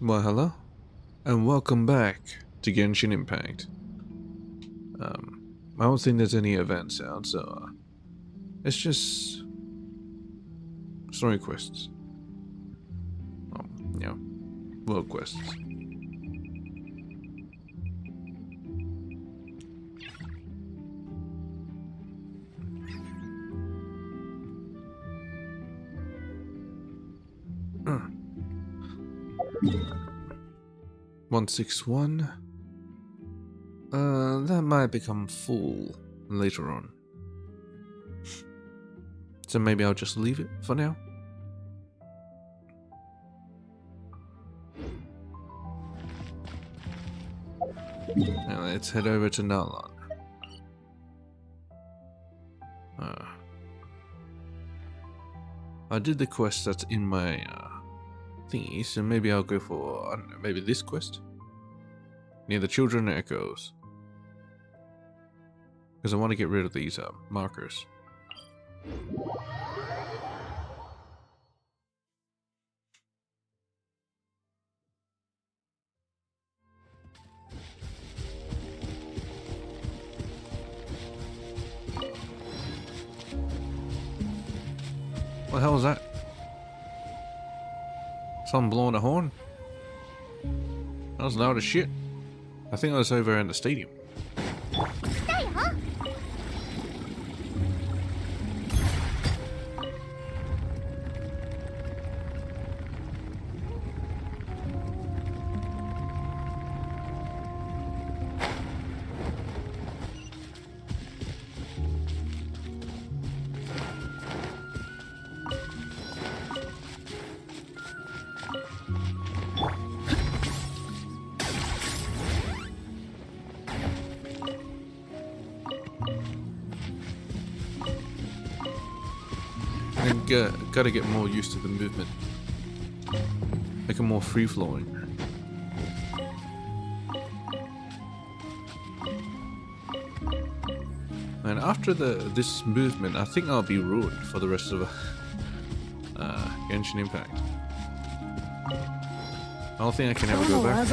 Well, hello, and welcome back to Genshin Impact. I don't think there's any events out, so it's just story quests. You know, world quests. Uh. 161. That might become full later on. So maybe I'll just leave it for now. Now let's head over to Nalan. I did the quest that's in my thingy, so maybe I'll go for, I don't know, maybe this quest? Near the Children Echoes. Because I want to get rid of these markers. What the hell is that? Someone blowing a horn? That was loud as shit. I think I was over in the stadium. Gotta get more used to the movement. Make it more free-flowing. And after this movement, I think I'll be ruined for the rest of Genshin Impact. I don't think I can ever go back.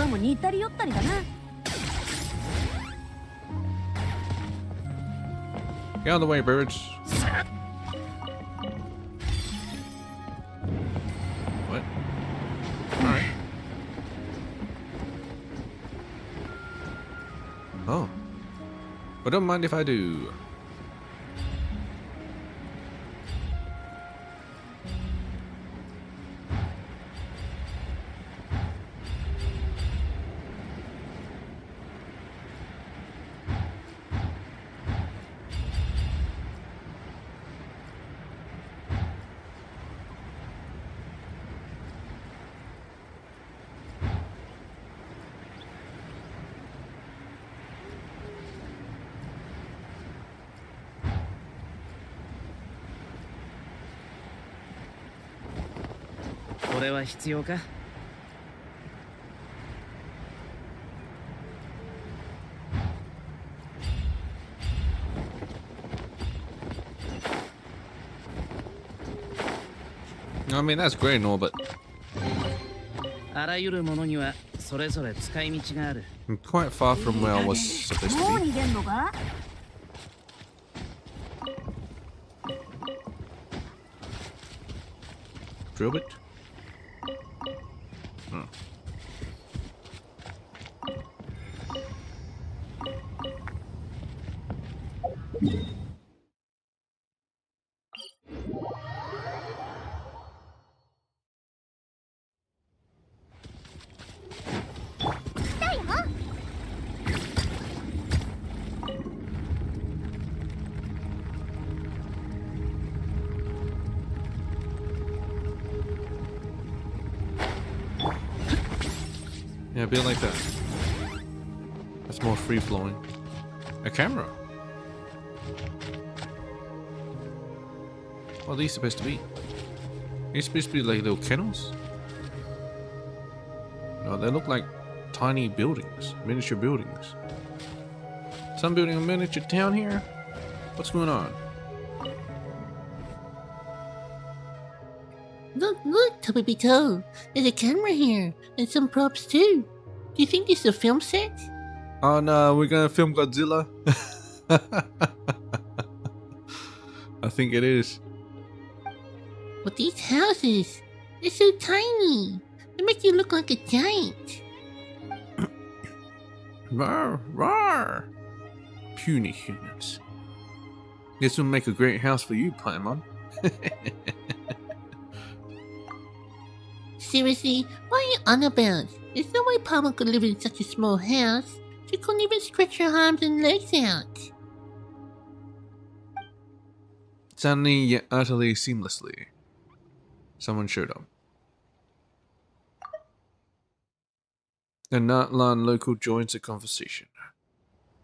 Get out of the way, birds. What? Alright. Oh. But don't mind if I do. I mean, that's great and all, but I'm quite far from where I was supposed to be. Drill it? Oh. Yeah, be like that. That's more free flowing. A camera. What are these supposed to be? Are these supposed to be like little kennels? No, they look like tiny buildings, miniature buildings. Some building a miniature town here? What's going on? Look, Tubby-Toe, there's a camera here, and some props too. Do you think this is a film set? Oh no, we're gonna film Godzilla? I think it is. But these houses, they're so tiny. They make you look like a giant. Rawr, rawr. Puny humans. This will make a great house for you, Paimon. Seriously, what are you on about? There's no way Palma could live in such a small house. She couldn't even stretch her arms and legs out. Suddenly yet utterly seamlessly, someone showed up. A Natlan local joins the conversation.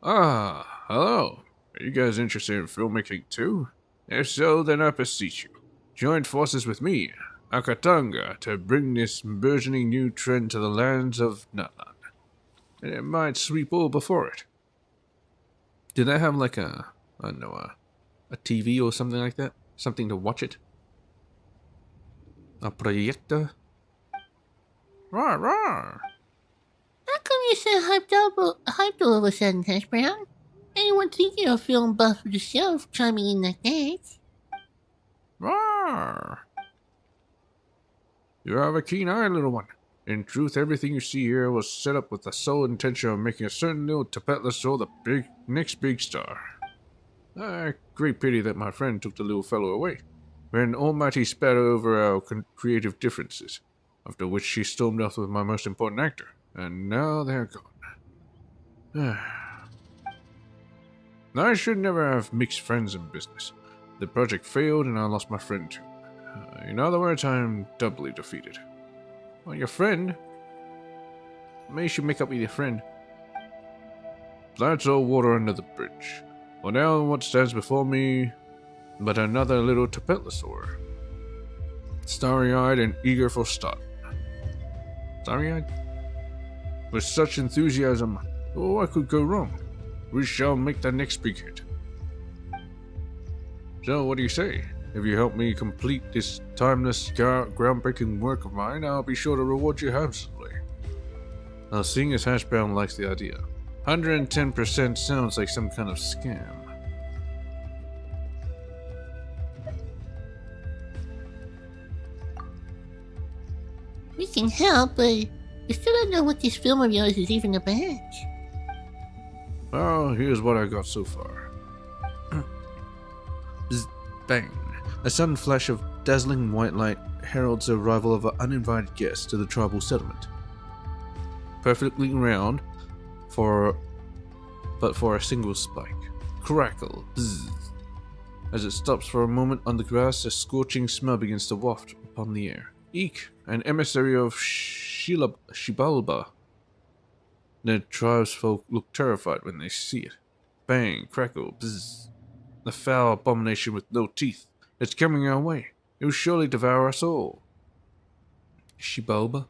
Ah, hello. Are you guys interested in filmmaking too? If so, then I beseech you. Join forces with me, Akatanga, to bring this burgeoning new trend to the lands of Natlan. And it might sweep all before it. Do they have like a TV or something like that? Something to watch it? A projector? Rawr, rawr. How come you're so hyped all of a sudden, Hash Brown? Anyone think you're a film buff yourself chiming in like that? Rawr. You have a keen eye, little one. In truth, everything you see here was set up with the sole intention of making a certain little Tapetless the next big star. Great pity that my friend took the little fellow away. When almighty spat over our creative differences, after which she stormed off with my most important actor, and now they're gone. I should never have mixed friends in business. The project failed and I lost my friend too. In other words, I am doubly defeated. Well, your friend? Maybe you should make up with your friend. That's all water under the bridge. Well, now what stands before me but another little Tapetlosaur. Starry-eyed and eager for start. Starry-eyed? With such enthusiasm, what could go wrong? We shall make the next big hit. So, what do you say? If you help me complete this timeless, groundbreaking work of mine, I'll be sure to reward you handsomely. Now, seeing as Hashbound likes the idea, 110% sounds like some kind of scam. We can help, but we still don't know what this film of yours is even about. Well, here's what I got so far. Bzz, bang. A sudden flash of dazzling white light heralds the arrival of an uninvited guest to the tribal settlement. Perfectly round, but for a single spike. Crackle. Bzz. As it stops for a moment on the grass, a scorching smell begins to waft upon the air. Eek! An emissary of Shibalba. The tribesfolk look terrified when they see it. Bang, crackle, bzz. The foul abomination with no teeth. It's coming our way. It will surely devour us all. Shibalba?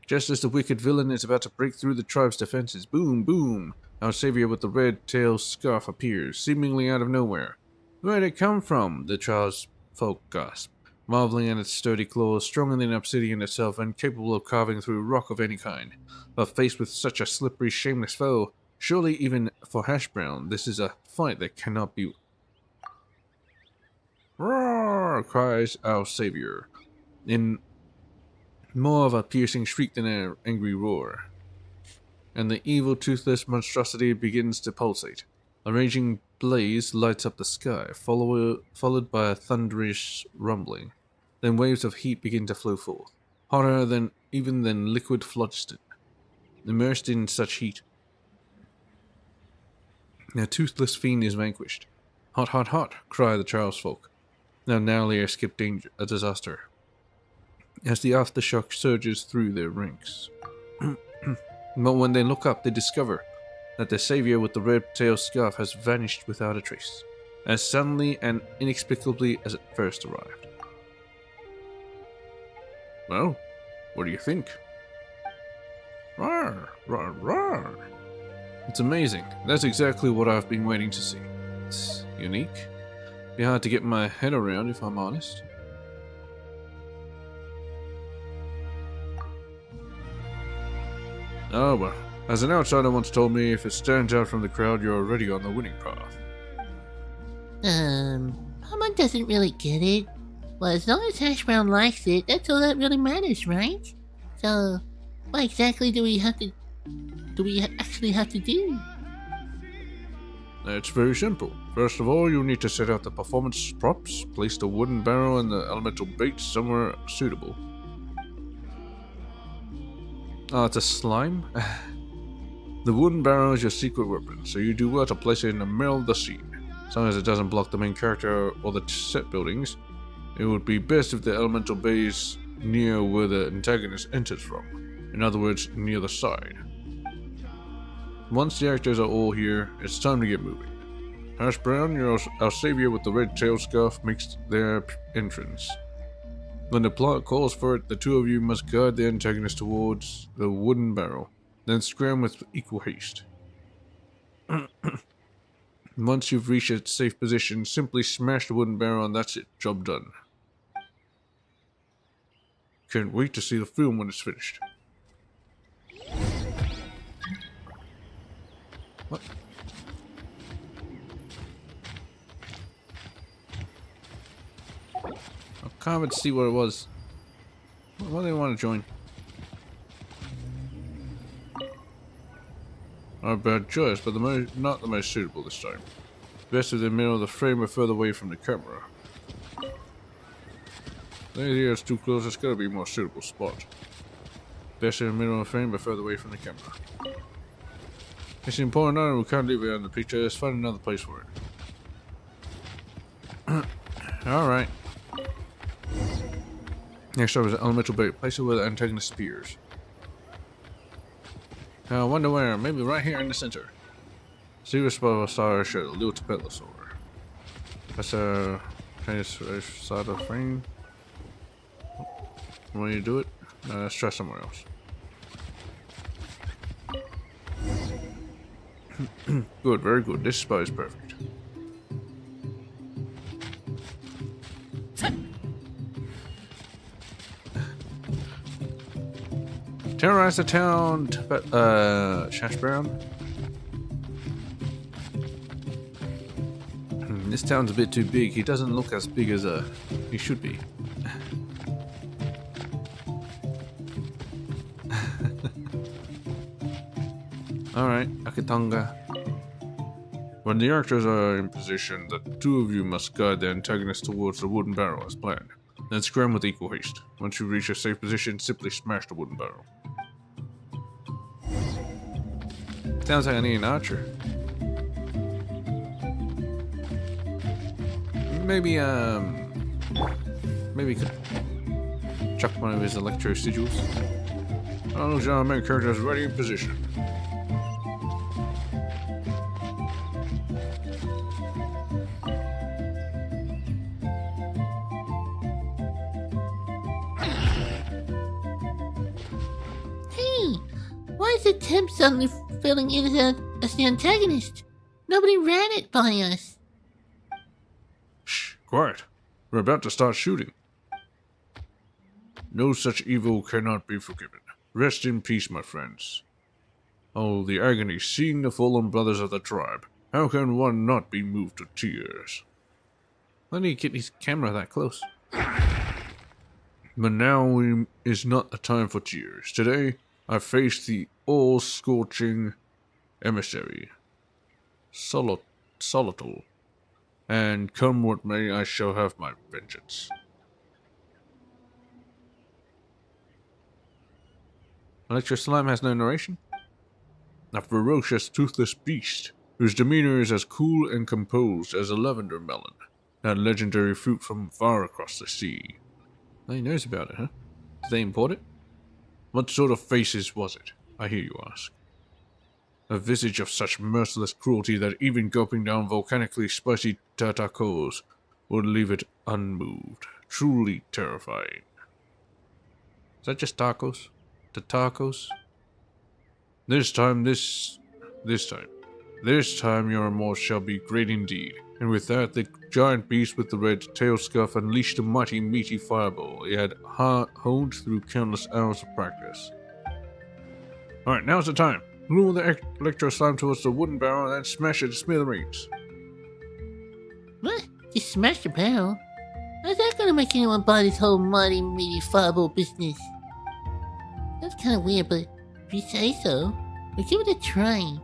Just as the wicked villain is about to break through the tribe's defenses, boom, boom, our savior with the red-tailed scarf appears, seemingly out of nowhere. Where did it come from? The tribesfolk gasp, marveling at its sturdy claws, stronger than obsidian itself, and capable of carving through rock of any kind. But faced with such a slippery, shameless foe, surely even for Hashbrown, this is a fight that cannot be. Roar! Cries our savior, in more of a piercing shriek than an angry roar. And the evil, toothless monstrosity begins to pulsate. A raging blaze lights up the sky, followed by a thunderous rumbling. Then waves of heat begin to flow forth, hotter than liquid phlogiston. Immersed in such heat, the toothless fiend is vanquished. Hot, hot, hot, cry the tribesfolk. Now narrowly escape a disaster, as the aftershock surges through their ranks. But when they look up, they discover that their savior with the red-tailed scarf has vanished without a trace, as suddenly and inexplicably as it first arrived. Well, what do you think? Rawr, rawr, rawr. It's amazing. That's exactly what I've been waiting to see. It's unique. Be hard to get my head around if I'm honest. Oh well, as an outsider once told me, if it stands out from the crowd, you're already on the winning path. Mama doesn't really get it. Well, as long as Hash Brown likes it, that's all that really matters, right? So, what exactly do we actually have to do? It's very simple. First of all, you'll need to set out the performance props, place the wooden barrel and the elemental bait somewhere suitable. Oh, it's a slime? The wooden barrel is your secret weapon, so you do well to place it in the middle of the scene. As long as it doesn't block the main character or the set buildings, it would be best if the elemental bay is near where the antagonist enters from. In other words, near the side. Once the actors are all here, it's time to get moving. Hash Brown, our savior with the red tail scarf, makes their entrance. When the plot calls for it, the two of you must guide the antagonist towards the wooden barrel, then scram with equal haste. Once you've reached a safe position, simply smash the wooden barrel and that's it, job done. Can't wait to see the film when it's finished. What? I can't even see what it was. What do they want to join? Not a bad choice, but not the most suitable this time. Best in the middle of the frame or further away from the camera. Here it's too close, it's gotta be a more suitable spot. Best in the middle of the frame but further away from the camera. It's an important item, we can't leave it on the picture, let's find another place for it. Alright. Next up is an elemental bait. Place it where the antagonist appears. I wonder where. Maybe right here in the center. Secret spot of a star should allude to Petlosaur. That's a side of the frame. Want you to do it? No, let's try somewhere else. Good, very good. This spot is perfect. Terrorize the town, Hash Brown. This town's a bit too big. He doesn't look as big as he should be. Alright, Akatonga. When the actors are in position, the two of you must guide the antagonist towards the wooden barrel as planned. Then scram with equal haste. Once you reach a safe position, simply smash the wooden barrel. Sounds like I need an archer. Maybe he could chuck one of his electro sigils. Oh, John, main character is ready in position. Hey, why is the temp suddenly filling in as the antagonist? Nobody ran it by us. Shh, quiet. We're about to start shooting. No such evil cannot be forgiven. Rest in peace, my friends. Oh, the agony seeing the fallen brothers of the tribe. How can one not be moved to tears? Why did he get his camera that close? But now is not the time for tears. Today, I face the all-scorching emissary, Solitol, and come what may, I shall have my vengeance. Electro Slime has no narration? A ferocious, toothless beast, whose demeanor is as cool and composed as a lavender melon, that legendary fruit from far across the sea. Oh, he knows about it, huh? Did they import it? What sort of faces was it, I hear you ask? A visage of such merciless cruelty that even gulping down volcanically spicy tacos would leave it unmoved. Truly terrifying. Is that just tacos? The tacos? This time, This time your remorse shall be great indeed. And with that, the giant beast with the red tail scuff unleashed a mighty, meaty fireball he had honed through countless hours of practice. Alright, now's the time. Lure the electro slime towards the wooden barrel and then smash it to smithereens. What? Just smash the barrel? How's that gonna make anyone buy this whole mighty, meaty fireball business? That's kinda weird, but if you say so, we'll give it a try.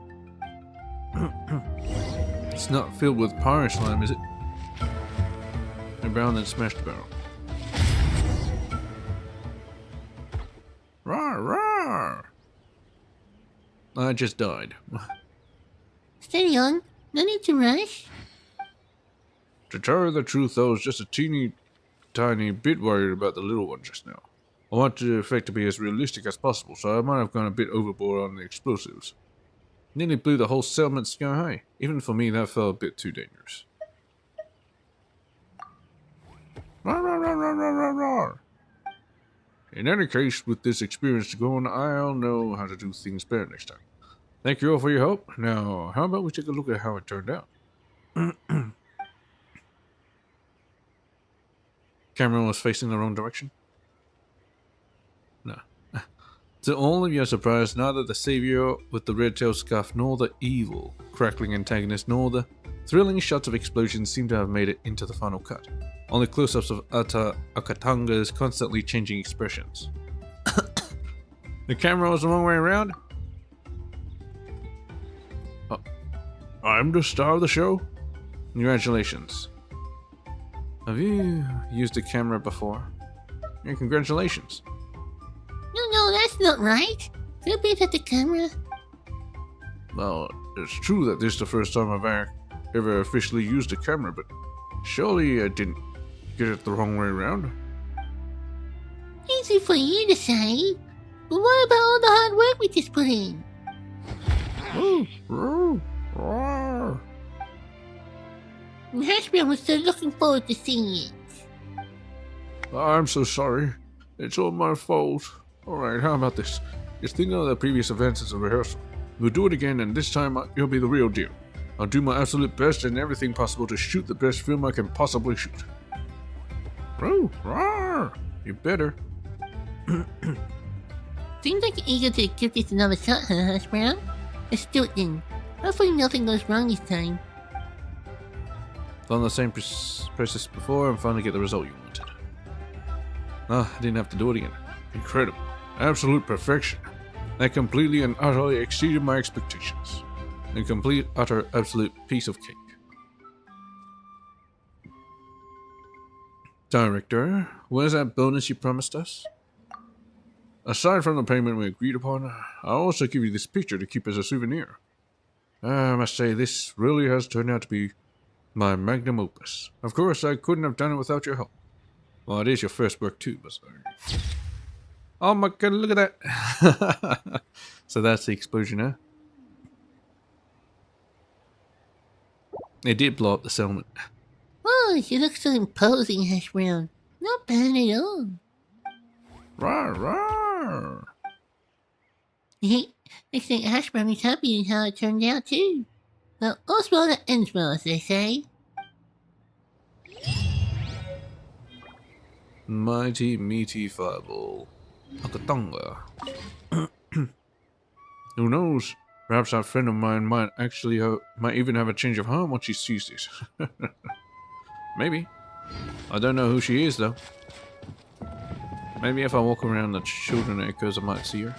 It's not filled with pyro slime, is it? The barrel then smashed the barrel. Rawr, rawr! I just died. Steady on, no need to rush. To tell you the truth, I was just a teeny tiny bit worried about the little one just now. I want the effect to be as realistic as possible, so I might have gone a bit overboard on the explosives. Nearly blew the whole settlement sky high. Even for me, that felt a bit too dangerous. Rawr, rawr, rawr, rawr, rawr, rawr. In any case, with this experience to go on, I'll know how to do things better next time. Thank you all for your help. Now, how about we take a look at how it turned out? Camera was facing the wrong direction? No. To all of your surprise, neither the savior with the red tail scuff, nor the evil, crackling antagonist, nor the thrilling shots of explosions seem to have made it into the final cut. Only close-ups of Ata Akatanga's constantly changing expressions. The camera was the wrong way around? I'm the star of the show? Congratulations. Have you used a camera before? Yeah, congratulations. No, that's not right. Could be that the camera. Well, it's true that this is the first time I've ever officially used a camera, but surely I didn't get it the wrong way around. Easy for you to say. But what about all the hard work we just put in? And Hashbrown was so looking forward to seeing it. I'm so sorry. It's all my fault. Alright, how about this? Just think of the previous events as a rehearsal. We'll do it again, and this time you'll be the real deal. I'll do my absolute best and everything possible to shoot the best film I can possibly shoot. Roar! You better. Seems like you're eager to give this another shot, huh, Hashbrown? Let's do it then. Hopefully nothing goes wrong this time. Done the same process before and finally get the result you wanted. Ah, I didn't have to do it again. Incredible. Absolute perfection. That completely and utterly exceeded my expectations. A complete, utter, absolute piece of cake. Director, what is that bonus you promised us? Aside from the payment we agreed upon, I'll also give you this picture to keep as a souvenir. I must say, this really has turned out to be my magnum opus. Of course, I couldn't have done it without your help. Well, it is your first work too, but sorry. Oh my god, look at that! So that's the explosion, huh? It did blow up the settlement. Oh, you look so imposing, Hashbrown. Not bad at all. Rawr, rawr! Looks like Hashbrown is happy with how it turned out too. Well, all's well that ends well, as they say. Mighty meaty fireball. Akatonga. Who knows? Perhaps that friend of mine might even have a change of heart once she sees this. Maybe. I don't know who she is though. Maybe if I walk around the children acres I might see her.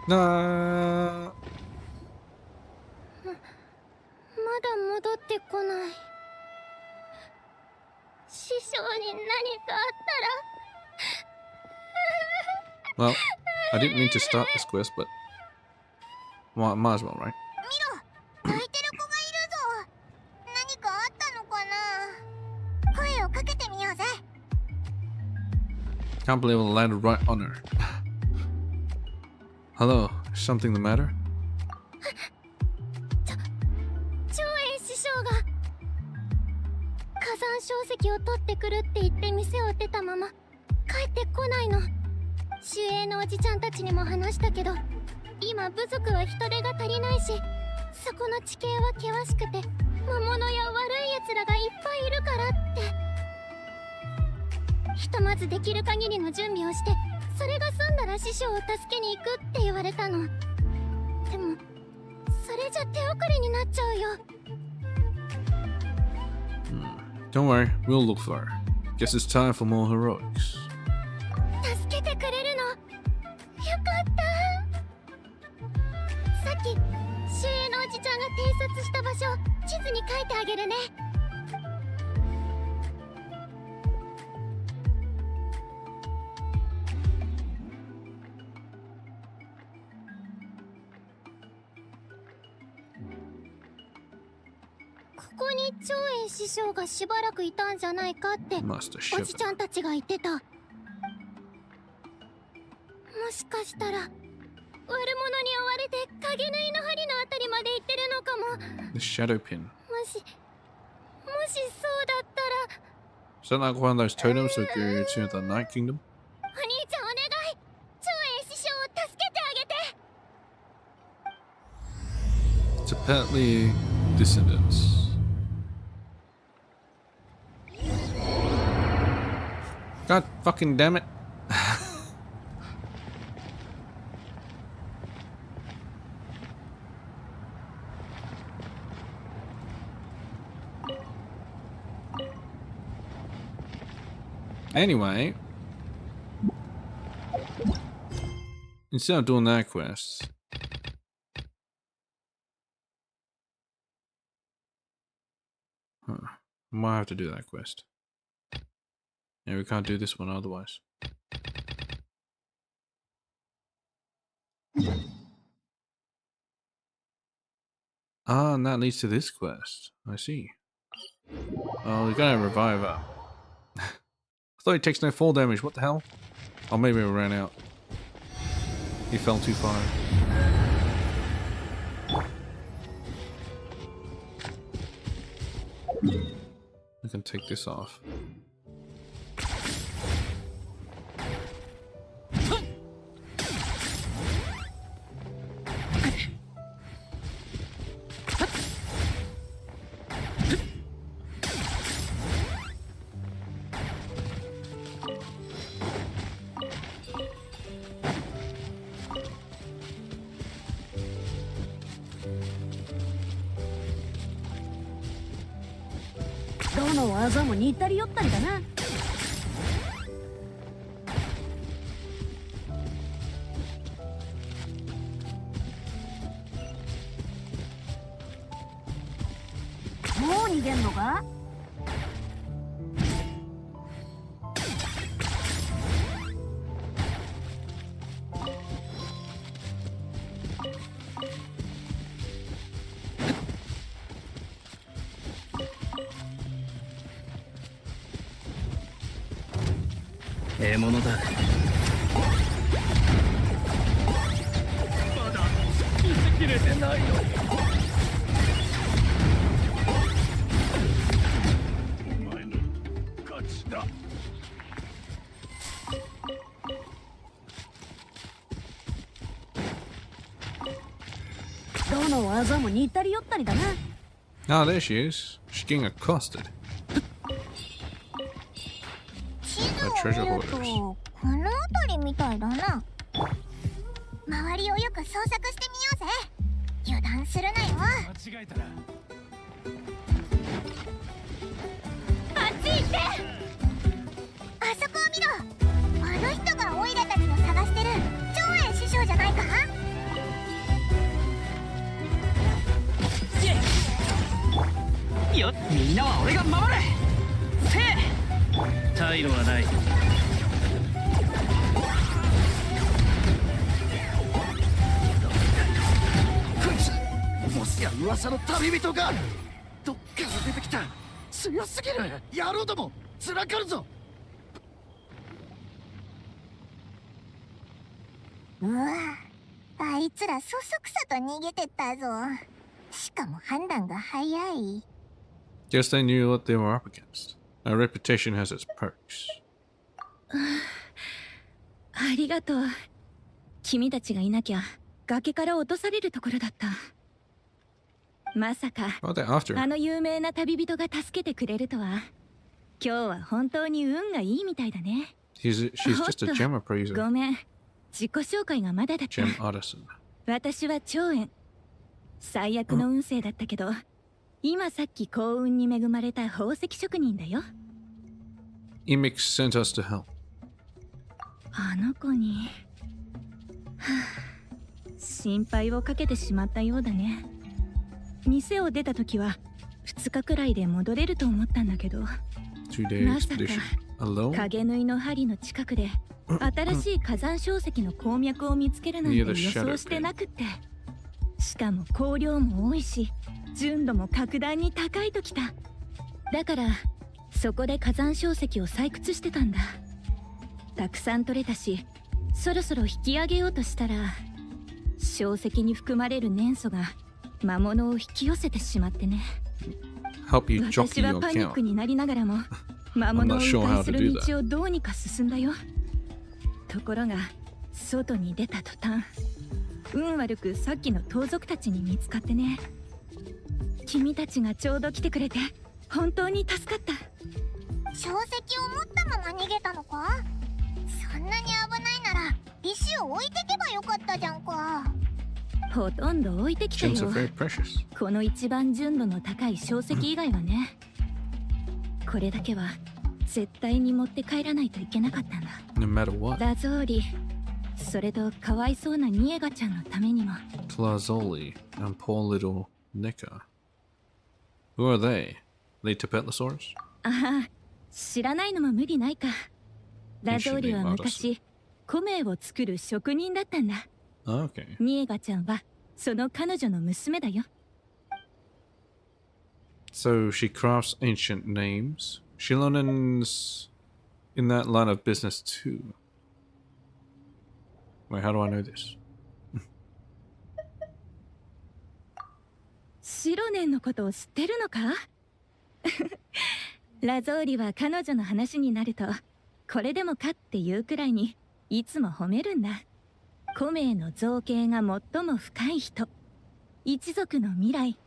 Nah. まだ戻ってこない。師匠に何かあったら。 Well, I didn't mean to start this quest, but might as well, right? 見ろ、泣いてる子がいるぞ。何かあったのかな。声をかけてみようぜ。 Can't believe I landed right on her. Hello, is something the matter? 長英師匠が火山証石を取ってくるって言って店を出たまま帰ってこないの。守衛のおじちゃんたちにも話したけど、今部族は人手が足りないし、そこの地形は険しくて魔物や悪い奴らがいっぱいいるからって。ひとまずできる限りの準備をして、それが済んだら師匠を助けに行くって言われたの。でもそれじゃ手遅れになっちゃうよ。Don't worry, we'll look for her. Guess it's time for more heroics. 助けてくれるのよかった。さっき守衛のおじちゃんが偵察した場所、地図に書いてあげるね。ここに長英師匠がしばらくいたんじゃないかってお Master じ Shiver. ちゃんたちが言ってた。もしかしたら悪者に追われて影縫いの針のあたりまで行ってるのかも。 The Shadow Pin. もしそうだったら Is that like one of those totems that go to the Night Kingdom? お兄ちゃんお願い、長英師匠を助けてあげて。 It's apparently descendants. God fucking damn it. Anyway, instead of doing that quest, might have to do that quest. Yeah, we can't do this one otherwise. Ah, and that leads to this quest. I see. Oh, we're gonna revive her. I thought he takes no fall damage. What the hell? Oh, maybe it ran out. He fell too far. I can take this off. .どの技も似たり寄ったりだな。もう逃げんのか？獲物だ。まだ見せきれてないの。お前の勝ちだ。どの技も似たり寄ったりだな。Ah, there she is. She's getting accosted. 地図を見るとこの辺りみたいだな。周りをよく捜索してみようぜ。油断するなよ。間違えたら。あっち行って。あそこを見ろ。あの人がオイラたちを探してる長英師匠じゃないか。よっ、みんなは俺が守れ。せえ。退路はない。こいつもしや噂の旅人か。どっから出てきた。強すぎる。野郎どもつらかるぞ。うわ、あいつらそそくさと逃げてったぞ。しかも判断が早い。Guess they knew what they were up against. A reputation has its perks. ありがとう。君たちがいなきゃ崖から落とされるところだった。まさか How about that after? あの有名な旅人が助けてくれるとは。今日は本当に運がいいみたいだね。She's just a gem appraiser. ごめん、自己紹介がまだだった。 Gem artisan. 私は長園。最悪の運勢だったけど、今さっき幸運に恵まれた宝石職人だよ。Emix sent us to help. あの子に、はあ、心配をかけてしまったようだね。店を出た時は2日くらいで戻れると思ったんだけど、 2-day まさか expedition. Alone? 影縫いの針の近くで新しい火山硝石の鉱脈を見つけるなんて予想してなくって。しかも香料も多いし純度も格段に高いときた。だからそこで火山硝石を採掘してたんだ。たくさん取れたし、そろそろ引き上げようとしたら、硝石に含まれる粘素が魔物を引き寄せてしまってね。 Help you 私 jockey は your パニック account. になりながらも魔物を迂回する道をどうにか進んだよ。ところが外に出た途端、運悪くさっきの盗賊たちに見つかってね。君たちがちょうど来てくれて本当に助かった。小石を持ったまま逃げたのか？そんなに危ないなら石を置いてけばよかったじゃんか。ほとんど置いてきた Gems よ。 are very precious. この一番純度の高い小石以外はね。これだけは絶対に持って帰らないといけなかったんだ。 No matter what. ラゾーリ、それとかわいそうなニエガちゃんのためにも。 Tlazoli and poor little Nika. Who are they? They Tipetlosaurus? ああ、知らないのも無理ないか。ラゾーリは昔米を作る職人だったんだ。 Okay. ニエガちゃんはその彼女の娘だよ。 So she crafts ancient names. Shilonen's in that line of business too. Wait, how do I know this? シロネンのことを知ってるのか？ラゾーリは彼女の話になると、これでもかっていうくらいにいつも褒めるんだ。米の造形が最も深い人、一族の未来、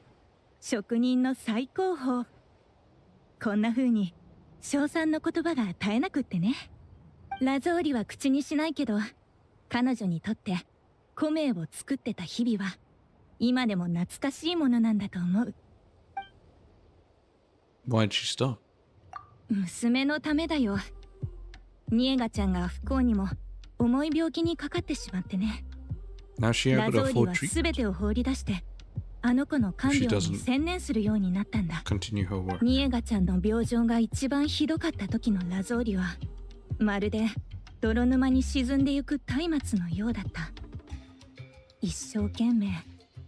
職人の最高峰。こんな風に称賛の言葉が絶えなくってね。ラゾーリは口にしないけど、彼女にとって米を作ってた日々は今でも懐かしいものなんだと思う。 Why'd she stop? 娘のためだよ。ニエガちゃんが不幸にも重い病気にかかってしまってね。 Now she ラ able ゾ to ーリ afford は treatment? 全てを放り出してあの子の看病に専念するようになったんだ。 Continue her work. ニエガちゃんの病状が一番ひどかった時のラゾーリはまるで泥沼に沈んでゆく松明のようだった。一生懸命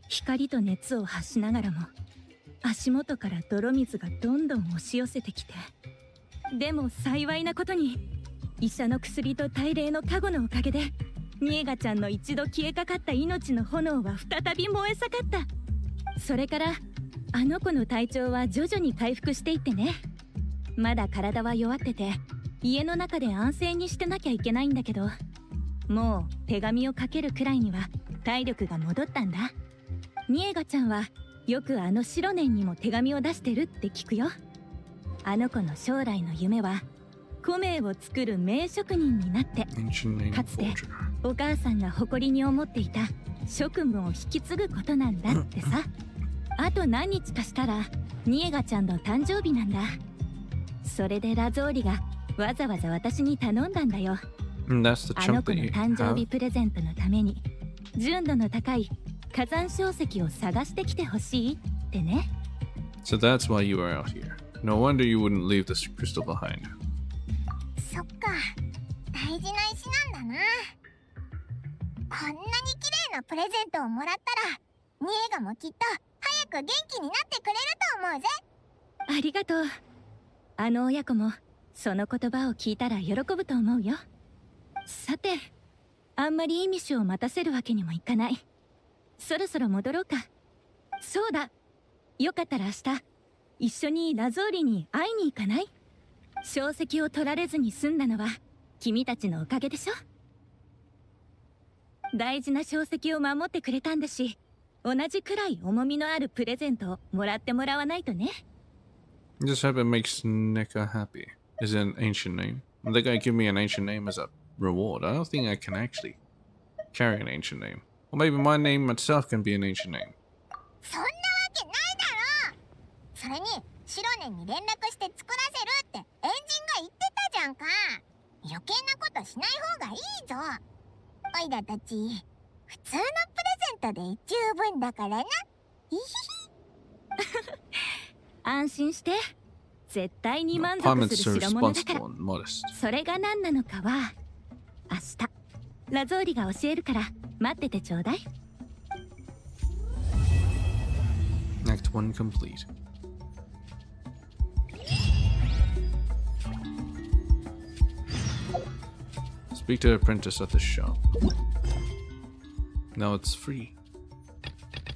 光と熱を発しながらも足元から泥水がどんどん押し寄せてきて、でも幸いなことに医者の薬と大礼の加護のおかげでニエガちゃんの一度消えかかった命の炎は再び燃え盛った。それからあの子の体調は徐々に回復していってね。まだ体は弱ってて家の中で安静にしてなきゃいけないんだけど、もう手紙を書けるくらいには体力が戻ったんだ。ニエガちゃんはよくあのシロネンにも手紙を出してるって聞くよ。あの子の将来の夢は米を作る名職人になって、 Ancient name かつて forger. お母さんが誇りに思っていた職務を引き継ぐことなんだってさ。あと何日かしたらニエガちゃんの誕生日なんだ。それでラゾーリがわざわざ私に頼んだんだよ。 And that's the あの chunk 子 that の you 誕生日 have. プレゼントのために純度の高い火山硝石を探してきてほしいってね。 So that's why you are out here. No wonder you wouldn't leave this crystal behind. そっか、大事な石なんだな。こんなに綺麗なプレゼントをもらったらニエガもきっと早く元気になってくれると思うぜ。ありがとう。あの親子もその言葉を聞いたら喜ぶと思うよ。さて、あんまりイミシュを待たせるわけにもいかない。そろそろ戻ろうか。そうだ、よかったら明日一緒にラゾーリに会いに行かない？小石を取られずに済んだのは君たちのおかげでしょ。大事な小石を守ってくれたんだし、同じくらい重みのあるプレゼントをもらってもらわないとね。 Just hope it makes Nika happy. Is it an ancient name? They gotta give me an ancient name as a reward. I don't think I can actually carry an ancient name. Or maybe my name itself can be an ancient name. そんなわけないだろ。それにシロネンに連絡して作らせるってエンジンが言ってたじゃんか。余計なことしない方がいいぞ。おいらたち普通のプレゼントで十分だからな。ひひひ。安心して、絶対に No, 満 Paimon's 足する so 代物だから。 responsible and modest. それが何なのかは明日ラゾーリが教えるから待っててちょうだい。 Act 1 complete. Speak to the apprentice at the shop. Now it's free.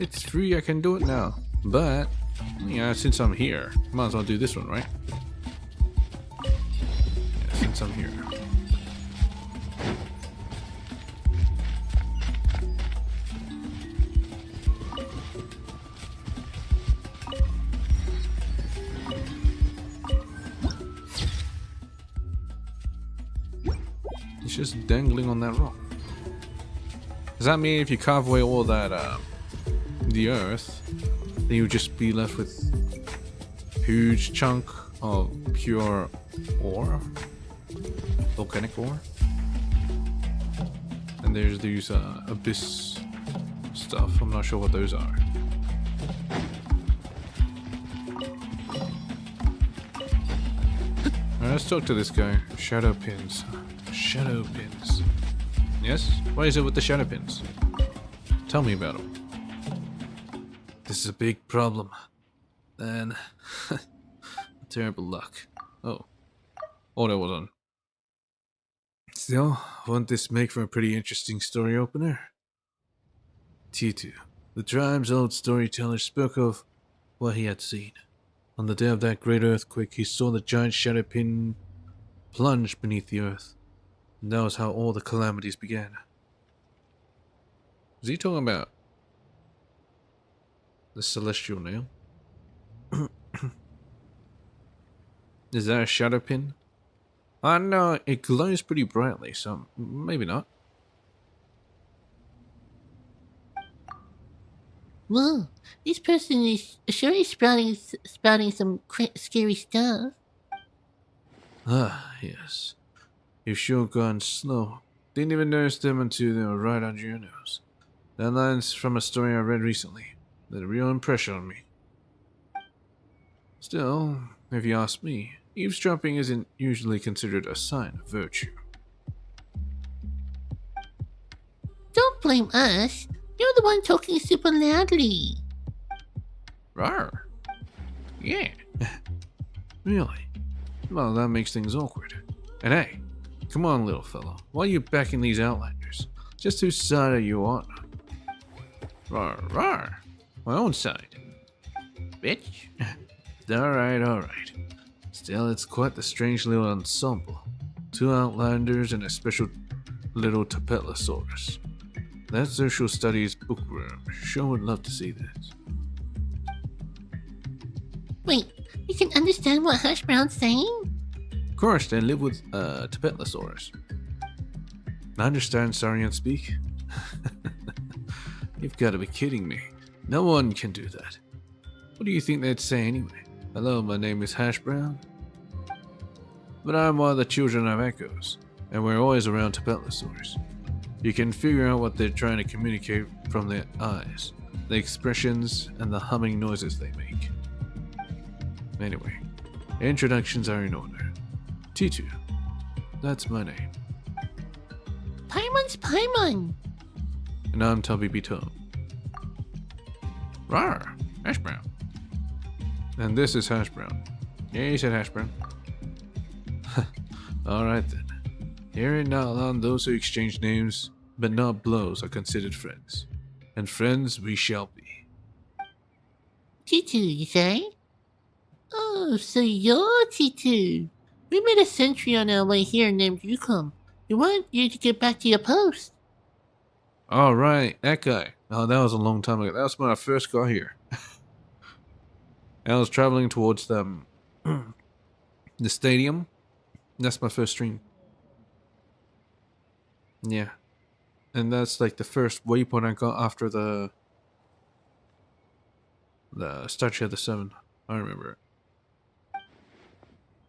It's free, I can do it now. But, yeah, since I'm here, might as well do this one, right? Yeah, since I'm here. It's just dangling on that rock. Does that mean if you carve away all that, the earth, then you'll just be left with a huge chunk of pure ore? Volcanic ore? And there's these, abyss stuff. I'm not sure what those are. Alright, let's talk to this guy. Shadow pins. Shadow pins. Yes? What is it with the shadow pins? Tell me about them. This is a big problem. And terrible luck. Oh. Oh, that was on. Still, won't this make for a pretty interesting story opener? T2. The tribe's old storyteller spoke of what he had seen. On the day of that great earthquake, he saw the giant shadow pin plunge beneath the earth. And that was how all the calamities began. Is he talking about the celestial nail? Is that a shadow pin? I know it glows pretty brightly, so maybe not. Whoa, this person is surely spouting some scary stuff. Ah, yes. You've sure gone slow. Didn't even notice them until they were right under your nose. That line's from a story I read recently. That had a real impression on me. Still, if you ask me, eavesdropping isn't usually considered a sign of virtue. Don't blame us. You're the one talking super loudly. Rawr. Yeah. Really? Well, that makes things awkward. And hey, come on, little fellow. Why are you backing these outlanders? Just whose side are you on? Rawr, rawr. My own side. Bitch. Alright. Still, it's quite the strange little ensemble. 2 outlanders and a special little Tapetlosaurus. That social studies bookworm sure would love to see this. Wait, you can understand what Hash Brown's saying? Of course, they live with Tapetlosaurus. I understand Saurian speak. You've got to be kidding me. No one can do that. What do you think they'd say anyway? Hello, my name is Hash Brown. But I'm one of the children of Echoes, and we're always around Tapetlosaurus. You can figure out what they're trying to communicate from their eyes, the expressions, and the humming noises they make. Anyway, introductions are in order. T2. That's my name. Paimon's Paimon. And I'm Tubby Beaton. Rawr! Hash Brown. And this is Hash Brown. Yeah, you said Hash Brown. Alright then. Here in Outland, those who exchange names but not blows are considered friends. And friends we shall be. T2, you say? Oh, so you're T2. We met a sentry on our way here named Yukon. We want you to get back to your post. Oh, right, that guy. Oh, that was a long time ago. That was when I first got here. I was traveling towards the stadium. That's my first stream. Yeah. And that's like the first waypoint I got after the Statue of the Seven. I remember it.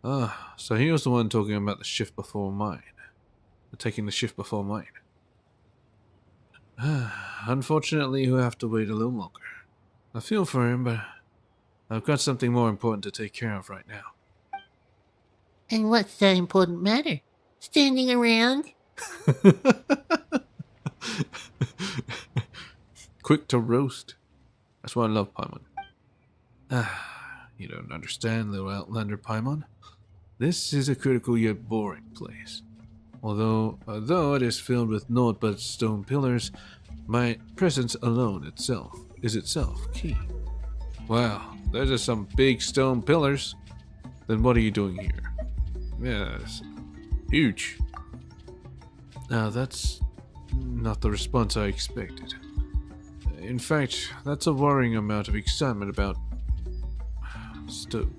Ah, so he was the one talking about the shift before mine. Taking the shift before mine. Unfortunately, we'll have to wait a little longer. I feel for him, but I've got something more important to take care of right now. And what's that important matter? Standing around? Quick to roast. That's why I love Paimon. You don't understand, little Outlander Paimon. This is a critical yet boring place. Although it is filled with naught but stone pillars, my presence alone is itself key. Wow, those are some big stone pillars. Then what are you doing here? Yes, huge. Now that's not the response I expected. In fact, that's a worrying amount of excitement about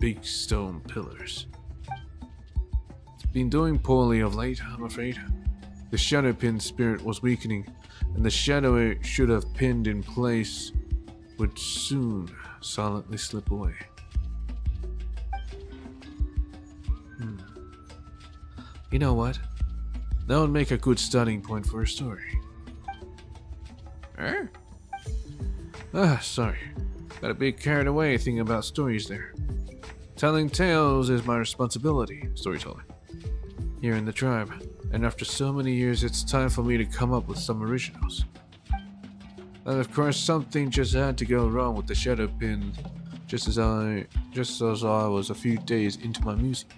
big stone pillars. It's been doing poorly of late, I'm afraid. The shadow pin spirit was weakening, and the shadow it should have pinned in place would soon silently slip away. You know what? That would make a good starting point for a story. Sorry. Got a bit carried away thinking about stories there. Telling tales is my responsibility, storyteller. Here in the tribe, and after so many years, it's time for me to come up with some originals. And of course, something just had to go wrong with the shadow pin, just as I was a few days into my music.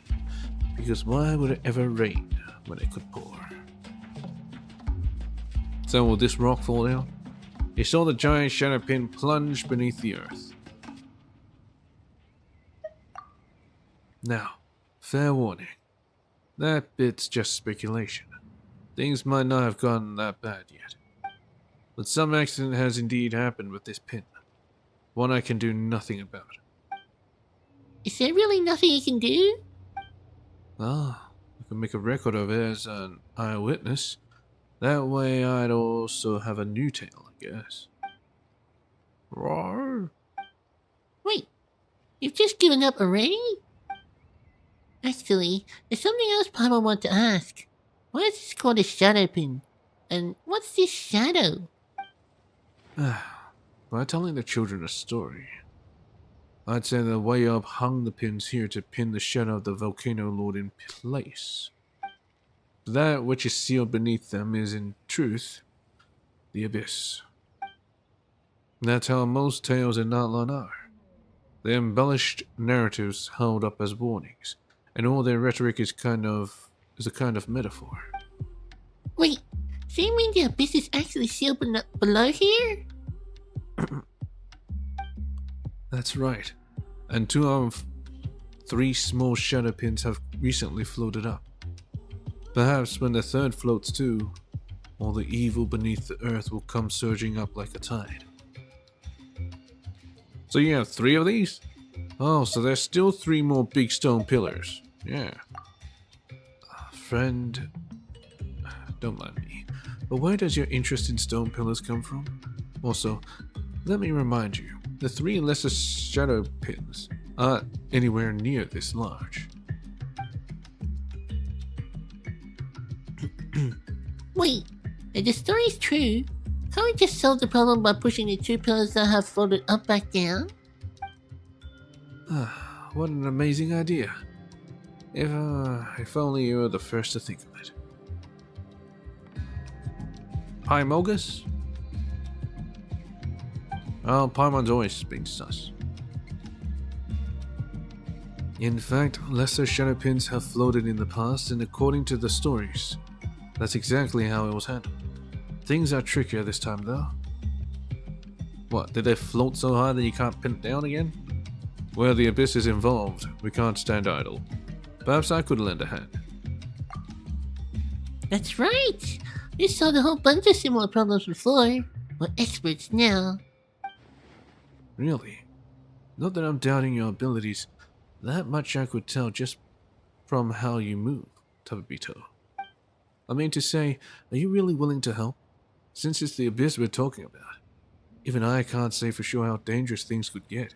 Because why would it ever rain when it could pour? So will this rock fall down? He saw the giant shadow pin plunge beneath the earth. Now, fair warning. That bit's just speculation. Things might not have gone that bad yet. But some accident has indeed happened with this pin. One I can do nothing about. Is there really nothing you can do? Ah, I can make a record of it as an eyewitness. That way I'd also have a new tale, I guess. Roar. Wait, you've just given up already? Actually, there's something else Paimon wants to ask. Why is this called a shadow pin? And what's this shadow? By telling the children a story, I'd say the way up hung the pins here to pin the shadow of the volcano lord in place. That which is sealed beneath them is, in truth, the abyss. That's how most tales in Natlan are. The embellished narratives held up as warnings, and all their rhetoric is a kind of metaphor. Wait, so you mean the abyss is actually sealed below here? That's right. And 2 of 3 small shadow pins have recently floated up. Perhaps when the 3rd floats too, all the evil beneath the earth will come surging up like a tide. So you have 3 of these? Oh, so there's still 3 more big stone pillars. Yeah. Friend, don't mind me, but where does your interest in stone pillars come from? Also, let me remind you, the 3 lesser shadow pins aren't anywhere near this large. Wait, if the story's true, can't we just solve the problem by pushing the 2 pillars that have floated up back down? What an amazing idea. If only you were the first to think of it. Paimogus? Oh, Paimon's always been sus. In fact, lesser shadow pins have floated in the past, and according to the stories, that's exactly how it was handled. Things are trickier this time, though. What, did they float so high that you can't pin it down again? Well, the abyss is involved. We can't stand idle. Perhaps I could lend a hand. That's right! We solved a whole bunch of similar problems before. We're experts now. Really? Not that I'm doubting your abilities. That much I could tell just from how you move, Tabito. I mean to say, are you really willing to help? Since it's the abyss we're talking about. Even I can't say for sure how dangerous things could get.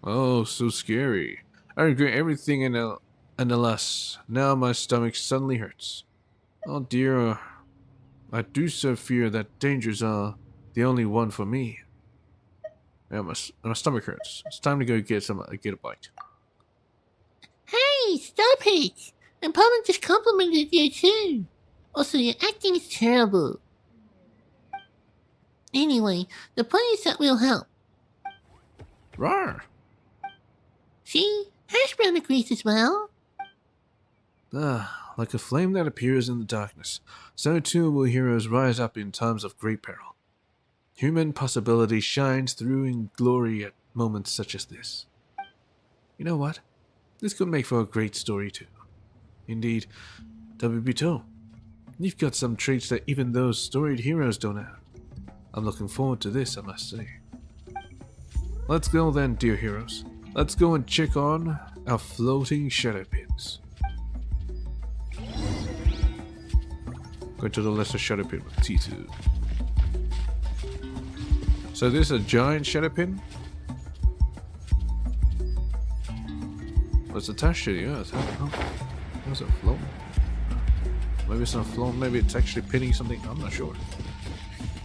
Oh, so scary. I regret everything and alas, now my stomach suddenly hurts. Oh dear, I do so fear that dangers are the only one for me. Yeah, my stomach hurts. It's time to go get a bite. Hey, stop it! And Paula just complimented you too. Also, your acting is terrible. Anyway, the point is that we'll help. Rawr! See? Hash Brown agrees as well. Ah, like a flame that appears in the darkness, so too will heroes rise up in times of great peril. Human possibility shines through in glory at moments such as this. You know what? This could make for a great story too. Indeed, Tabito, you've got some traits that even those storied heroes don't have. I'm looking forward to this, I must say. Let's go then, dear heroes. Let's go and check on our floating shadow pins. Go to the lesser shadow pin with T2. So this is a giant shadow pin? It's attached to the earth. How is it floating? Maybe it's not floating, maybe it's actually pinning something, I'm not sure.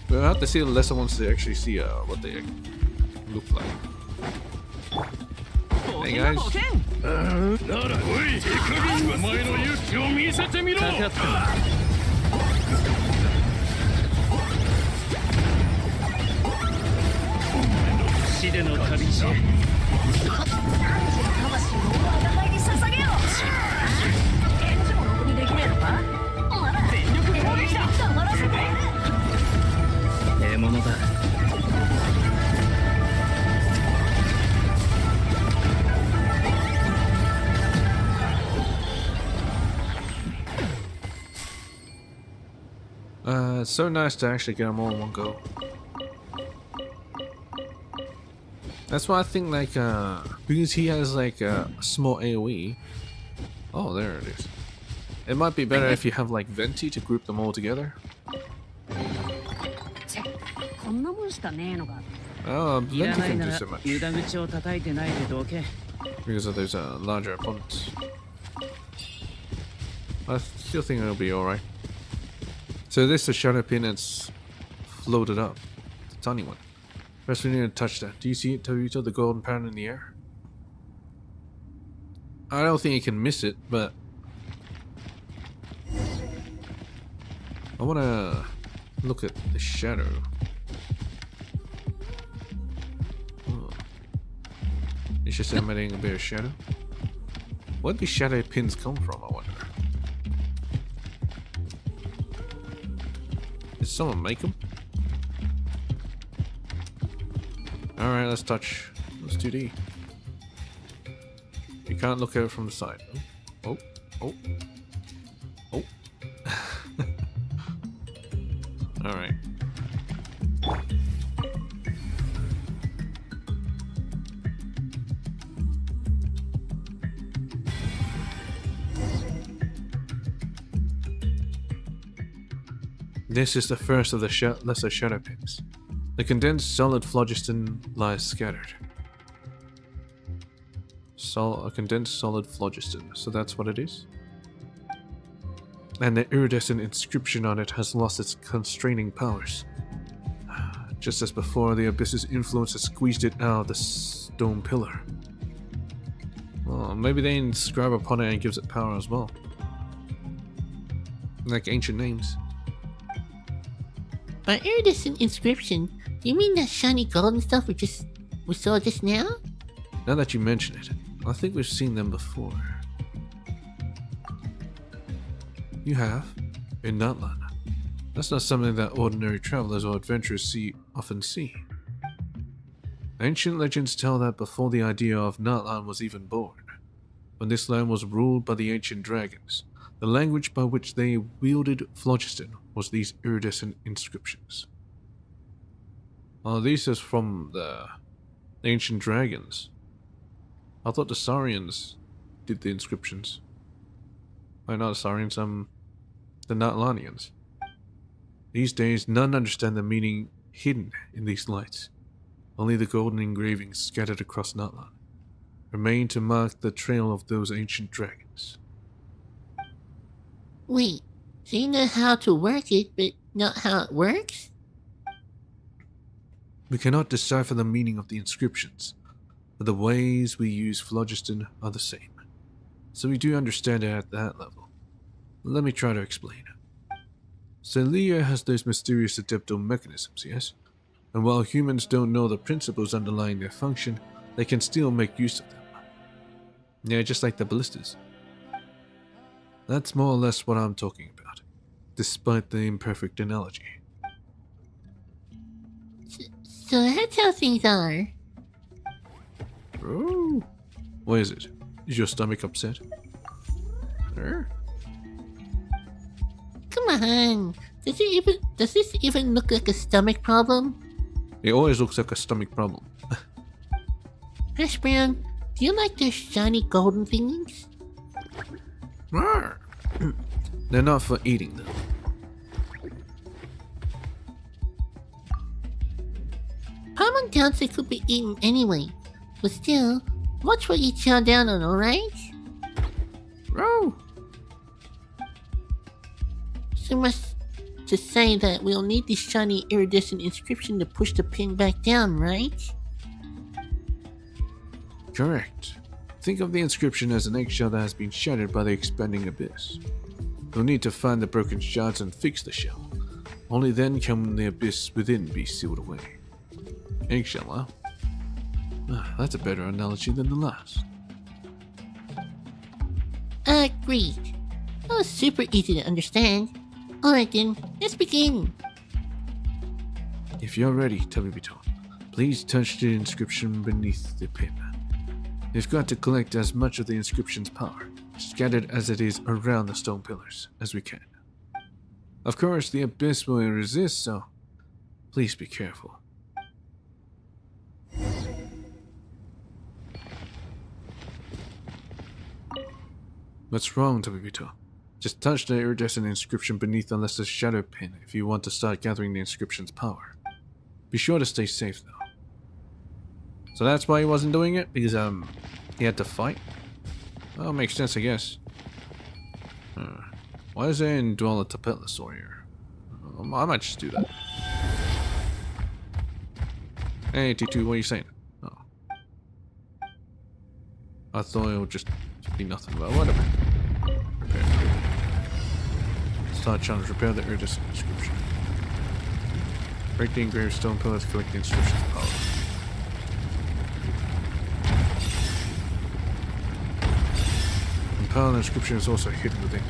We'll have to see the lesser ones to actually see what they look like. Hey guys. It's so nice to actually get them all in one go. That's why I think like because he has like a small AoE. Oh, there it is. It might be better if you have like Venti to group them all together. Oh, Venti can do so much because of those larger opponents. I still think it'll be alright. So this is a shadow pin that's floated up. It's a tiny one. First we need to touch that. Do you see it, Tabito, the golden pattern in the air? I don't think you can miss it, but I want to look at the shadow. Oh. It's just emitting a bit of shadow. Where do shadow pins come from, I wonder? Did someone make them? Alright, let's touch. Let's 2D. You can't look at it from the side. Oh, oh, oh. Oh. Alright. This is the first of the lesser shadow pins. The condensed solid phlogiston lies scattered. A condensed solid phlogiston, so that's what it is. And the iridescent inscription on it has lost its constraining powers. Just as before, the abyss's influence has squeezed it out of the stone pillar. Well, maybe they inscribe upon it and gives it power as well. Like ancient names. By iridescent inscription, do you mean that shiny golden stuff we saw just now? Now that you mention it, I think we've seen them before. You have? In Nutland. That's not something that ordinary travelers or adventurers often see. Ancient legends tell that before the idea of Nutland was even born, when this land was ruled by the ancient dragons. The language by which they wielded phlogiston was these iridescent inscriptions. Oh, these are from the ancient dragons. I thought the Saurians did the inscriptions. Oh, not the Saurians, the Natlanians. These days, none understand the meaning hidden in these lights. Only the golden engravings scattered across Natlan remain to mark the trail of those ancient dragons. Wait, so you know how to work it, but not how it works? We cannot decipher the meaning of the inscriptions, but the ways we use phlogiston are the same. So we do understand it at that level. Let me try to explain. Celia has those mysterious adeptal mechanisms, yes? And while humans don't know the principles underlying their function, they can still make use of them. Yeah, just like the ballistas. That's more or less what I'm talking about, despite the imperfect analogy. So that's how things are. Oh, what is it? Is your stomach upset? Come on, does this even look like a stomach problem? It always looks like a stomach problem. Hash Brown, do you like those shiny golden things? They're not for eating, though. Palm doubts they could be eaten anyway, but still, watch what you chow down on, alright? Oh, So much to say that we'll need this shiny iridescent inscription to push the pin back down, right? correct. Think of the inscription as an eggshell that has been shattered by the expanding abyss. We'll need to find the broken shards and fix the shell. Only then can the abyss within be sealed away. Eggshell, huh? That's a better analogy than the last. Agreed. That was super easy to understand. Alright then, let's begin. If you're ready, Tabibito, please touch the inscription beneath the pin. You've got to collect as much of the inscription's power, scattered as it is around the stone pillars, as we can. Of course, the abyss will resist, so please be careful. What's wrong, Tabibito? Just touch the iridescent inscription beneath the lesser shadow pin if you want to start gathering the inscription's power. Be sure to stay safe, though. So that's why he wasn't doing it? Because, he had to fight? Well, makes sense, I guess. Why is there in Dwell a Tapetlosaur here? I might just do that. Hey, T2, what are you saying? Oh. I thought it would just be nothing, but whatever. Repair. Start challenge, repair the iridescent inscription. Break the engraved stone pillars, collect the inscription's power. The power of the inscription is also hidden within it.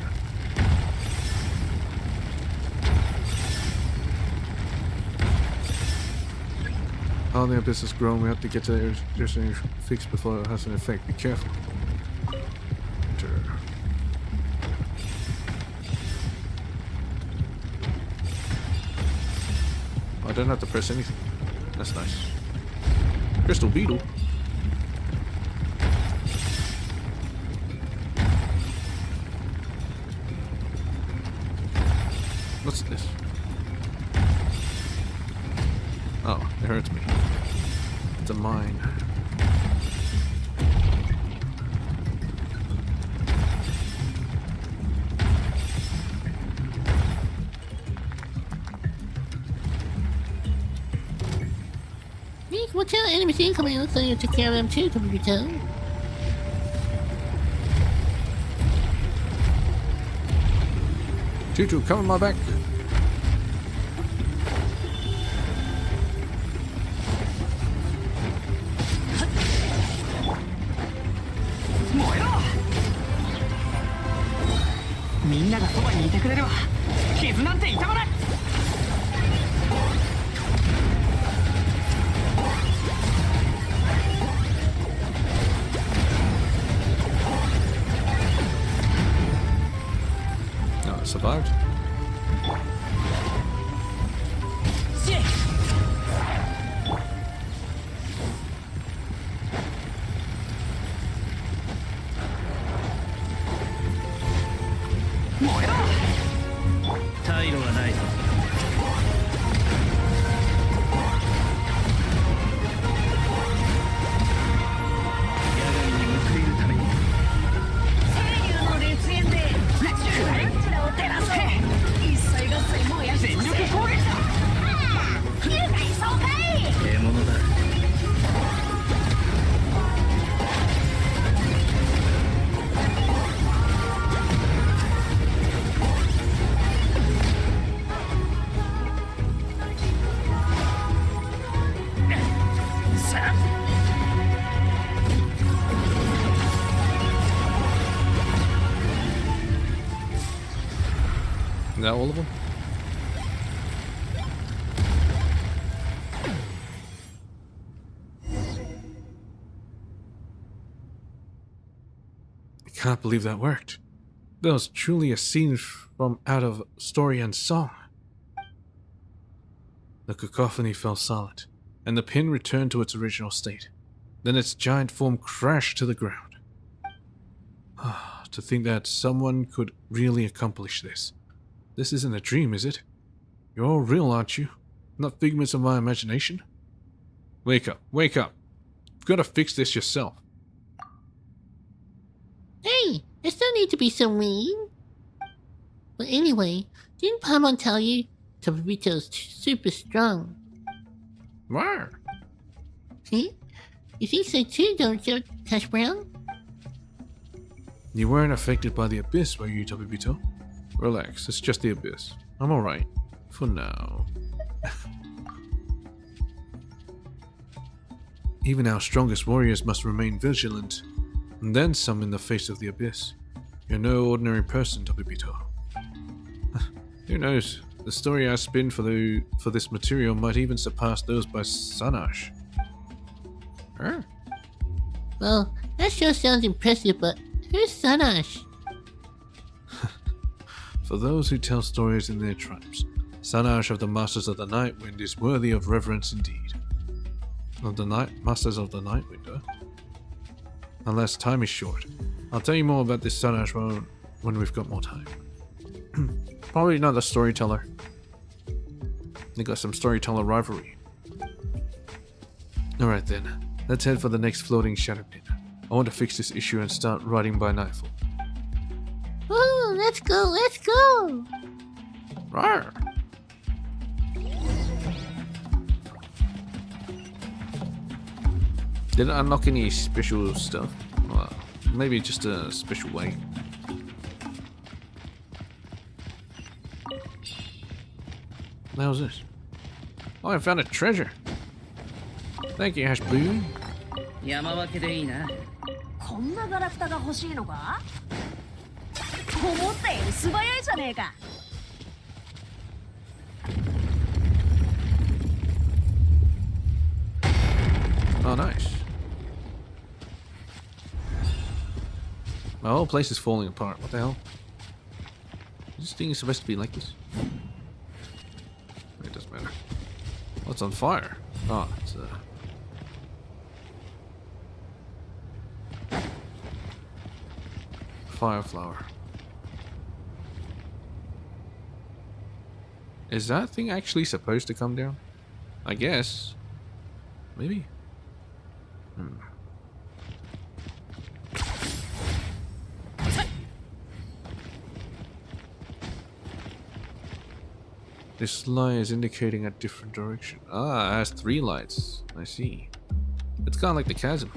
How the abyss has grown, we have to get to the iridescent fix before it has an effect. Be careful. Enter. I don't have to press anything. That's nice. Crystal beetle. What's this? Oh, it hurts me. It's a mine. Watch out, enemies incoming. Looks like you took care of them too, Tabibito. Tutu, come on my back. survived. Is that all of them? I can't believe that worked. That was truly a scene from out of story and song. The cacophony fell silent, and the pin returned to its original state. Then its giant form crashed to the ground. To think that someone could really accomplish this. This isn't a dream, is it? You're all real, aren't you? Not figments of my imagination? Wake up, wake up. You've got to fix this yourself. Hey, there's no need to be so mean. But anyway, didn't Paimon tell you Tobibito's super strong? Where? See? You think so too, don't you, Cash Brown? You weren't affected by the abyss, were you, Tobibito? Relax, it's just the abyss. I'm alright. For now. Even our strongest warriors must remain vigilant, and then some in the face of the abyss. You're no ordinary person, Tobibito. Who knows? The story I spin for this material might even surpass those by Sanash. Huh? Well, that sure sounds impressive, but who's Sanash? For those who tell stories in their tribes, Sanash of the Masters of the Nightwind is worthy of reverence indeed. Of the Masters of the Nightwind, huh? Unless time is short. I'll tell you more about this Sanash when we've got more time. Probably another storyteller. They got some storyteller rivalry. Alright then, let's head for the next floating shadow pin. I want to fix this issue and start writing by nightfall. Oh, let's go, let's go! Rawr. Did it unlock any special stuff? Well, maybe just a special way. What the hell is this? Oh, I found a treasure. Thank you, Ash Blue. 山分けでいいな。こんなガラクタが欲しいのか？思ったより素早いじゃねえか。Oh, nice. My whole place is falling apart. What the hell? Is this thing supposed to be like this? It doesn't matter. Oh, it's on fire. Oh, it's fire flower. Is that thing actually supposed to come down? I guess. Maybe. This light is indicating a different direction. Ah, it has 3 lights. I see. It's kind of like the chasm.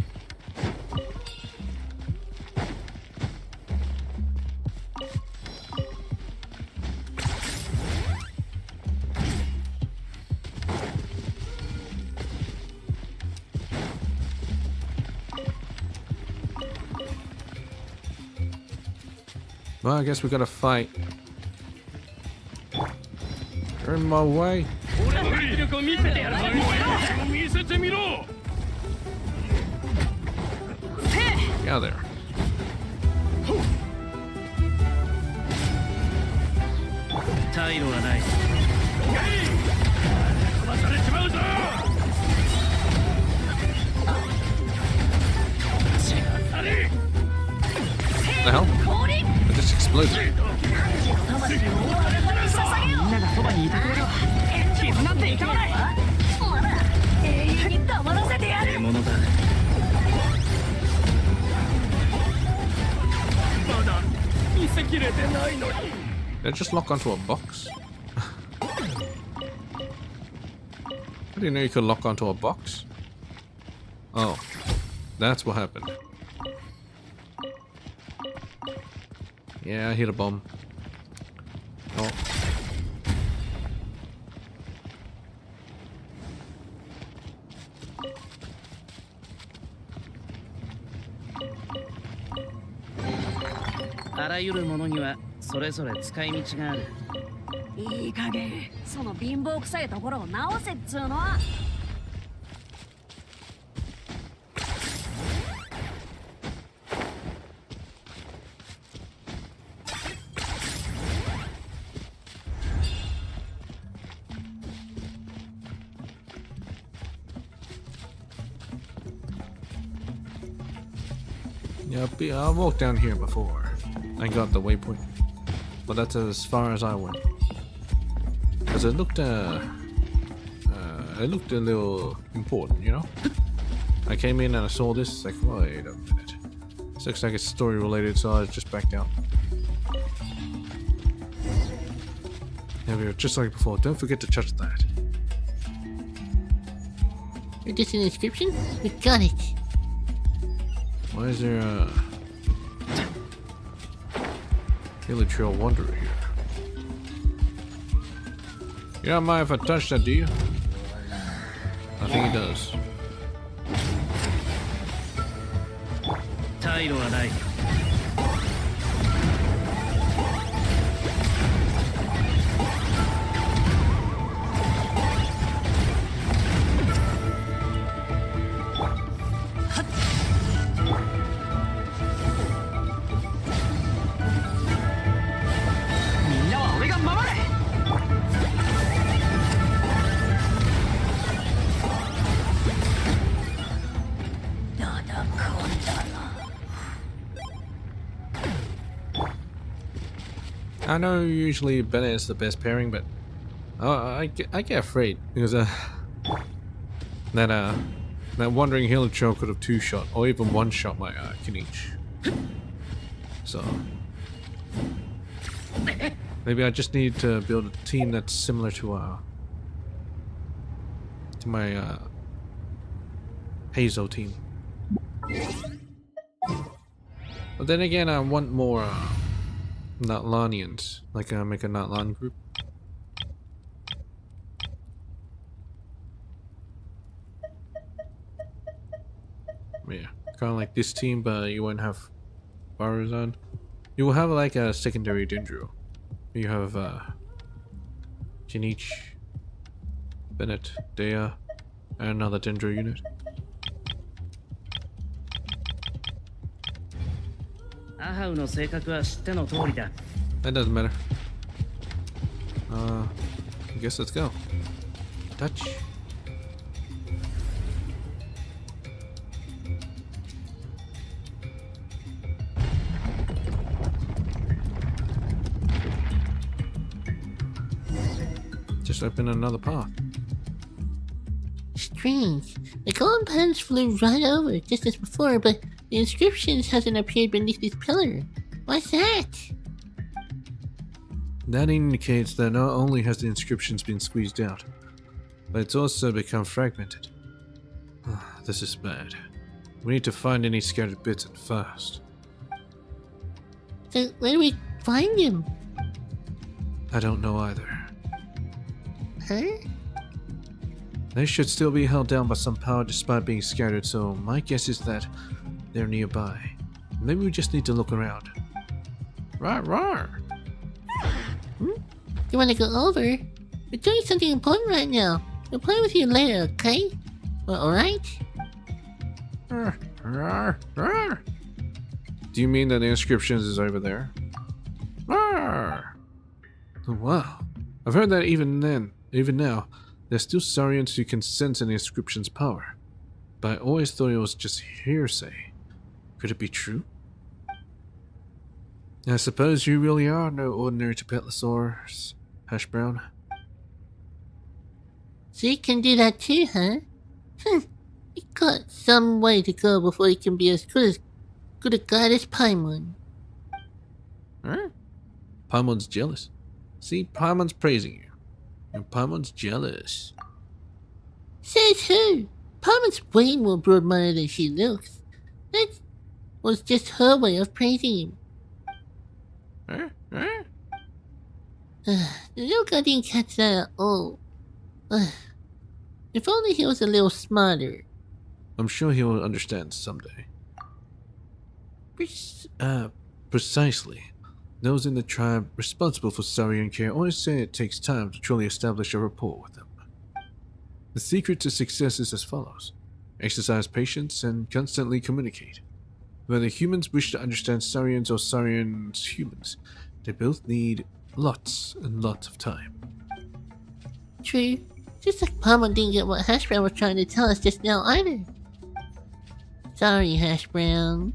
Well, I guess we gotta fight. You're in my way. Get out there. 退路はない。飛ばされちまうぞ。 The hell? It just exploded. みんながそばにいてくれるわ。傷なんていかない。まだ永遠に黙らせてやる。獲物だ。まだ見せきれてないのに。 Did it just lock onto a box? I didn't know you could lock onto a box. Oh, that's what happened. Yeah, I hit a bomb. Oh. A らゆるものにはそれぞれ使い道がある。いい加減その貧乏くさいところを直せっつうの。Yep, I walked down here before. I got the waypoint, but that's as far as I went. Cause it looked a little important, you know. I came in and I saw this. It's like, wait a minute. This looks like it's story related, so I just backed out. Yeah, we were just like before. Don't forget to touch that. Is this an inscription? We got it. Why is there a Hilly Trail Wanderer here? You don't mind if I touch that, do you? I think he does. 退路はない。みんなは俺が守れ。I know usually Bennett is the best pairing, but I get afraid because that Wandering Hill Trail could have two-shot or even one-shot my Kinich. So maybe I just need to build a team that's similar to my Hazo team. But then again, I want more Notlanians, like make a Notlan group. Yeah, kind of like this team, but you won't have Barazan. You will have like a secondary Dendro. You have Jinich, Bennett, Dea, and another Dendro unit. アハウの性格は知っての通りだ。 That doesn't matter. I guess let's go. Touch. Just open another path. Strange. The golden pens flew right over, just as before, but the inscriptions hasn't appeared beneath this pillar. What's that? That indicates that not only has the inscriptions been squeezed out, but it's also become fragmented. This is bad. We need to find any scattered bits at first. So where do we find them? I don't know either. Huh? They should still be held down by some power despite being scattered, so my guess is that they're nearby. Maybe we just need to look around. Rawr, rawr! You wanna go over? We're doing something important right now. We'll play with you later, okay? Well, alright? Rawr, rawr, rawr. Do you mean that the inscriptions is over there? Rawr! Oh, wow. I've heard that even now, there's still Saurians who can sense an inscription's power. But I always thought it was just hearsay. Could it be true? I suppose you really are no ordinary Tepetlosaurus, Hash Brown. So you can do that too, huh? You got some way to go before you can be as good a guy as Paimon. Huh? Paimon's jealous. See, Paimon's praising you. And Paimon's jealous. Says who? Paimon's way more broad-minded than she looks. That was just her way of praising him. Huh? Huh? The little guy didn't catch that at all. If only he was a little smarter. I'm sure he'll understand someday. Precisely. Those in the tribe responsible for Saurian care always say it takes time to truly establish a rapport with them. The secret to success is as follows. Exercise patience and constantly communicate. Whether humans wish to understand Saurians or Saurians humans, they both need lots and lots of time. True. Just like Paimon didn't get what Hash Brown was trying to tell us just now either. Sorry, Hash Brown.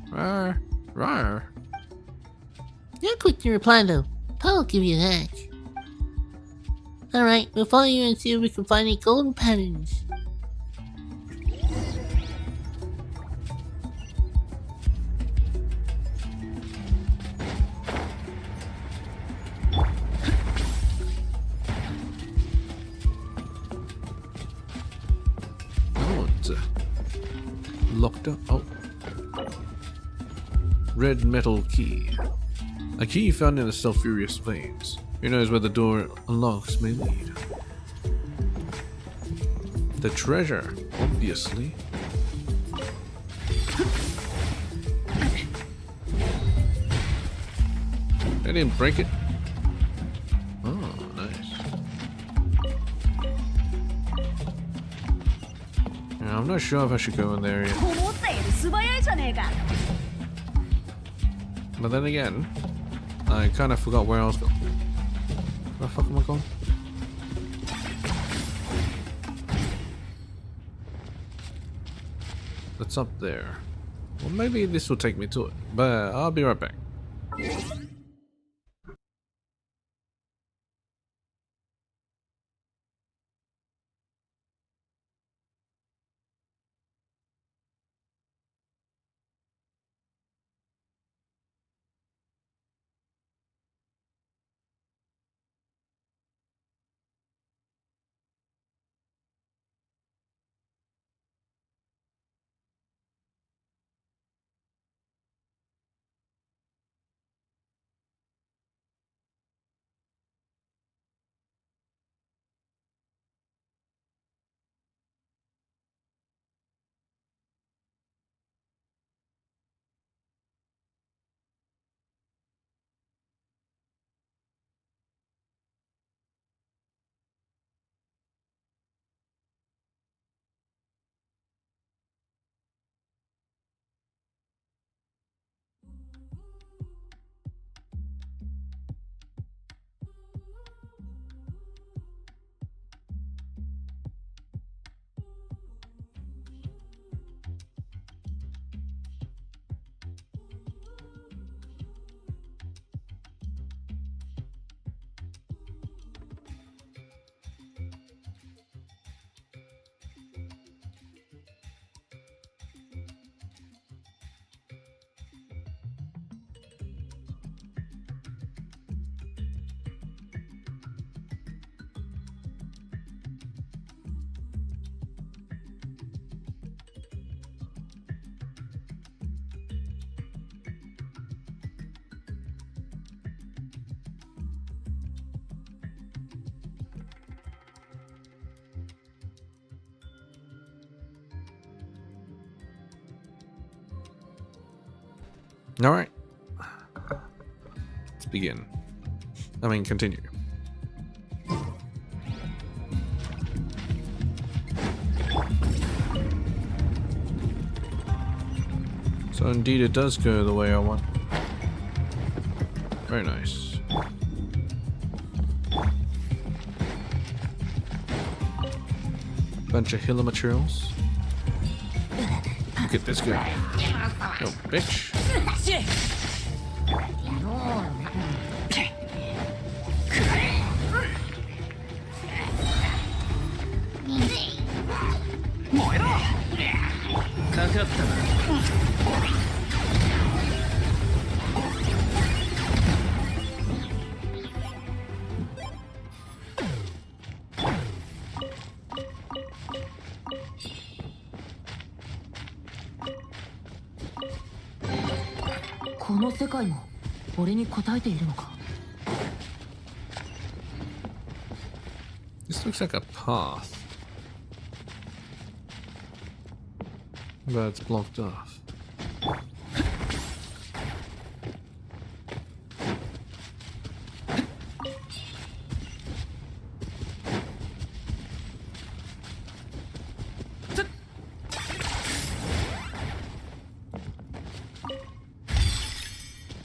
Rawr, rawr. You're quick to reply though. I'll give you that. Alright, we'll follow you and see if we can find any golden patterns. Oh, it's locked up. Oh. Red metal key. A key found in the sulfurous veins. Who knows where the door unlocks may lead. The treasure, obviously. I didn't break it. Oh, nice. Yeah, I'm not sure if I should go in there yet. 思ったより素早いじゃねえか。 But then again, I kind of forgot where I was going. Where the fuck am I going? That's up there. Well, maybe this will take me to it, but I'll be right back. Alright. Let's begin. Continue. So indeed it does go the way I want. Very nice. Bunch of healer materials. Look at this guy. Oh, bitch. This looks like a path. But it's blocked off.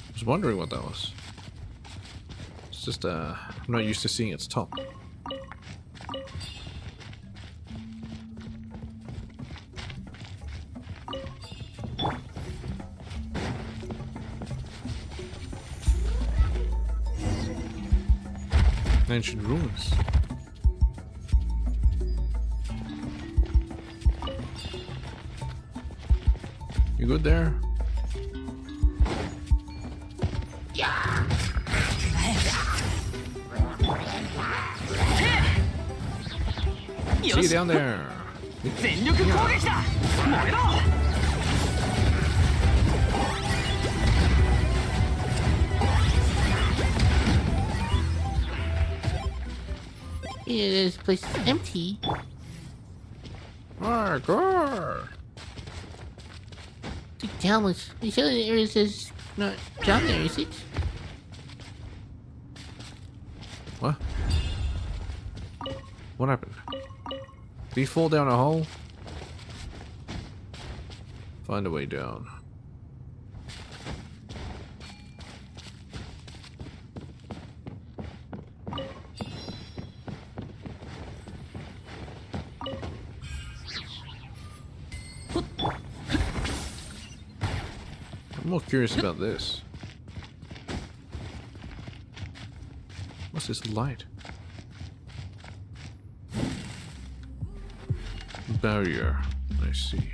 I was wondering what that was. It's just I'm not used to seeing its top. Ancient ruins. You good there? See you down there. Yeah, this place is empty. Grr. The town was. They show the area says not down there, is it? What? What happened? Did he fall down a hole? Find a way down. I'm more curious about this. What's this light? Barrier. I see.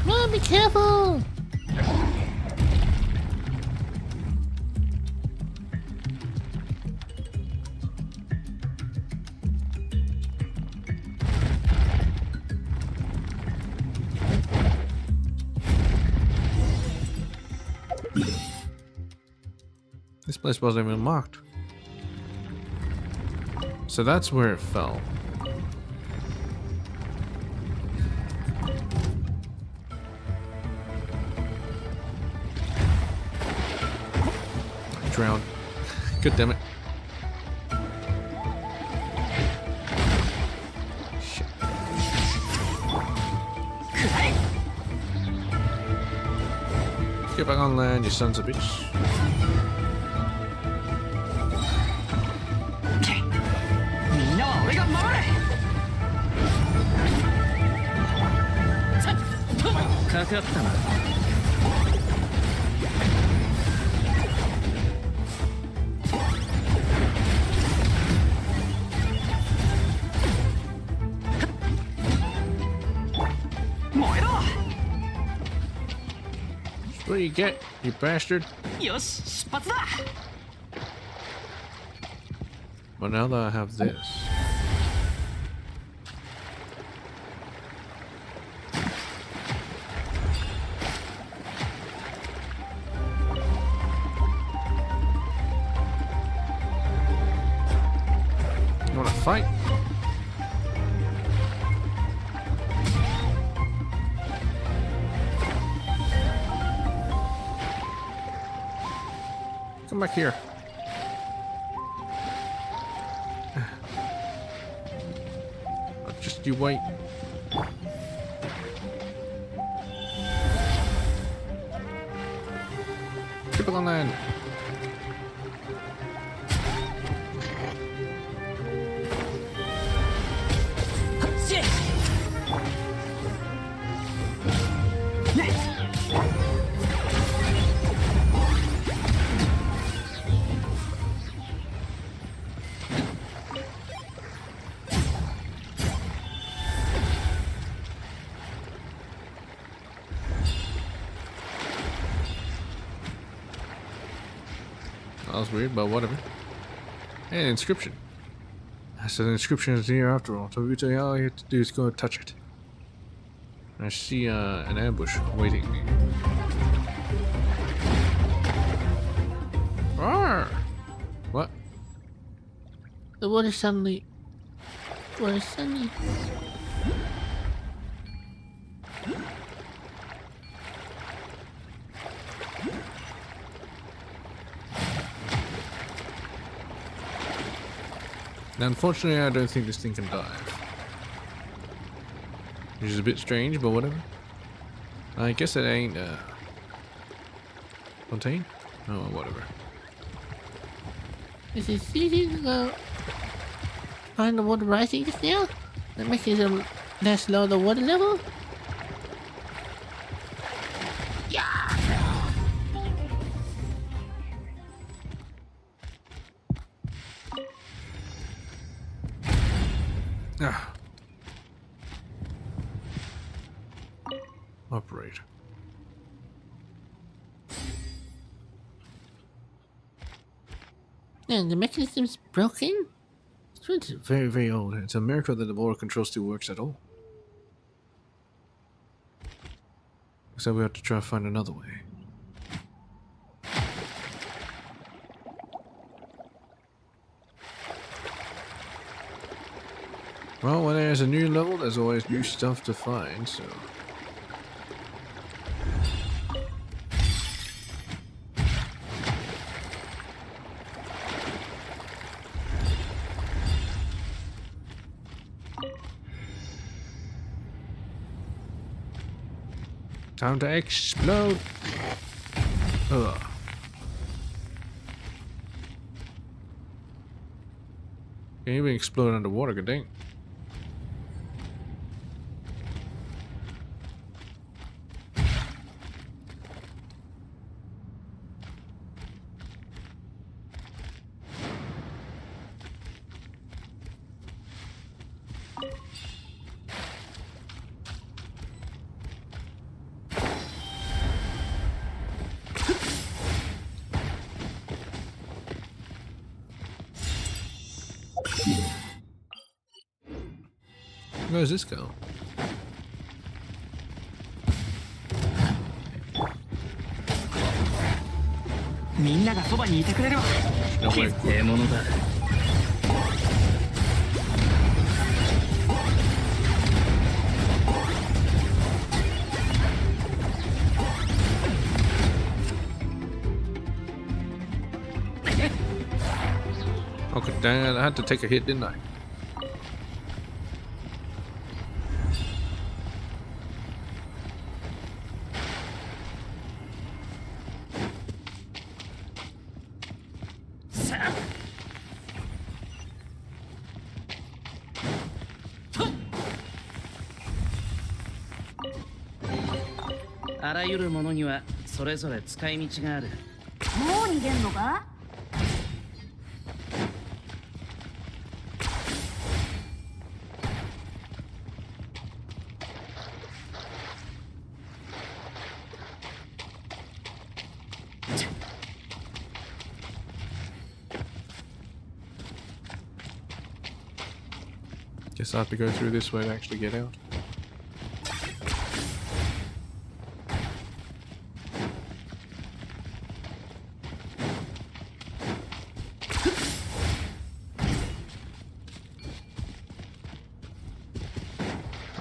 Mom, be careful! This place wasn't even marked. So that's where it fell. Drowned. God damn it. Shit. Get back on land, you sons of bitch. What do you get, you bastard? Well, now that I have this. You wanna fight? Come back here. Just you wait. Keep it on land. That was weird, but whatever. Hey, inscription. So the inscription is here after all. So all you have to do is go and touch it. I see an ambush waiting me. Arr! What? The water suddenly. Water suddenly. Now, unfortunately, I don't think this thing can dive. Which is a bit strange, but whatever. I guess it ain't, Fontaine? Oh, well, whatever. Is it easy to go find the water rising just now? That makes it less low the water level? Ah. Operate. And the mechanism's broken? It's very, very old. It's a miracle that the water control still works at all. So we have to try to find another way. Well, when there's a new level, there's always new stuff to find, so... Time to explode! Ugh. Can't even explode underwater, good dang. Where does this go? No way. Okay, dang, I had to take a hit, didn't I? Guess I have to go through this way to actually get out.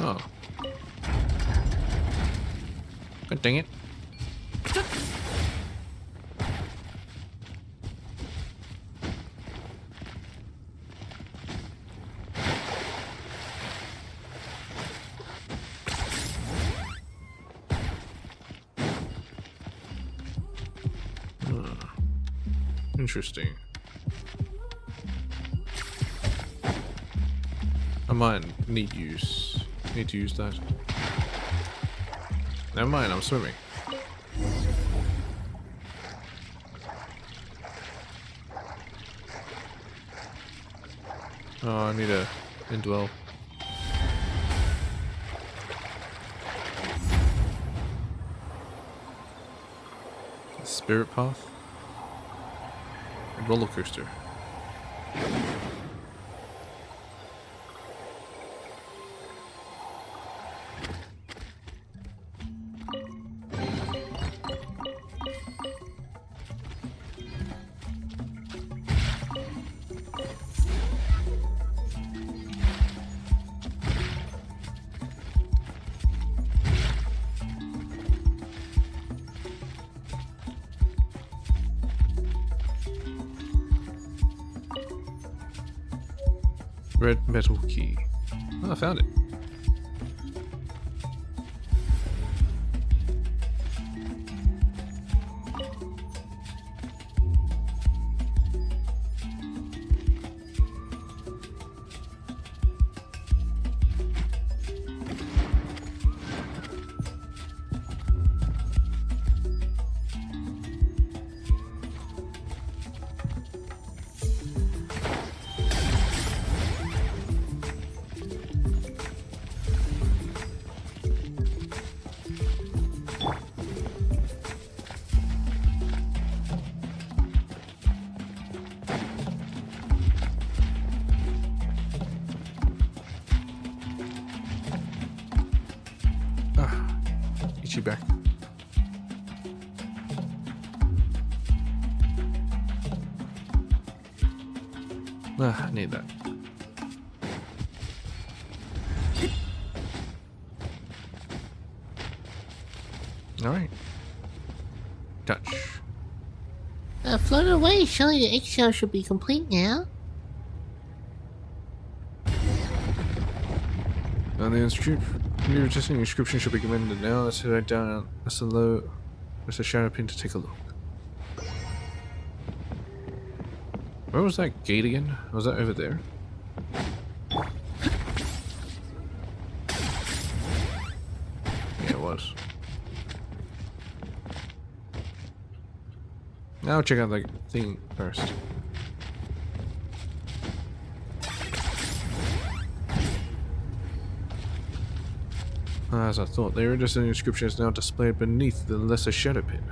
Oh. God dang it. Interesting. I might need to use that. Never mind, I'm swimming. Oh, I need a indwell. Spirit path? Roller coaster. Red metal key. Oh, I found it. Itchy back. I need that. Alright. Touch. Float away. Surely the eggshell should be complete now. On the institute. New testing inscription should be commended now. Let's head right down. That's a shadow pin to take a look. Where was that gate again? Was that over there? Yeah, it was. Now check out the thing first. As I thought, the iridescent inscription is now displayed beneath the lesser shadow pin.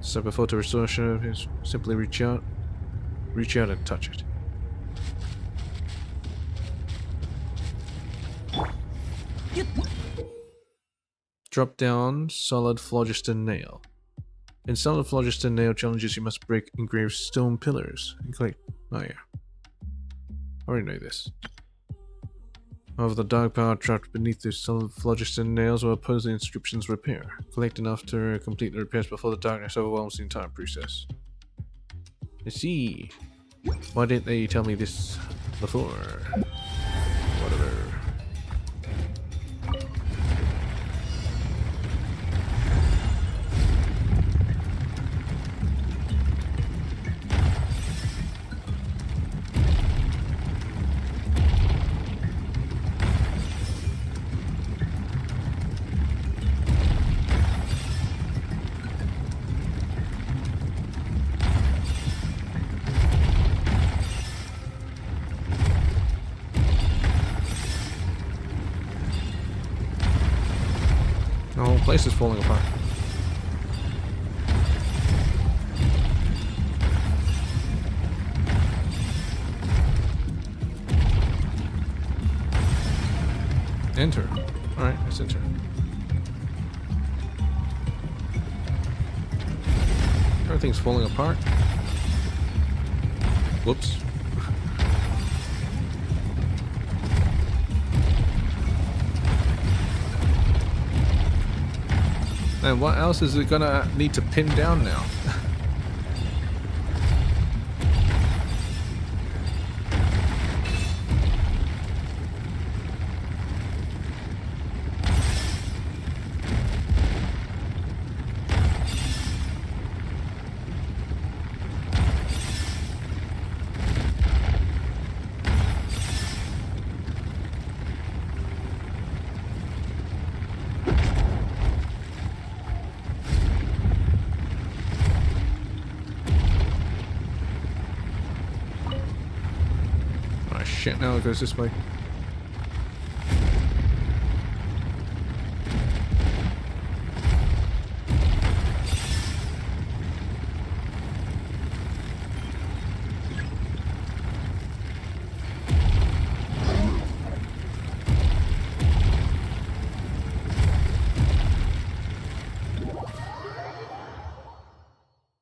So before to restore shadow pin, simply reach out and touch it. Drop down solid phlogiston nail. In solid phlogiston nail challenges, you must break engraved stone pillars. Click. Oh yeah, I already know this. However, the dark power trapped beneath the solid phlogiston nails will oppose the inscription's repair. Collect enough to complete the repairs before the darkness overwhelms the entire process. I see. Why didn't they tell me this before? Whatever. The whole place is falling apart. Enter. Alright, let's enter. Everything's falling apart. Whoops. And what else is it gonna need to pin down now? shit, now it goes this way.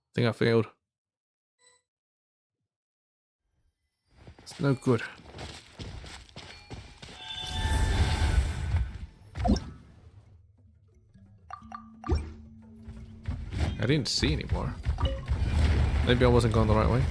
I think I failed. It's no good. I didn't see anymore. Maybe I wasn't going the right way.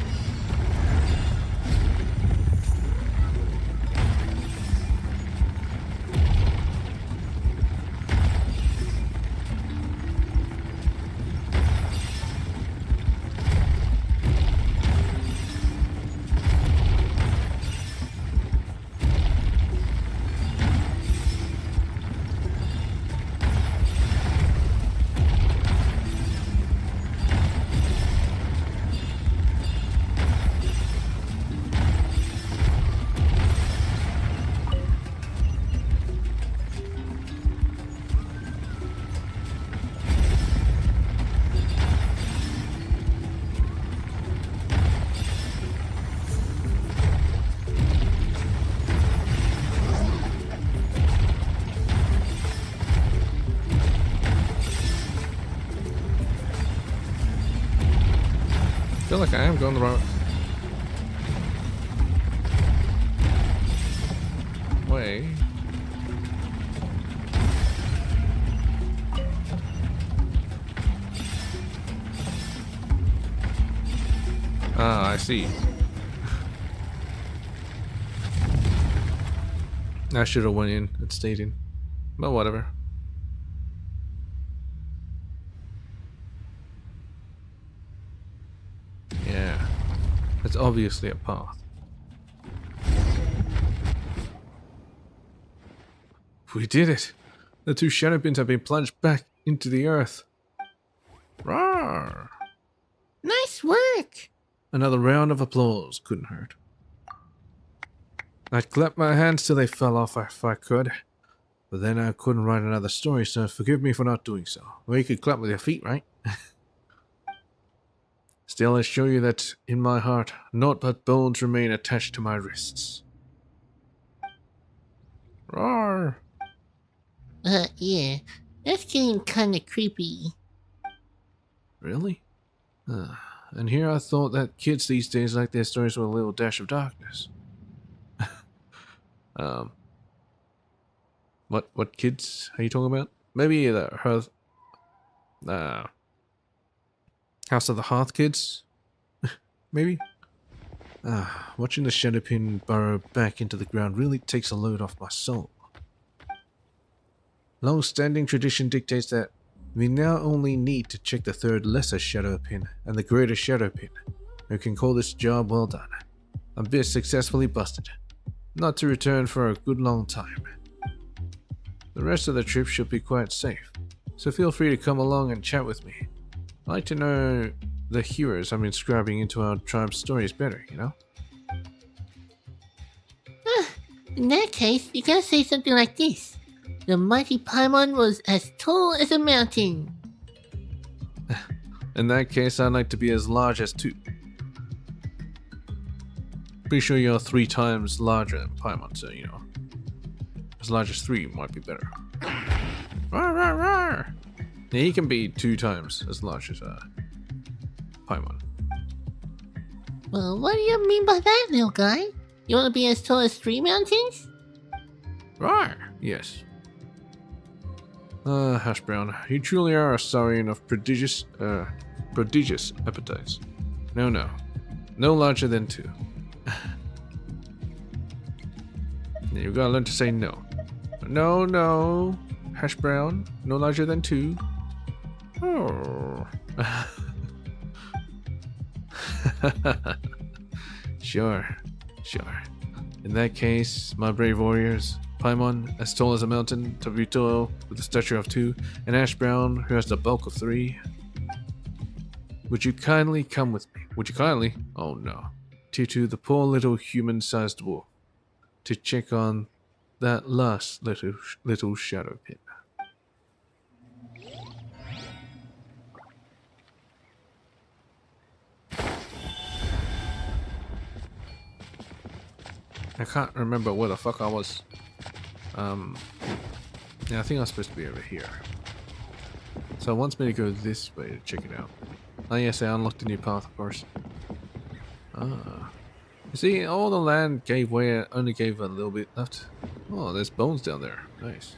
I feel like I am going the wrong way. Ah, I see. I should have went in and stayed in. But whatever. Yeah. It's obviously a path. We did it! The two shadow pins have been plunged back into the earth. Roar! Nice work! Another round of applause couldn't hurt. I'd clap my hands till they fell off if I could. But then I couldn't write another story, so forgive me for not doing so. Well, you could clap with your feet, right? Still, I show you that, in my heart, naught but bones remain attached to my wrists. Roar! Yeah. That's getting kinda creepy. Really? And here I thought that kids these days like their stories with a little dash of darkness. What kids are you talking about? Maybe the House of the Hearth kids? Maybe? Watching the shadow pin burrow back into the ground really takes a load off my soul. Long-standing tradition dictates that we now only need to check the third lesser shadow pin and the greater shadow pin. We can call this job well done. Abyss successfully busted. Not to return for a good long time. The rest of the trip should be quite safe, so feel free to come along and chat with me. I like to know the heroes I'm inscribing into our tribe's stories better, you know? In that case, you gotta say something like this. The mighty Paimon was as tall as a mountain. In that case, I'd like to be as large as 2. Pretty sure you're 3 times larger than Paimon, so you know. As large as 3 might be better. Rawr, rawr, rawr. Yeah, he can be 2 times as large as Paimon. Well, what do you mean by that, little guy? You wanna be as tall as 3 mountains? Rawr! Yes. Hash Brown, you truly are a saurian of prodigious appetites. No. No larger than 2. You gotta learn to say no. No. Hash Brown, no larger than 2. Oh. Sure. In that case, my brave warriors, Paimon, as tall as a mountain, Tabuto, with the stature of 2, and Ash Brown, who has the bulk of 3. Would you kindly come with me? Would you kindly? Oh no. Tutu, the poor little human-sized wolf. to check on that last little shadow pin. I can't remember where the fuck I was. Yeah, I think I was supposed to be over here. So it wants me to go this way to check it out. Oh yes, I unlocked a new path, of course. Ah. You see, all the land gave way, only gave a little bit left. Oh, there's bones down there. Nice.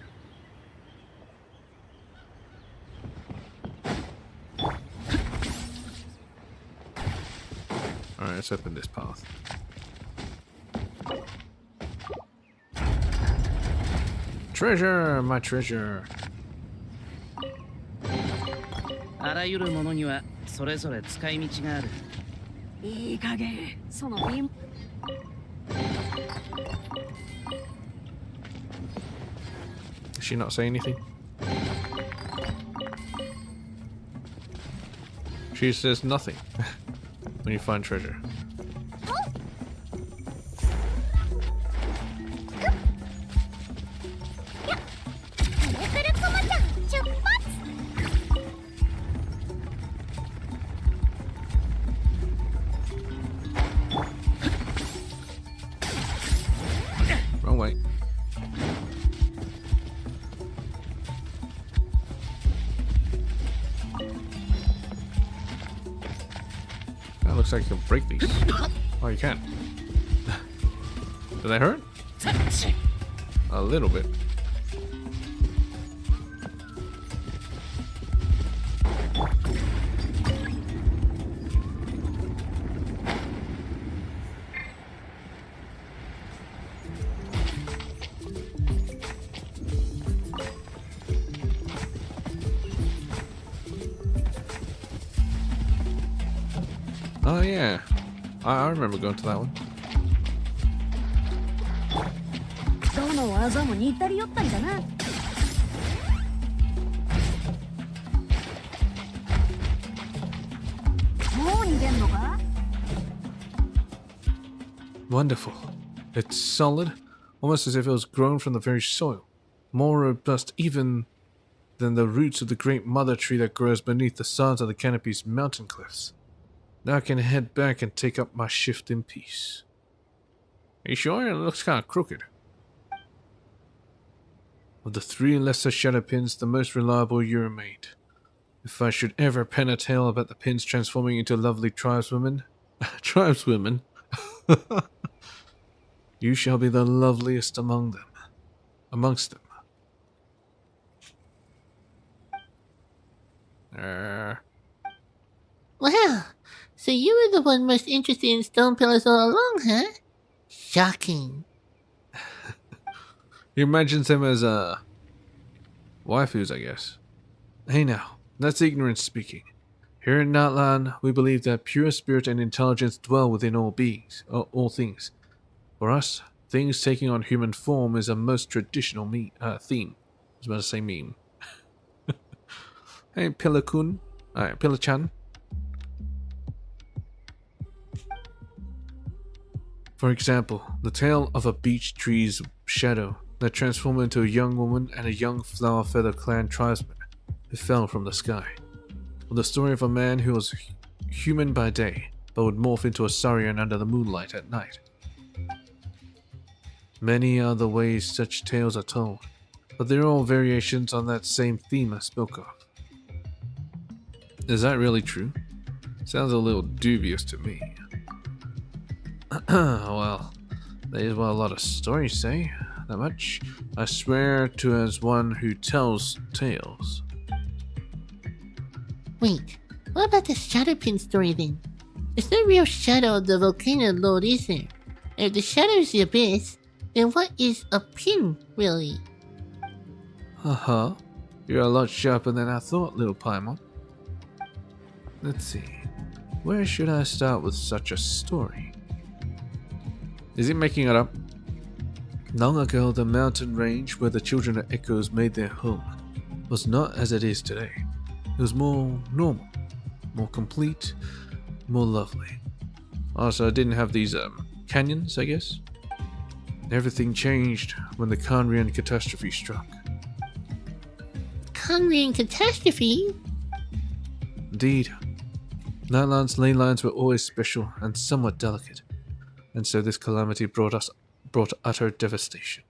Alright, let's open this path. Treasure! My treasure! あらゆるものにはそれぞれ使い道がある。いい加減その貧 Does she not say anything? She says nothing when you find treasure. Wrong way. That looks like you can break these. Oh, you can. Do they hurt? A little bit. Oh yeah, I remember going to that one. どの技も似たり寄ったりだな。もう似てんのか？ Wonderful. It's solid, almost as if it was grown from the very soil. More robust even than the roots of the great mother tree that grows beneath the sides of the canopy's mountain cliffs. Now I can head back and take up my shift in peace. Are you sure? It looks kind of crooked. Of the 3 lesser shadow pins, the most reliable you remained. If I should ever pen a tale about the pins transforming into lovely tribeswomen, you shall be the loveliest amongst them. Wow, so you were the one most interested in stone pillars all along, huh? Shocking. He imagines them as waifus, I guess. Hey now, that's ignorance speaking. Here in Natlan, we believe that pure spirit and intelligence dwell within all beings, all things. For us, things taking on human form is a most traditional theme. I was about to say meme. Hey, Pillar-kun. Pillar-chan. For example, the tale of a beech tree's shadow that transformed into a young woman and a young flower feather clan tribesman who fell from the sky. Or the story of a man who was human by day, but would morph into a saurian under the moonlight at night. Many are the ways such tales are told, but they're all variations on that same theme I spoke of. Is that really true? Sounds a little dubious to me. Well, that is what a lot of stories say. That much I swear to as one who tells tales. Wait, what about the shadow pin story then? There's no real shadow of the volcano lord, is there? And if the shadow is the abyss, then what is a pin, really? Uh-huh. You're a lot sharper than I thought, little Paimon. Let's see. Where should I start with such a story? Is he making it up? Long ago, the mountain range where the children of Echoes made their home was not as it is today. It was more normal, more complete, more lovely. Also, it didn't have these, canyons, I guess? Everything changed when the Conrian catastrophe struck. Conrian catastrophe? Indeed. Nightland's ley lines were always special and somewhat delicate, and so this calamity brought utter devastation.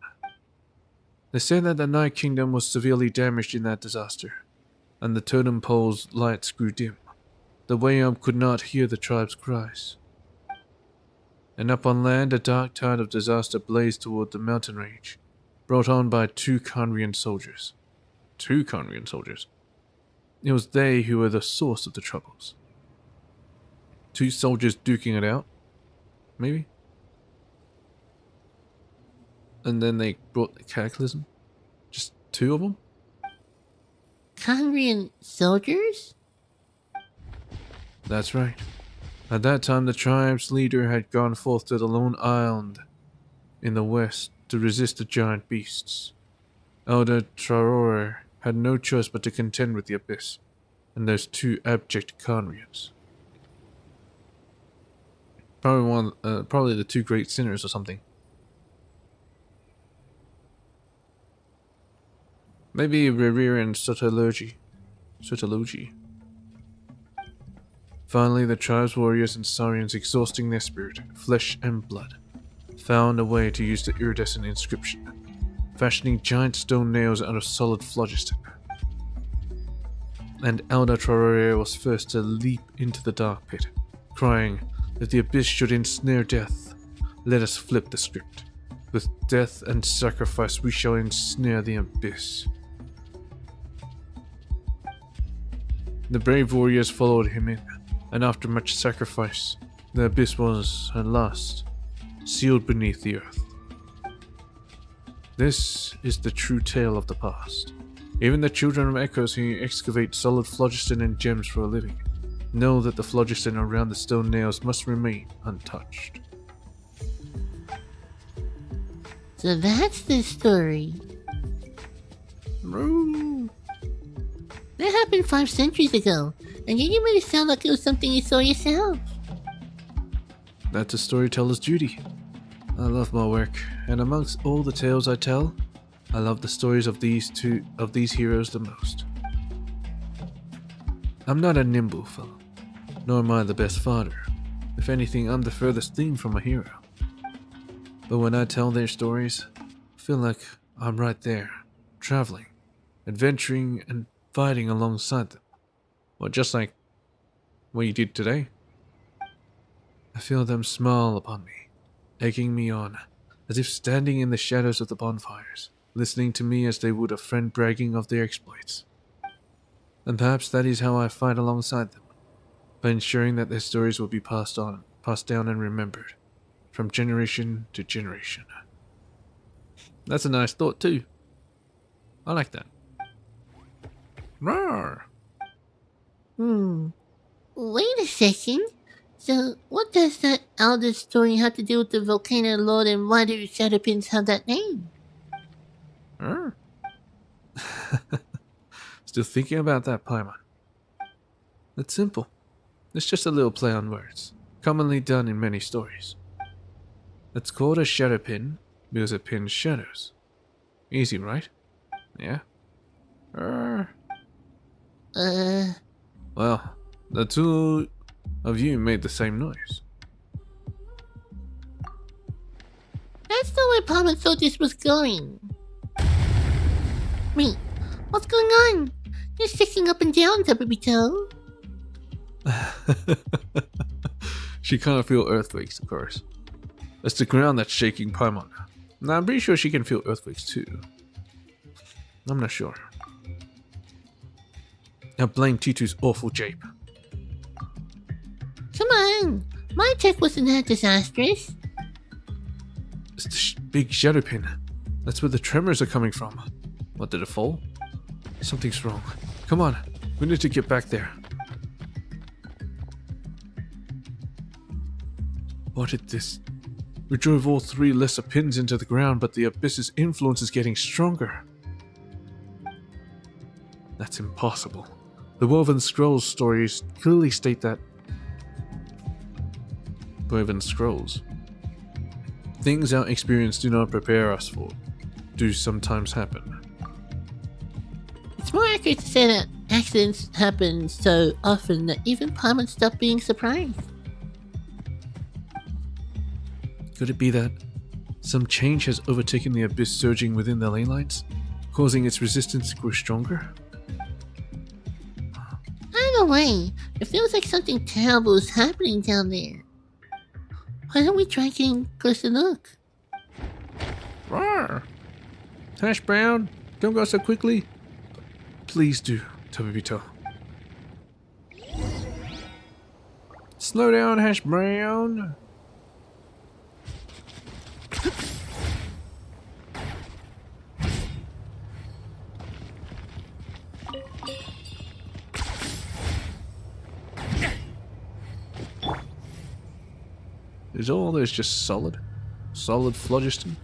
They say that the Night Kingdom was severely damaged in that disaster, and the totem pole's lights grew dim. The Wayam could not hear the tribe's cries. And up on land, a dark tide of disaster blazed toward the mountain range, brought on by 2 Conrian soldiers. 2 Conrian soldiers. It was they who were the source of the troubles. 2 soldiers duking it out, maybe? And then they brought the cataclysm? Just 2 of them? Conrian soldiers? That's right. At that time, the tribe's leader had gone forth to the lone island in the west to resist the giant beasts. Elder Traore had no choice but to contend with the abyss and those 2 abject Conrians. Probably the 2 great sinners or something. Maybe Rerir and Sotologi. Finally, the tribe's warriors and Saurians, exhausting their spirit, flesh and blood, found a way to use the iridescent inscription, fashioning giant stone nails out of solid phlogiston. And Elder Traore was first to leap into the dark pit, crying, "If the abyss should ensnare death, let us flip the script. With death and sacrifice we shall ensnare the abyss." The brave warriors followed him in, and after much sacrifice, the abyss was, at last, sealed beneath the earth. This is the true tale of the past. Even the children of echoes who excavate solid phlogiston and gems for a living know that the phlogiston around the stone nails must remain untouched. So that's the story. That happened 5 centuries ago, and yet you made it sound like it was something you saw yourself. That's a storyteller's duty. I love my work, and amongst all the tales I tell, I love the stories of these heroes the most. I'm not a nimble fellow, nor am I the best fighter. If anything, I'm the furthest thing from a hero. But when I tell their stories, I feel like I'm right there, traveling, adventuring, and fighting alongside them. Well, just like what you did today. I feel them smile upon me, egging me on, as if standing in the shadows of the bonfires, listening to me as they would a friend bragging of their exploits. And perhaps that is how I fight alongside them, by ensuring that their stories will be passed down and remembered, from generation to generation. That's a nice thought too. I like that. Roar! Wait a second. So, what does that elder story have to do with the volcano lord and why do Shadowpins have that name? Still thinking about that, Paimon. It's simple. It's just a little play on words, commonly done in many stories. It's called a shadow pin because it pins shadows. Easy, right? Yeah? Well, the 2 of you made the same noise. That's not where Palmer thought this was going. Wait, what's going on? You're shaking up and down, Tabibito. She can't feel earthquakes, of course. It's the ground that's shaking Paimon. Now, I'm pretty sure she can feel earthquakes too. I'm not sure. I blame Titu's awful jape. Come on, my check wasn't that disastrous. It's the big shadow pin. That's where the tremors are coming from. What, did it fall? Something's wrong. Come on, we need to get back there. What did this? We drove all 3 lesser pins into the ground, but the abyss's influence is getting stronger. That's impossible. The Woven Scrolls stories clearly state that... Woven Scrolls? Things our experience do not prepare us for do sometimes happen. It's more accurate to say that accidents happen so often that even Paimon stop being surprised. Could it be that some change has overtaken the abyss surging within the ley lines, causing its resistance to grow stronger? Either way, it feels like something terrible is happening down there. Why don't we try getting a closer look? Roar! Hash Brown, don't go so quickly. Please do, Tabibito. Slow down, Hash Brown. Is all this just solid? Solid phlogiston?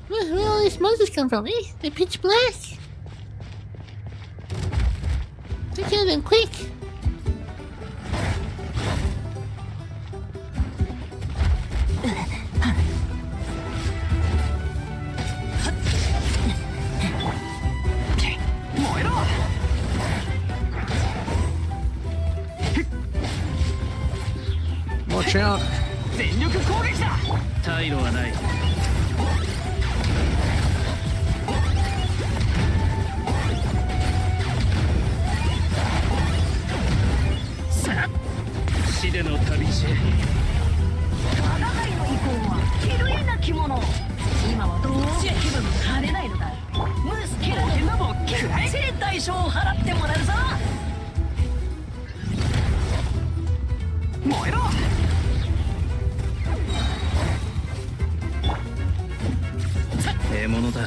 Where all these monsters come from, eh? They're pitch black. Take care of them quick. Watch out! 全力攻撃だ。退路はない。さあ、死での旅路へ。我が輩の意向は比類なきもの。今はどうして気分晴れないのだ。ムースキラーもきっちり代償を払ってもらえるぞ。燃えろ。獲物だ。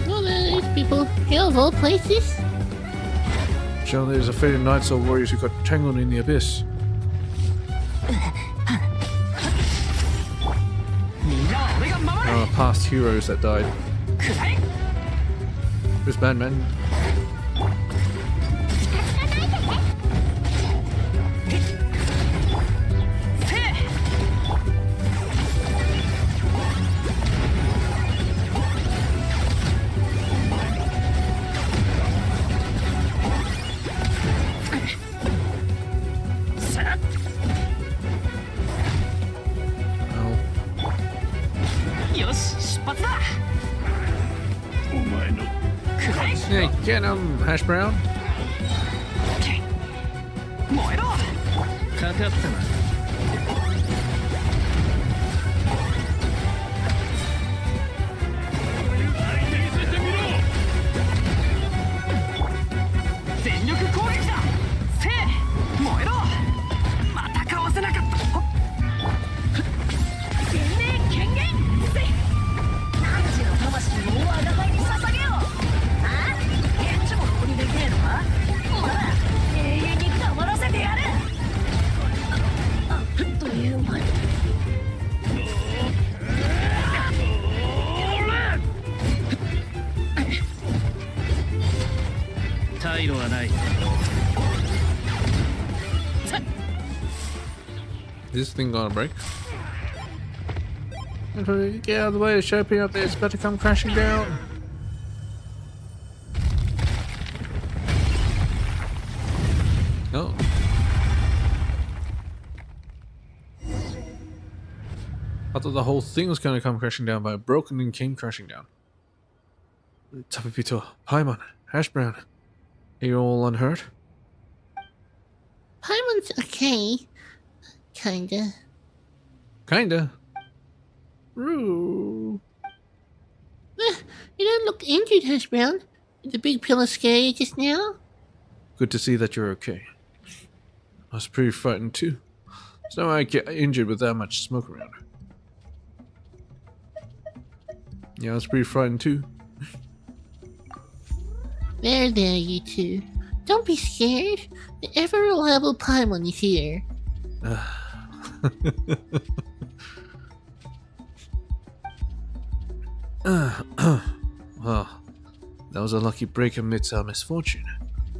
Oh, there are people here of all places. So there's a fate of Night Soul warriors who got tangled in the abyss. みんなは俺が守る。 Past heroes that died. くらえ。 Who's Batman? Yeah, get him, Hash Brown. 燃えろ。かかったな。全力攻撃だ。せい、燃えろ。またかわせなかった。全命権限。せい。汝の魂を我が輩に捧げよう。あ？返事もここにできねえのか？まだ永遠に黙らせてやる。という前に。退路はない。 This thing gonna break? Get out of the way, the Sharpie up there is about to come crashing down. Oh. I thought the whole thing was gonna come crashing down, but it broke and then came crashing down. Tapipito, Paimon, Hash Brown. Are you all unhurt? Paimon's okay. Kinda. Kinda. Roo. You don't look injured, Hash Brown. Did the big pillar scare you just now? Good to see that you're okay. I was pretty frightened too. It's no way I get injured with that much smoke around. Yeah, I was pretty frightened too. There, you two. Don't be scared. The ever-reliable Paimon is here. Well, that was was a lucky break amidst our misfortune.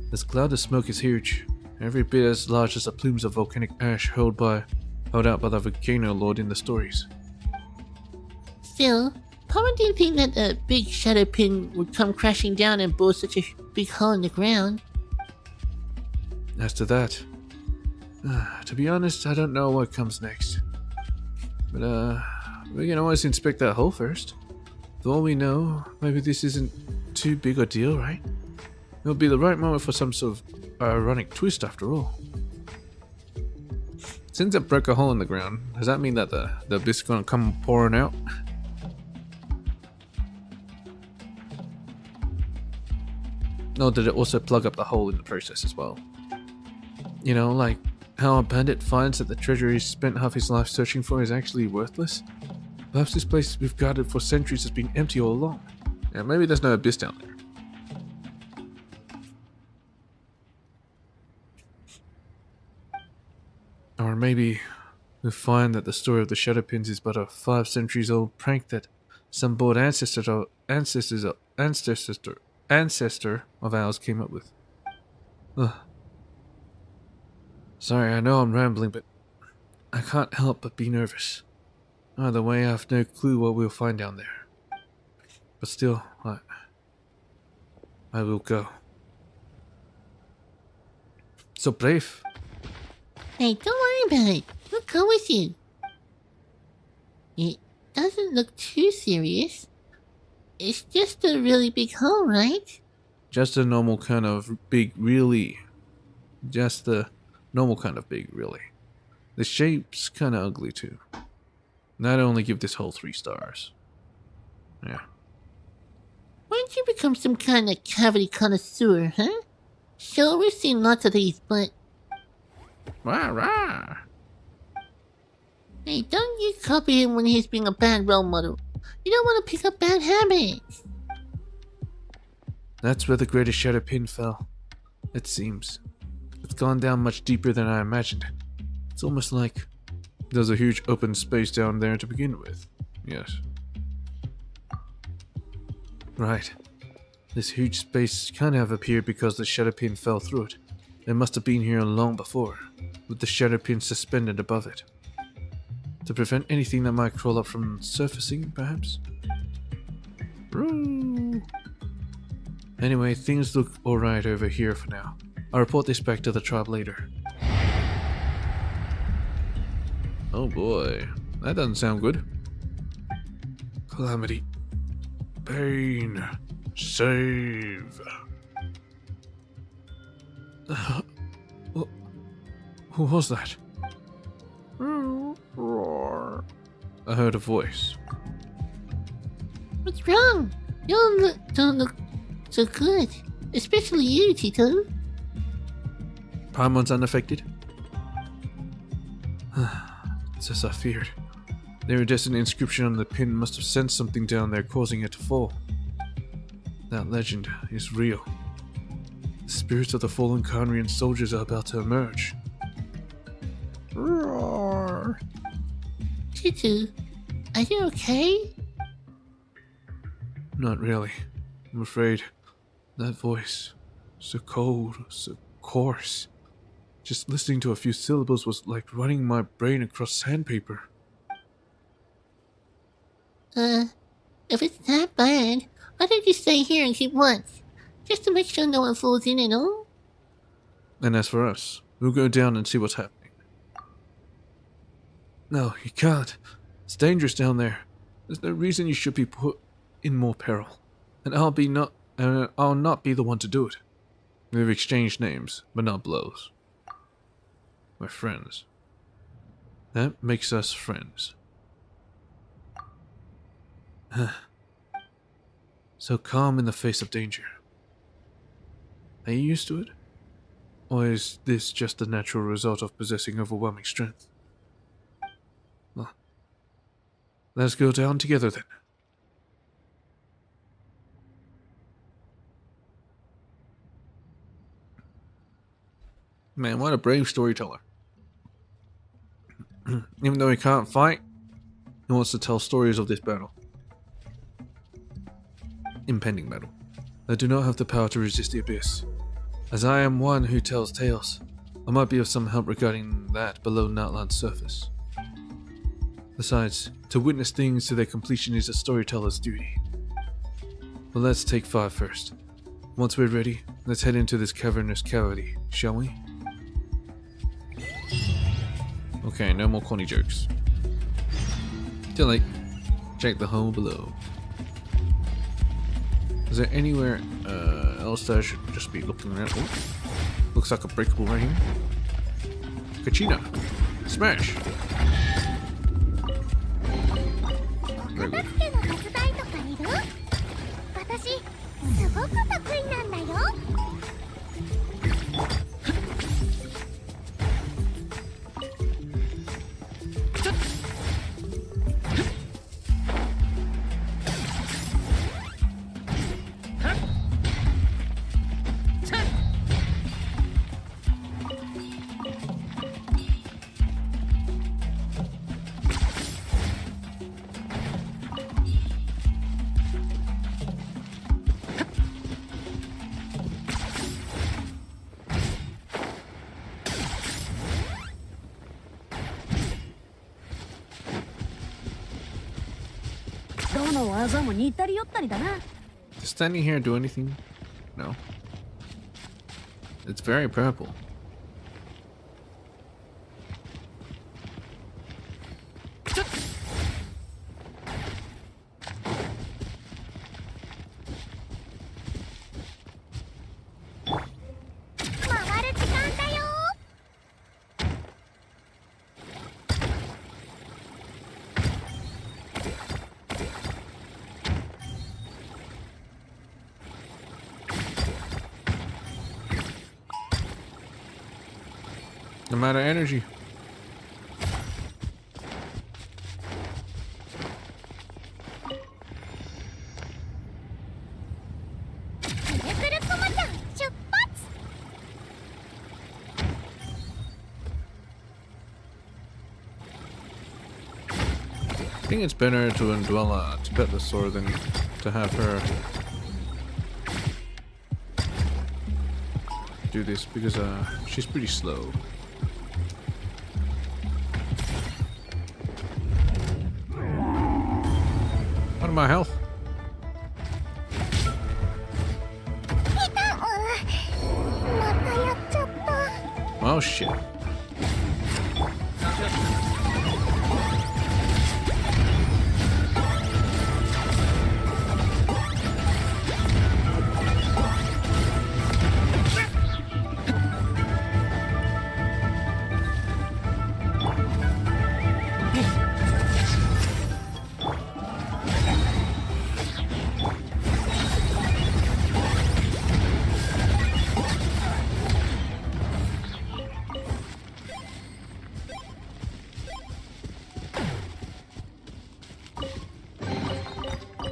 This cloud of smoke is huge, every bit as large as the plumes of volcanic ash held out by the volcano lord in the stories. Still, Papa didn't think that a big shadow pin would come crashing down and bore such a big hole in the ground. As to that, to be honest, I don't know what comes next. But we can always inspect that hole first. For all we know, maybe this isn't too big a deal, right? It'll be the right moment for some sort of ironic twist after all. Since it broke a hole in the ground, does that mean that the abyss is gonna come pouring out? Or did it also plug up the hole in the process as well? You know, like how a bandit finds that the treasure he's spent half his life searching for is actually worthless? Perhaps this place we've guarded for centuries has been empty all along. Yeah, maybe there's no abyss down there. Or maybe we'll find that the story of the Shadow Pins is but a 5 centuries old prank that some bored ancestor of ours came up with. Ugh. Sorry, I know I'm rambling, but I can't help but be nervous. Either way, I have no clue what we'll find down there. But still, I will go. So brave. Hey, don't worry about it. We'll go with you. It doesn't look too serious. It's just a really big hole, right? Just a normal kind of big, really. Just the normal kind of big, really. The shape's kind of ugly too. And I'd only give this hole 3 stars. Yeah. Why don't you become some kind of cavity connoisseur, huh? Sure, we've seen lots of these, but... Rah, rah. Hey, don't you copy him when he's being a bad role model. You don't want to pick up bad habits. That's where the greatest shadow pin fell. It seems. It's gone down much deeper than I imagined. It's almost like there's a huge open space down there to begin with. Yes. Right. This huge space can't have appeared because the shadow pin fell through it. It must have been here long before, with the shadow pin suspended above it. To prevent anything that might crawl up from surfacing, perhaps? Roo. Anyway, things look alright over here for now. I'll report this back to the tribe later. Oh boy, that doesn't sound good. Calamity. Pain. Save. Who was that? Roar. I heard a voice. What's wrong? You don't look so good. Especially you, Tito. Paimon's unaffected? It's as I feared. The iridescent inscription on the pin must have sent something down there, causing it to fall. That legend is real. The spirits of the fallen Khanrian soldiers are about to emerge. Roar! Tito, are you okay? Not really. I'm afraid that voice, so cold, so coarse. Just listening to a few syllables was like running my brain across sandpaper. If it's that bad, why don't you stay here and keep watch? Just to make sure no one falls in and all? And as for us, we'll go down and see what's happening. No, you can't. It's dangerous down there. There's no reason you should be put in more peril. And I'll not be the one to do it. We've exchanged names, but not blows. We're friends. That makes us friends. So calm in the face of danger. Are you used to it? Or is this just the natural result of possessing overwhelming strength? Well, let's go down together then. Man, what a brave storyteller. Even though he can't fight, he wants to tell stories of this battle. Impending battle. I do not have the power to resist the abyss. As I am one who tells tales, I might be of some help regarding that below Natlan's surface. Besides, to witness things to their completion is a storyteller's duty. But let's take 5 first. Once we're ready, let's head into this cavernous cavity, shall we? Okay, no more corny jokes. Too late. Check the hole below. Is there anywhere else that I should just be looking at? Oh, looks like a breakable right here. Kachina! Smash! Very good. 片付けの手伝いとかいる？私すごく得意なんだよ。どの技も似たり寄ったりだな。 Does standing here do anything? No. It's very purple. I'm out of energy. I think it's better to Indwella to pet the sword than to have her do this because she's pretty slow. Out of my health. Oh shit. Alright.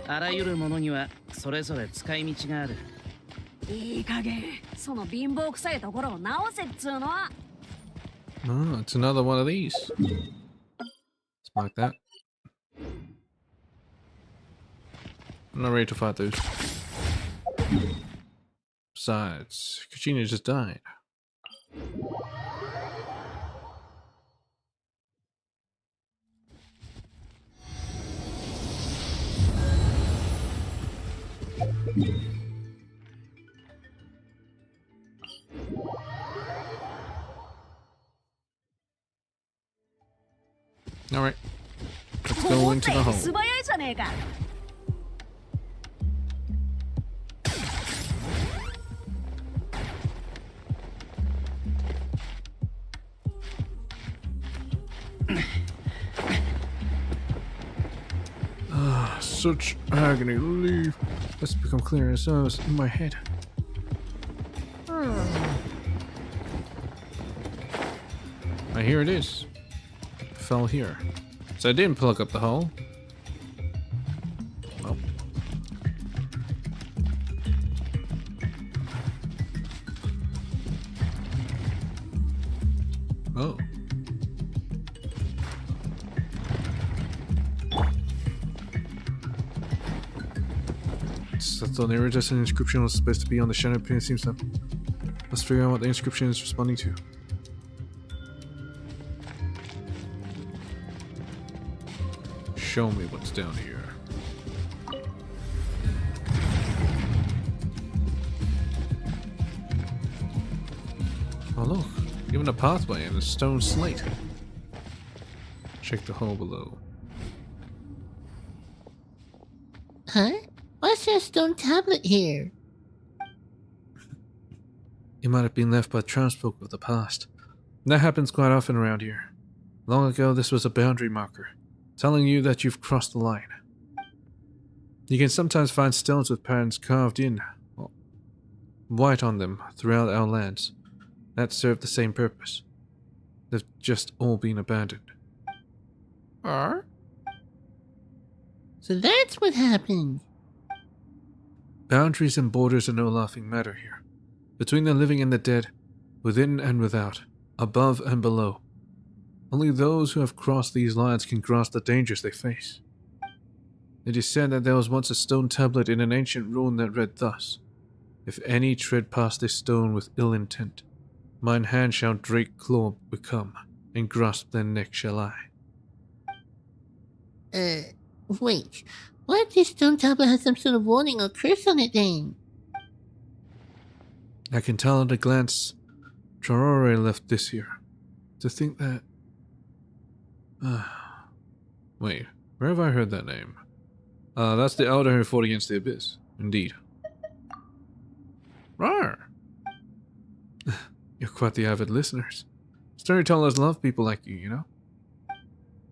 あらゆるものにはそれぞれ使い道がある。いい加減その貧乏くさいところを直せっつうの。 Oh, it's another one of these. Let's mark that. I'm not ready to fight those. Besides, Kachina just died. Alright. Let's go into the hole. 素早いじゃねえか。 Such agony. Leave. Let's become clear as those in my head. Here it is. Fell here. So I didn't plug up the hole. Oh. Oh. It's I thought the iridescent inscription was supposed to be on the shadow pin. It seems that. Let's figure out what the inscription is responding to. Show me what's down here. Oh look, even a pathway and a stone slate. Check the hole below. Huh? Why's there a stone tablet here? It might have been left by townsfolk of the past. That happens quite often around here. Long ago, this was a boundary marker, telling you that you've crossed the line. You can sometimes find stones with patterns carved in, white on them, throughout our lands. That serve the same purpose. They've just all been abandoned. Huh? So that's what happened. Boundaries and borders are no laughing matter here. Between the living and the dead, within and without, above and below. Only those who have crossed these lines can grasp the dangers they face. It is said that there was once a stone tablet in an ancient ruin that read thus: "If any tread past this stone with ill intent, mine hand shall drake claw become, and grasp their neck shall I." Wait. What if this stone tablet has some sort of warning or curse on it then? I can tell at a glance Charore left this here. To think that... Wait, where have I heard that name? That's the elder who fought against the Abyss. Indeed. Rawr! You're quite the avid listeners. Storytellers love people like you know?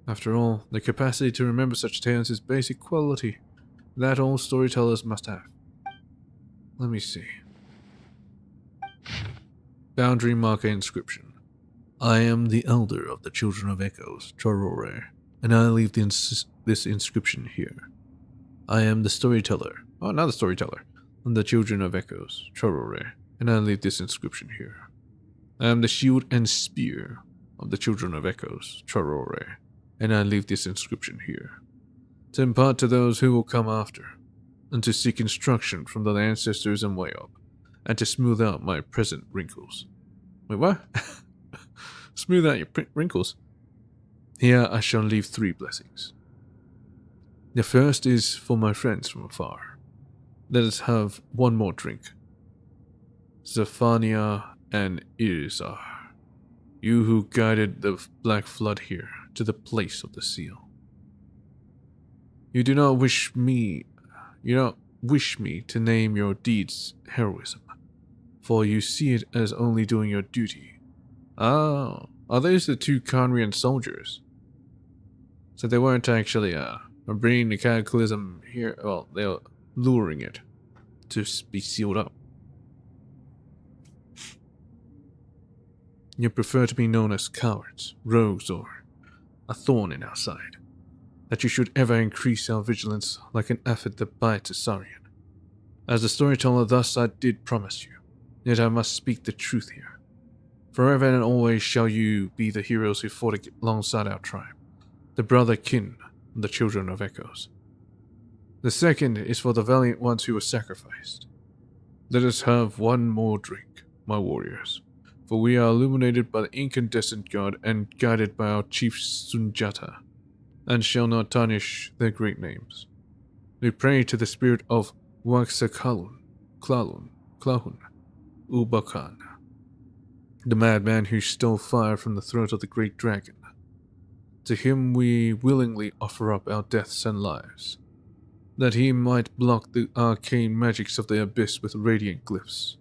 After all, the capacity to remember such tales is basic quality that all storytellers must have. Let me see. Boundary marker inscription. I am the elder of the Children of Echoes, Charore, and I leave this inscription here. I am the storyteller. Oh, not the storyteller. I'm the Children of Echoes, Charore, and I leave this inscription here. I am the shield and spear of the Children of Echoes, Charore, and I leave this inscription here. To impart to those who will come after, and to seek instruction from the ancestors and way up, and to smooth out my present wrinkles. Wait, what? Smooth out your wrinkles? Here I shall leave 3 blessings. The first is for my friends from afar. Let us have one more drink. Zephania and Irizar, you who guided the Black Flood here to the place of the seal. You do not wish me to name your deeds heroism, for you see it as only doing your duty. Oh, are those the 2 Conrian soldiers? So they weren't actually bringing the cataclysm here, well, they were luring it to be sealed up. You prefer to be known as cowards, rogues, or a thorn in our side. That you should ever increase our vigilance like an aphid that bites a saurian. As the storyteller thus I did promise you, yet I must speak the truth here. Forever and always shall you be the heroes who fought alongside our tribe, the brother kin of the Children of Echoes. The second is for the valiant ones who were sacrificed. Let us have one more drink, my warriors, for we are illuminated by the incandescent god and guided by our chief Sunjata, and shall not tarnish their great names. We pray to the spirit of Waxakalun, Klahun, Ubakan, the madman who stole fire from the throat of the great dragon. To him we willingly offer up our deaths and lives, that he might block the arcane magics of the abyss with radiant glyphs.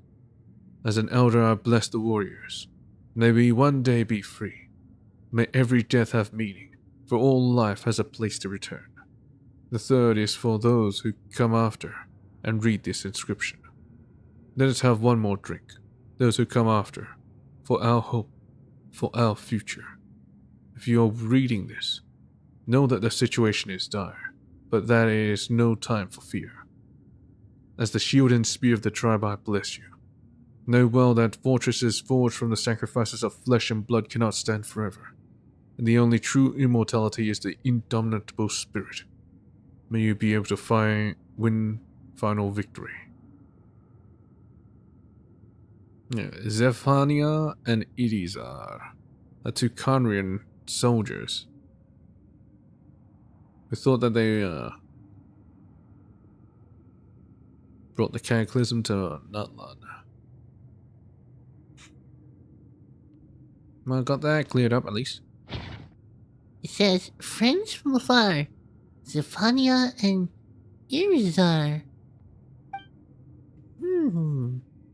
As an elder I bless the warriors. May we one day be free. May every death have meaning, for all life has a place to return. The third is for those who come after and read this inscription. Let us have one more drink, those who come after, for our hope, for our future. If you are reading this, know that the situation is dire, but that it is no time for fear. As the shield and spear of the tribe I bless you. Know well that fortresses forged from the sacrifices of flesh and blood cannot stand forever, and the only true immortality is the indomitable spirit. May you be able to win final victory. Yeah, Zephania and Irizar are two Conrian soldiers. We thought that they brought the cataclysm to Nutland. Well, got that cleared up at least. It says, friends from afar, Zephania and Irizar.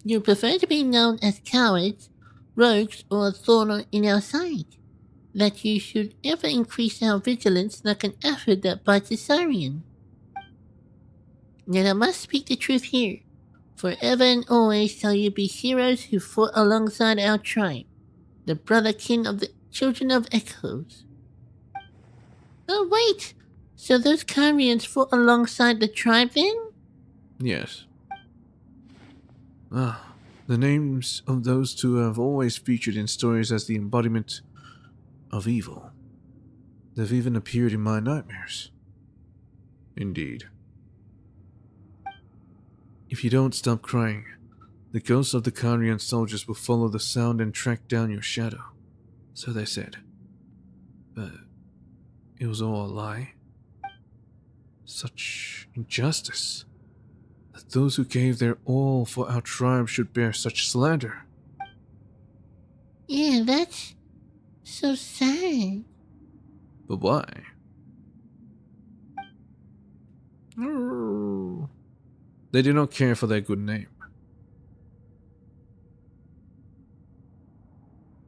You prefer to be known as cowards, rogues, or a thorn in our side. That you should ever increase our vigilance like an aphid that bites a Sarian. Yet I must speak the truth here. Forever and always shall you be heroes who fought alongside our tribe, the brotherkin of the children of Echoes. Oh wait! So those Carians fought alongside the tribe then? Yes. The names of those two have always featured in stories as the embodiment of evil. They've even appeared in my nightmares. Indeed. If you don't stop crying, the ghosts of the Carian soldiers will follow the sound and track down your shadow. So they said. But it was all a lie. Such injustice. That those who gave their all for our tribe should bear such slander. Yeah, that's so sad. But why? They do not care for their good name.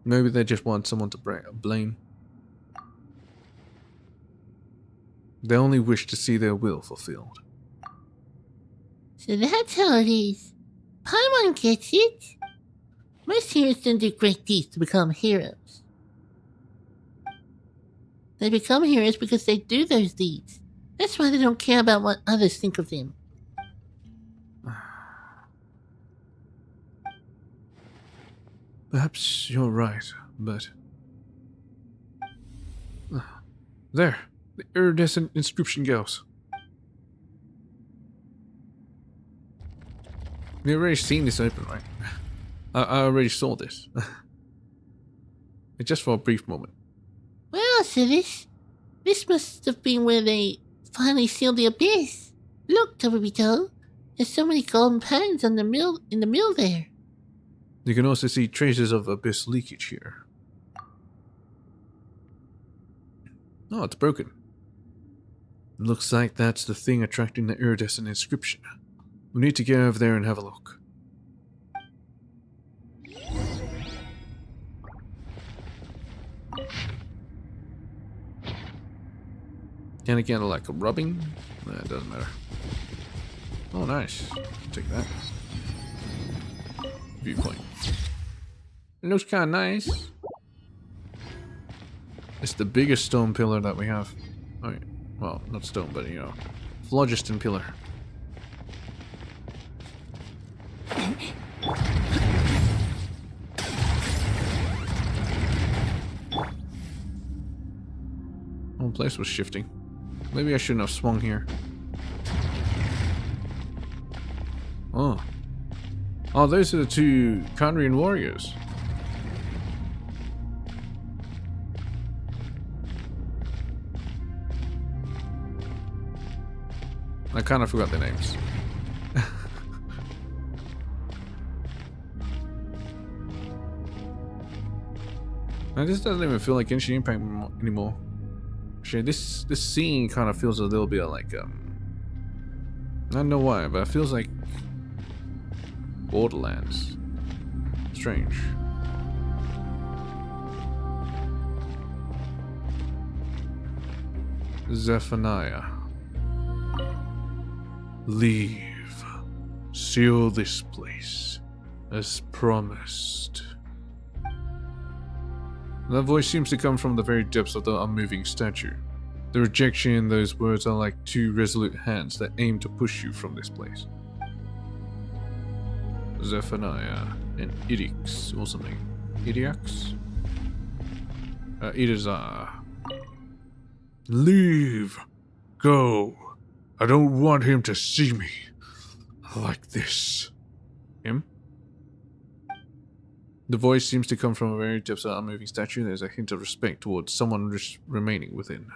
Maybe they just want someone to blame. They only wish to see their will fulfilled. So that's how it is. Paimon gets it. Most heroes don't do great deeds to become heroes. They become heroes because they do those deeds. That's why they don't care about what others think of them. Perhaps you're right, but... There! The iridescent inscription goes. We've already seen this open, right? I already saw this. It's just for a brief moment. Well, so this must have been where they finally sealed the abyss. Look, Tobito, there's so many golden patterns on the mill in the mill there. You can also see traces of abyss leakage here. Oh, it's broken. Looks like that's the thing attracting the iridescent inscription. We need to get over there and have a look. Can it get like a rubbing? Nah, it doesn't matter. Oh, nice. Take that. Viewpoint. It looks kind of nice. It's the biggest stone pillar that we have. Oh, well, not stone, but you know, phlogiston pillar. Whole place was shifting. Maybe I shouldn't have swung here. Oh. Oh, those are the two Conrian warriors. I kind of forgot their names. Now, this doesn't even feel like Genshin Impact anymore. Actually, this scene kind of feels a little bit like I don't know why, but it feels like Borderlands. Strange. Zephaniah. Leave. Seal this place. As promised. That voice seems to come from the very depths of the unmoving statue. The rejection in those words are like two resolute hands that aim to push you from this place. Zephaniah and Idix or something. Idiax? Irizar. Leave. Go. I don't want him to see me. like this. Him? The voice seems to come from a very depths of the unmoving statue. There's a hint of respect towards someone remaining within.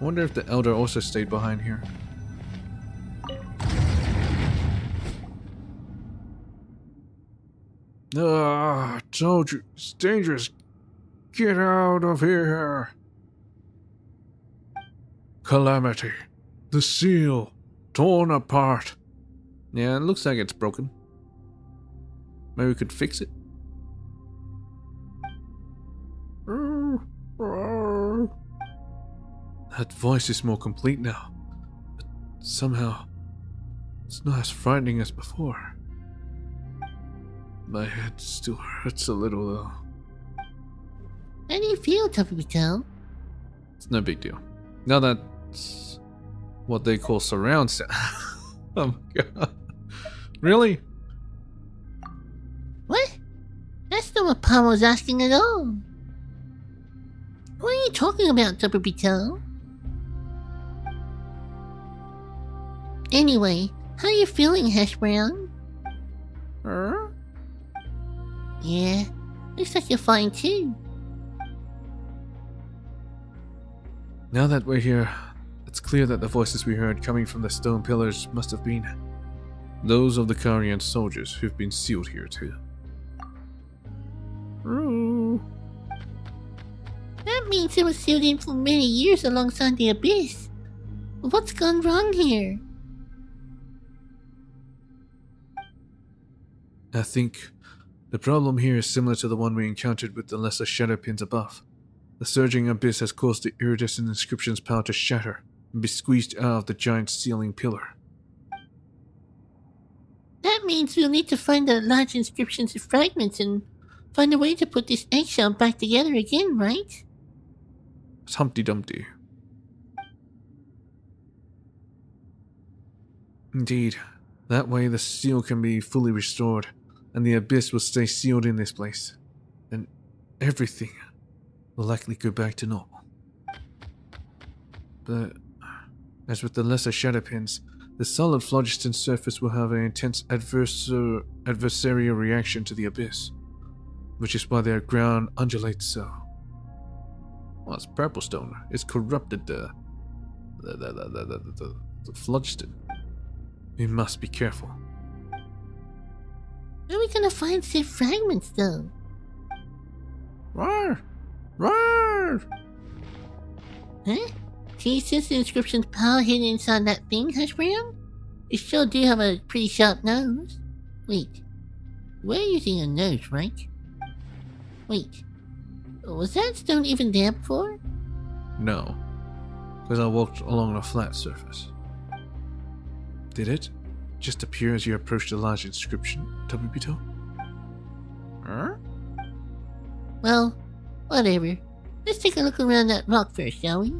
I wonder if the elder also stayed behind here. Ah, I told you, it's dangerous. Get out of here. Calamity. The seal. Torn apart. Yeah, it looks like it's broken. Maybe we could fix it. That voice is more complete now. But somehow, it's not as frightening as before. My head still hurts a little though. How do you feel, V5.0? It's no big deal. Now that's what they call surround sound. Oh my god. Really? What? That's not what Palm was asking at all. What are you talking about, V5.0? Anyway, how you feeling, Hash Brown? Yeah, looks like you're fine too. Now that we're here, it's clear that the voices we heard coming from the stone pillars must have been those of the Karian soldiers who've been sealed here too. That means it was sealed in for many years alongside the Abyss. What's gone wrong here? I think the problem here is similar to the one we encountered with the lesser shadow pins above. The surging abyss has caused the iridescent inscription's power to shatter and be squeezed out of the giant sealing pillar. That means we'll need to find the large inscriptions and fragments and find a way to put this eggshell back together again, right? It's Humpty Dumpty. Indeed, that way the seal can be fully restored, and the abyss will stay sealed in this place, and everything will likely go back to normal. But, as with the lesser shadow pins, the solid phlogiston surface will have an intense adversarial reaction to the abyss, which is why their ground undulates so. Well, it's purple stone. It's corrupted the phlogiston. We must be careful. Where are we gonna find said fragments, though? Roar! Roar! Huh? Can you sense the inscription's power hidden inside that thing, Hash Brown? You sure do have a pretty sharp nose. Wait, we're using a nose, right? Wait, was that stone even there before? No, because I walked along a flat surface. Did it just appear as you approached the large inscription, V5.0? Huh? Well, whatever. Let's take a look around that rock first, shall we?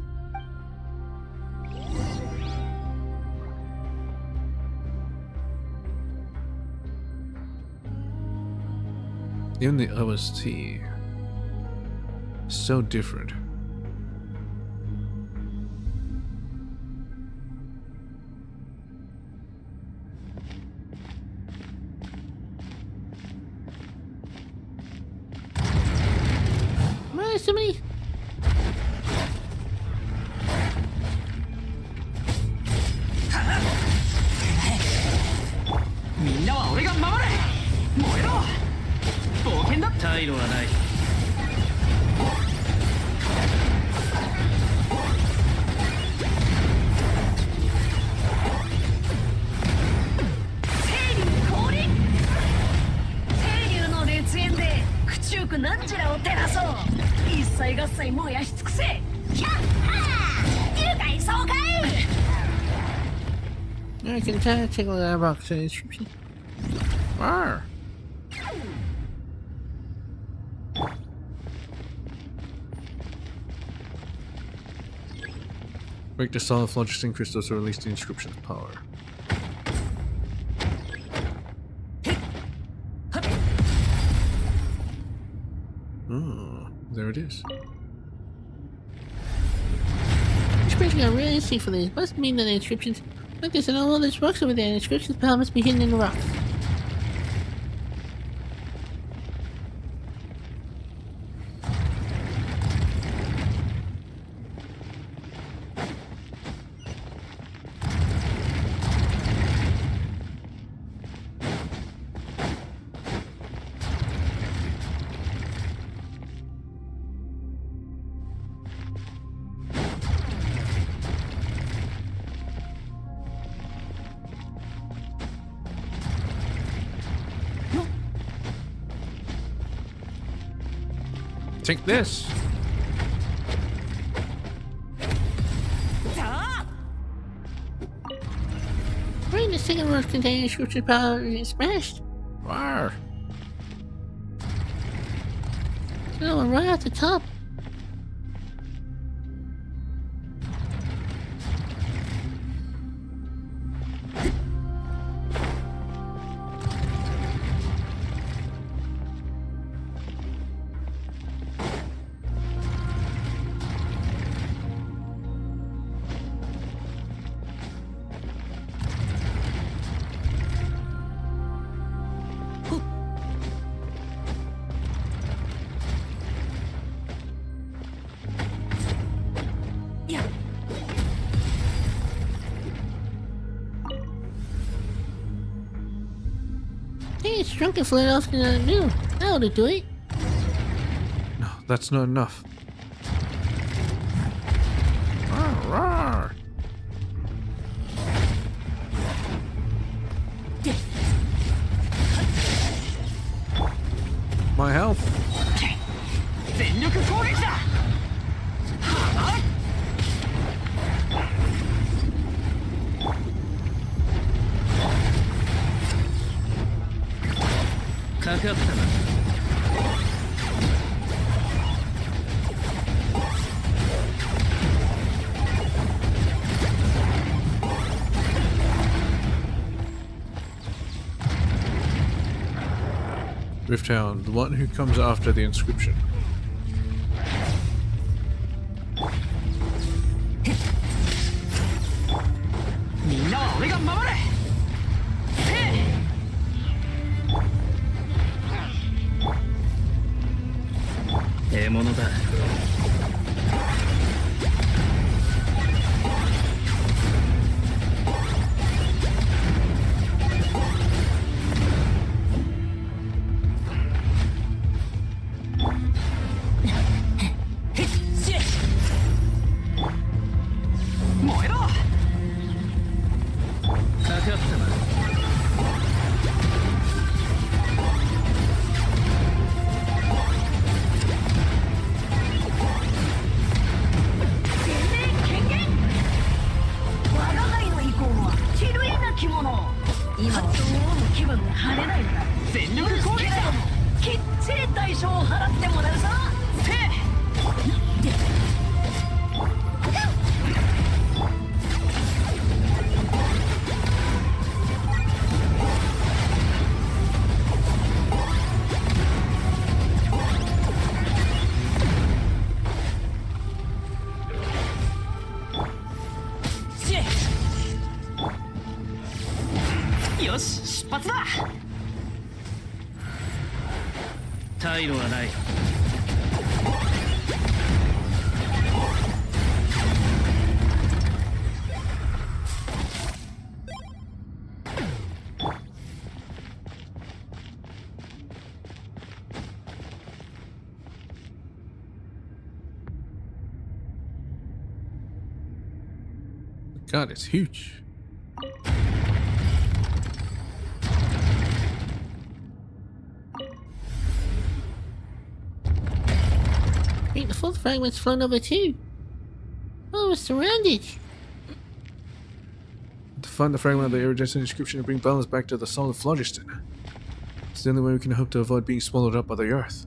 Even the OST, so different. Somebody. みんなは俺が守れ燃えろ冒険だ退路はない。清流降臨清流の烈焰で駆逐区なんちらを照らそう一切合切燃やし尽くせキャッハー龍海爽快 I can take a look at that rock inscription. Arr! Break the solid phlogiston crystals to release the inscription's power. Oh, there it is. Expression got really instinct for this. Must mean that the inscriptions like this and all those rocks over there. The inscription's power must be hidden in the rocks. Take this. Right, the second rock containing inscription power is smashed. Rawr. No one right at the top. Hey, it's drunk and float off to the new. That ought to do it. No, that's not enough. Rawr, rawr. My health. 全力攻撃だ。かかったな。Rifthound, the one who comes after the inscription. みんなは俺が守れ。獲物だ。燃えろ。かかったな。今はそう思う気分が晴れないんだ。全力攻撃だ。きっちり代償を払ってもらうぞ。せよし、出発だ。退路はない。God, it's huge. Hey, the fourth fragment's flown over too. Oh, we're surrounded. To find the fragment of the iridescent inscription and bring balance back to the solid phlogiston. It's the only way we can hope to avoid being swallowed up by the earth.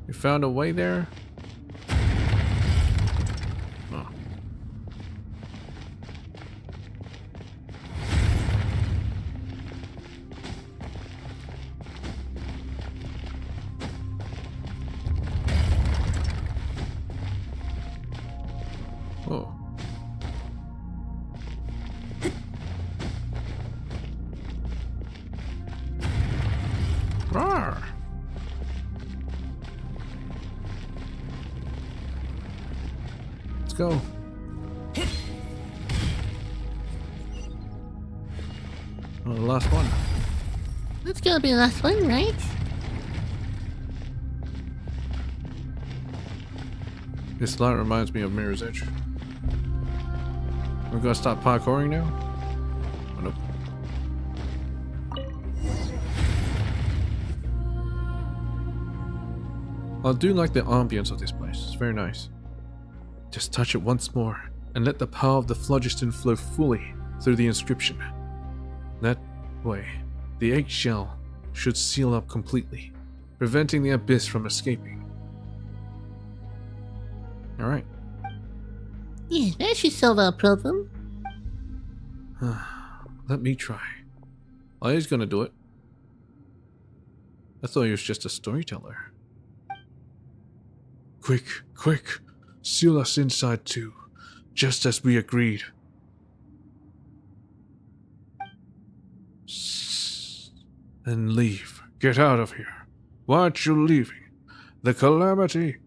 You found a way there? Oh. Rawr. Let's go. Oh, the last one. That's gonna be the last one, right? This light reminds me of Mirror's Edge. We're gonna stop parkouring now? Oh, nope. I do like the ambience of this place. It's very nice. Just touch it once more and let the power of the phlogiston flow fully through the inscription. That way, the eggshell should seal up completely, preventing the abyss from escaping. Alright. Yeah, that should solve our problem. Let me try. Oh, he's gonna do it. I thought he was just a storyteller. Quick, quick! Seal us inside too, just as we agreed. And leave. Get out of here. Why aren't you leaving? The calamity.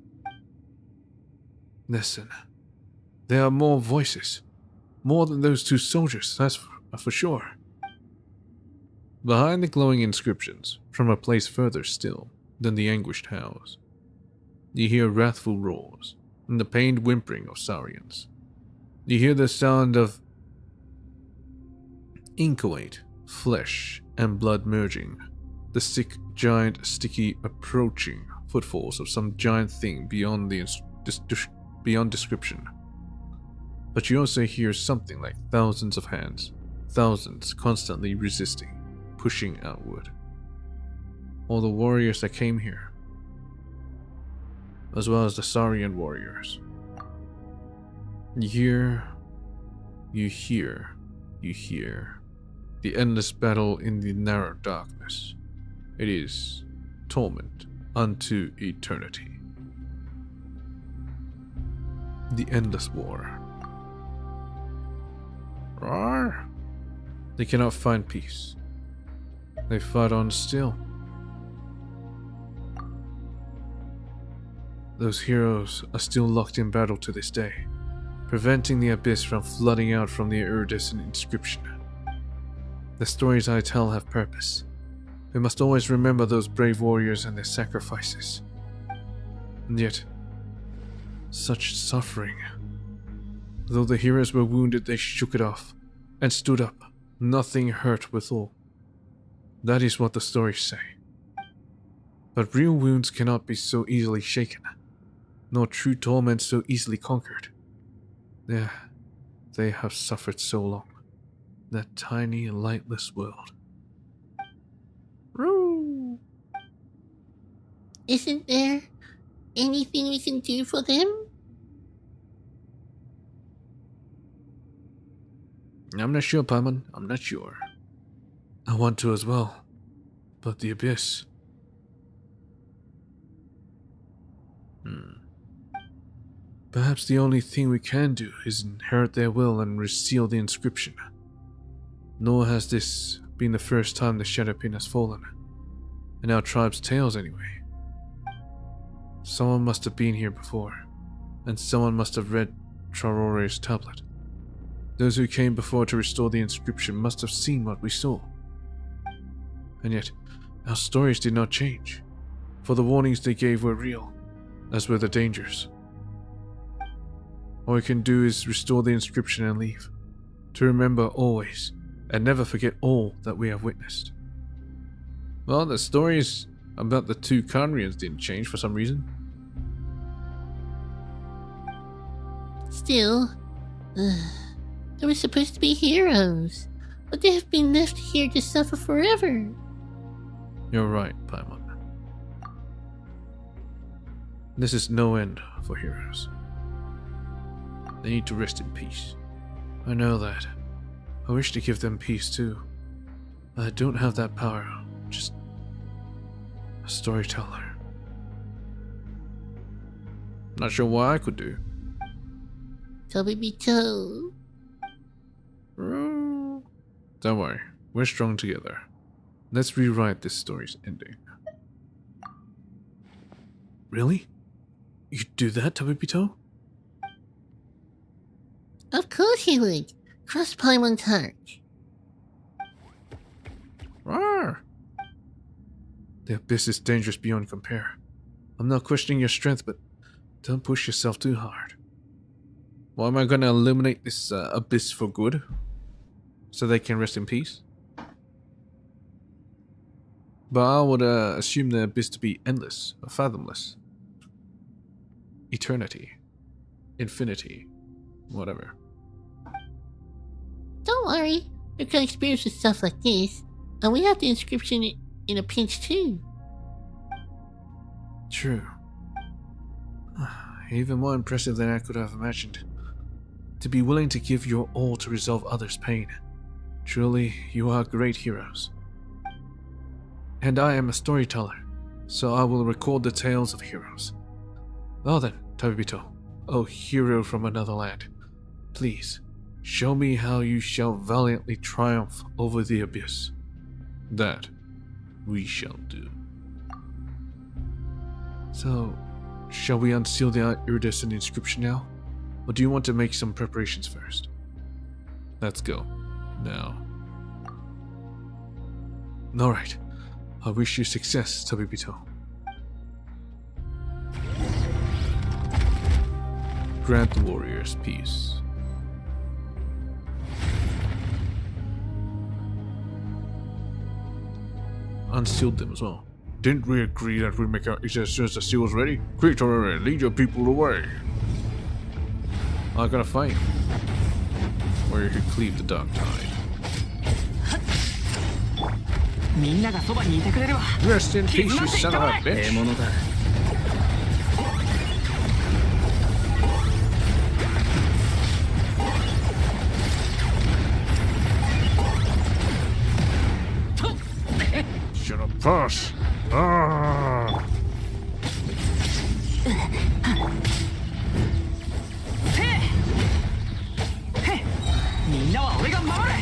Listen. There are more voices. More than those two soldiers, that's for sure. Behind the glowing inscriptions, from a place further still than the anguished house, you hear wrathful roars and the pained whimpering of saurians. You hear the sound of inchoate flesh and blood merging, the sick, giant, sticky, approaching footfalls of some giant thing beyond beyond description. But you also hear something like thousands of hands, thousands constantly resisting, pushing outward. All the warriors that came here, as well as the Saurian warriors. You hear the endless battle in the narrow darkness. It is torment unto eternity. The endless war. Roar! They cannot find peace. They fight on still. Those heroes are still locked in battle to this day, preventing the abyss from flooding out from the iridescent inscription. The stories I tell have purpose. We must always remember those brave warriors and their sacrifices. And yet, such suffering. Though the heroes were wounded, they shook it off and stood up, nothing hurt withal. That is what the stories say. But real wounds cannot be so easily shaken, nor true torment so easily conquered. They have suffered so long. That tiny, lightless world. Roo! Isn't there anything we can do for them? I'm not sure, Paimon. I'm not sure. I want to as well. But the abyss. Perhaps the only thing we can do is inherit their will and reseal the inscription. Nor has this been the first time the Shadowpin has fallen. In our tribe's tales, anyway. Someone must have been here before, and someone must have read Traore's tablet. Those who came before to restore the inscription must have seen what we saw. And yet, our stories did not change, for the warnings they gave were real, as were the dangers. All we can do is restore the inscription and leave, to remember always, and never forget all that we have witnessed. Well, the stories about the two Conrians didn't change for some reason. Still, they were supposed to be heroes, but they have been left here to suffer forever. You're right, Paimon. This is no end for heroes. They need to rest in peace. I know that. I wish to give them peace too. I don't have that power, just a storyteller. Not sure what I could do. Tell me Don't worry, we're strong together. Let's rewrite this story's ending. Really? You do that, Tabibito? Of course he would. Cross Paimon's heart. Rawr! The abyss is dangerous beyond compare. I'm not questioning your strength, but don't push yourself too hard. Well, am I gonna eliminate this abyss for good? So they can rest in peace? But I would assume the abyss to be endless, or fathomless. Eternity. Infinity. Whatever. Don't worry. We're gonna experience with stuff like this. And we have the inscription in a pinch too. True. Even more impressive than I could have imagined. To be willing to give your all to resolve others' pain. Truly, you are great heroes. And I am a storyteller, so I will record the tales of heroes. Well then, Tabibito, O hero from another land, please, show me how you shall valiantly triumph over the abyss. That we shall do. So, shall we unseal the iridescent inscription now? Or do you want to make some preparations first? Let's go. Now. Alright. I wish you success, Tabibito. Grant the warriors peace. Unsealed them as well. Didn't we agree that we make our exit as soon as the seal is ready? Quick, Torare, lead your people away. I gotta fight. Where you could cleave the dark tide. Rest in peace, you son of a bitch. 獲物だ。Should have passed. Ah! みんなは俺が守れ。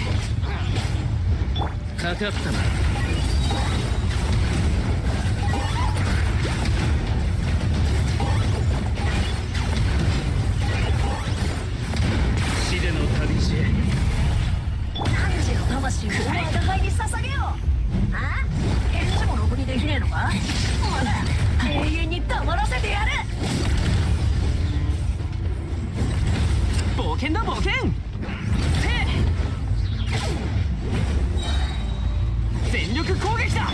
かかったな。死での旅路へ。汝の魂を我が輩に捧げよう。あ？返事もろくにできねえのか？まだ永遠に黙らせてやる。冒険だ冒険。全力攻撃だ。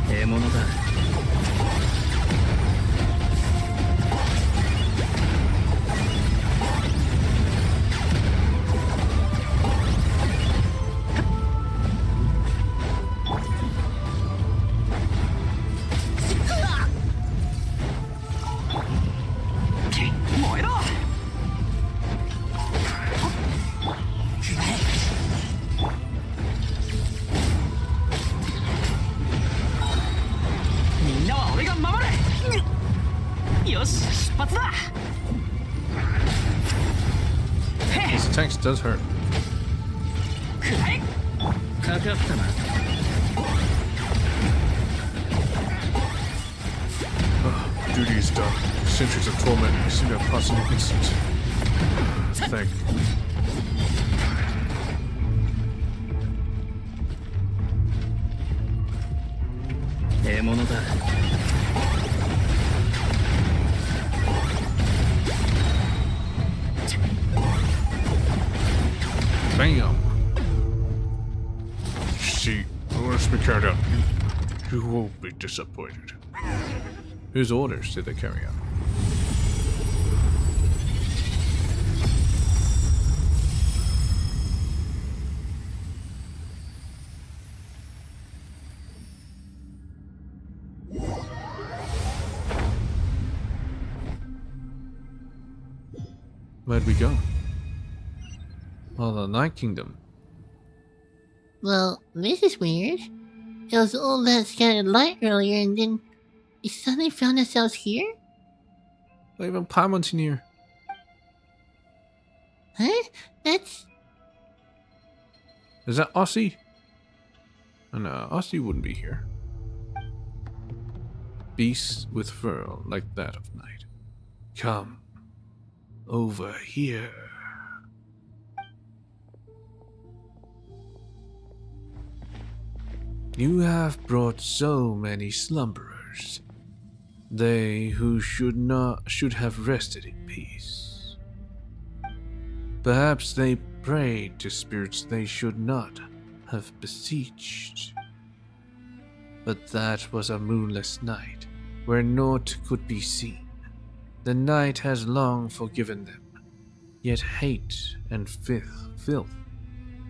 獲物だ。燃えろ。みんなは俺が守れ。よし、出発だ。 This tank does hurt. くらえ。かかったな。 Duty is done. Centuries of torment seem to have passed in an instant. Thank you. 獲物だ。 Bam! See, let's be carried out. You won't be disappointed. Whose orders did they carry out? Where'd we go? Well, the Night Kingdom. Well, this is weird. It was all that scattered light earlier and then we suddenly found ourselves here? Even Paimon's in here. Huh? That's Is that Aussie? Oh, no, Aussie wouldn't be here. Beast with fur like that of night. Come over here. You have brought so many slumberers. They who should have rested in peace. Perhaps they prayed to spirits they should not have beseeched. But that was a moonless night, where naught could be seen. The night has long forgiven them, yet hate and filth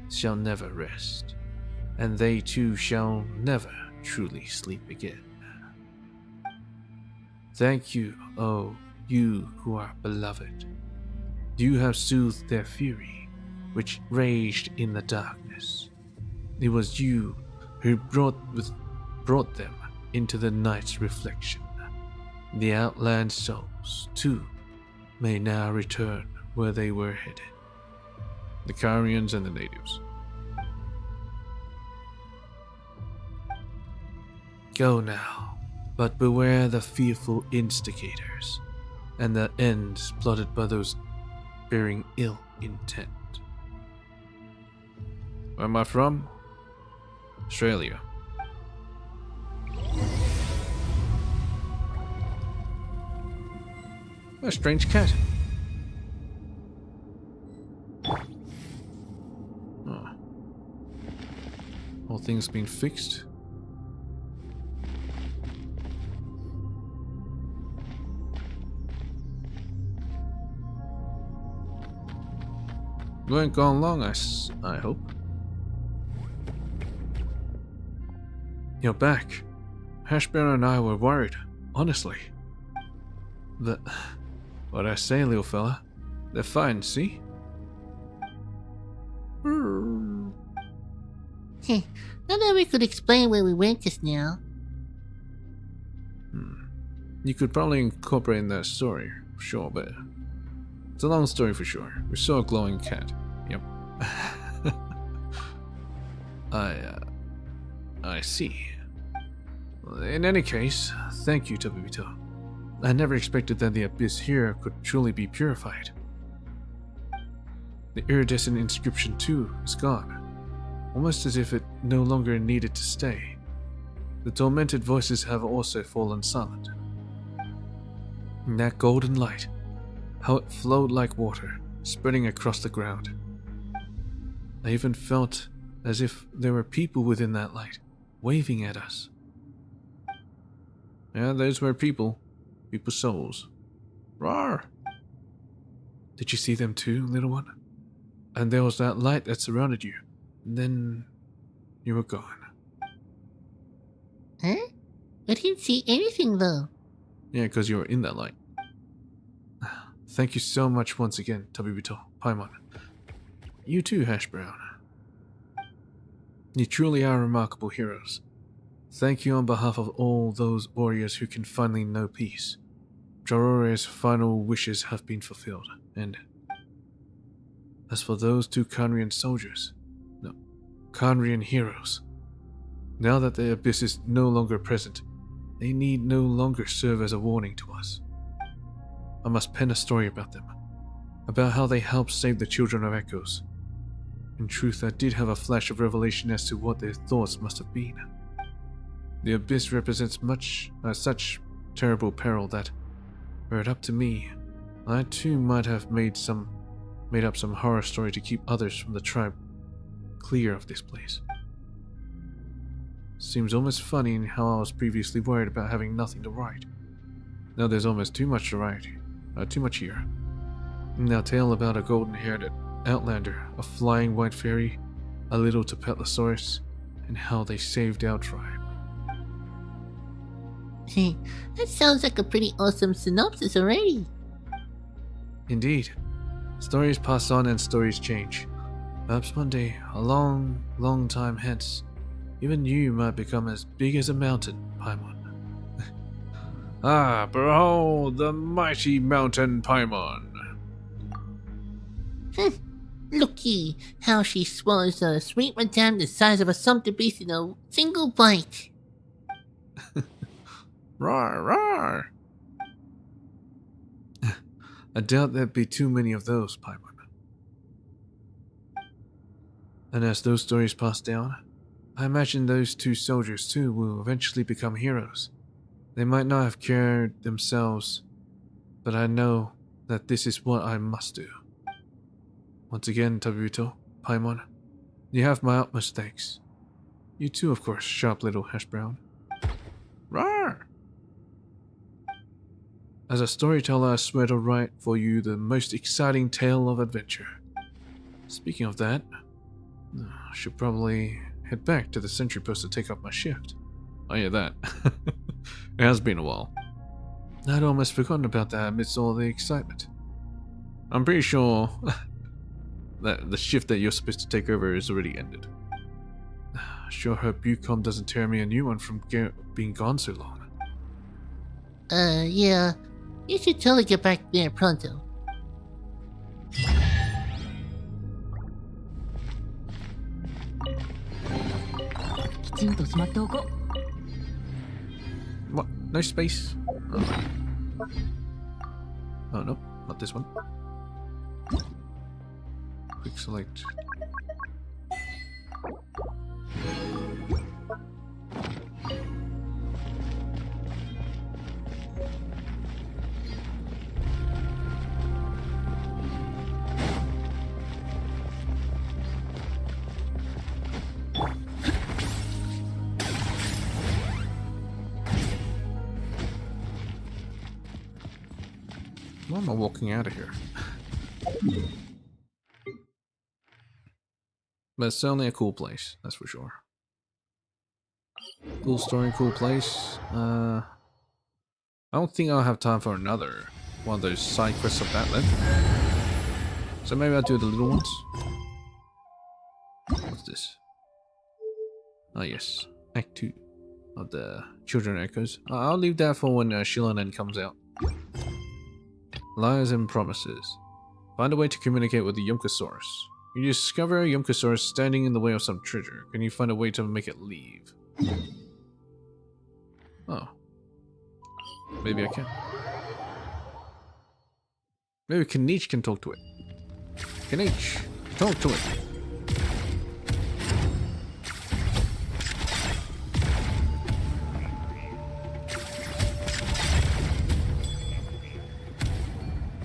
shall never rest, and they too shall never truly sleep again. Thank you, oh, you who are beloved. You have soothed their fury, which raged in the darkness. It was you who brought them into the night's reflection. The outland souls, too, may now return where they were headed. The Carians and the natives. Go now, but beware the fearful instigators, and the ends plotted by those bearing ill intent. Where am I from? Australia. A strange cat. Oh. All things been fixed. You ain't gone long, I hope. You're back. Hashburn and I were worried, honestly. But what I say, little fella, they're fine, see? Not that we could explain where we went just now. You could probably incorporate in that story, sure, but it's a long story for sure. We saw a glowing cat. Yep. I see. In any case, thank you, Tabibito. I never expected that the abyss here could truly be purified. The iridescent inscription too is gone, almost as if it no longer needed to stay. The tormented voices have also fallen silent. And that golden light, how it flowed like water, spreading across the ground. I even felt as if there were people within that light, waving at us. Yeah, those were people. People's souls. Roar! Did you see them too, little one? And there was that light that surrounded you. And then you were gone. Huh? I didn't see anything though. Yeah, because you were in that light. Thank you so much once again, Tabibito, Paimon. You too, Hash Brown. You truly are remarkable heroes. Thank you on behalf of all those warriors who can finally know peace. Jarore's final wishes have been fulfilled, and as for those two Kanrian soldiers, no, Kanrian heroes, now that the abyss is no longer present, they need no longer serve as a warning to us. I must pen a story about them, about how they helped save the children of Echoes. In truth, I did have a flash of revelation as to what their thoughts must have been. The abyss represents such terrible peril that, were it up to me, I too might have made up some horror story to keep others from the tribe clear of this place. Seems almost funny in how I was previously worried about having nothing to write. Now there's almost too much to write, too much here. Now tale about a golden-haired outlander, a flying white fairy, a little Tepetlosaurus, and how they saved our tribe. That sounds like a pretty awesome synopsis already. Indeed. Stories pass on and stories change. Perhaps one day, a long, long time hence, even you might become as big as a mountain, Paimon. Ah, behold the mighty mountain Paimon. Looky how she swallows a sweet madame the size of a sumpter beast in a single bite. Rawr, rawr. I doubt there'd be too many of those, Paimon. And as those stories pass down, I imagine those two soldiers too will eventually become heroes. They might not have cared themselves, but I know that this is what I must do. Once again, Tabito, Paimon, you have my utmost thanks. You too, of course, sharp little hash brown. Rawr! As a storyteller, I swear to write for you the most exciting tale of adventure. Speaking of that, I should probably head back to the sentry post to take up my shift. Oh yeah, that. It has been a while. I'd almost forgotten about that amidst all the excitement. I'm pretty sure that the shift that you're supposed to take over is already ended. Sure hope UCOM doesn't tear me a new one from being gone so long. Yeah. You should totally get back there pronto. きちんとしまっておこう。 What? No space? Oh no, not this one. Quick select. Why am I walking out of here? But it's certainly a cool place, that's for sure. Cool story, cool place. I don't think I'll have time for another one of those side quests of that length. So maybe I'll do the little ones. What's this? Oh yes, Act 2 of the Children Echoes. I'll leave that for when Shilonen comes out. Lies and promises. Find a way to communicate with the Yumkasaurus. You discover a Yumkasaurus standing in the way of some treasure. Can you find a way to make it leave? Oh. Maybe I can. Maybe Kanich can talk to it. Kanich, talk to it.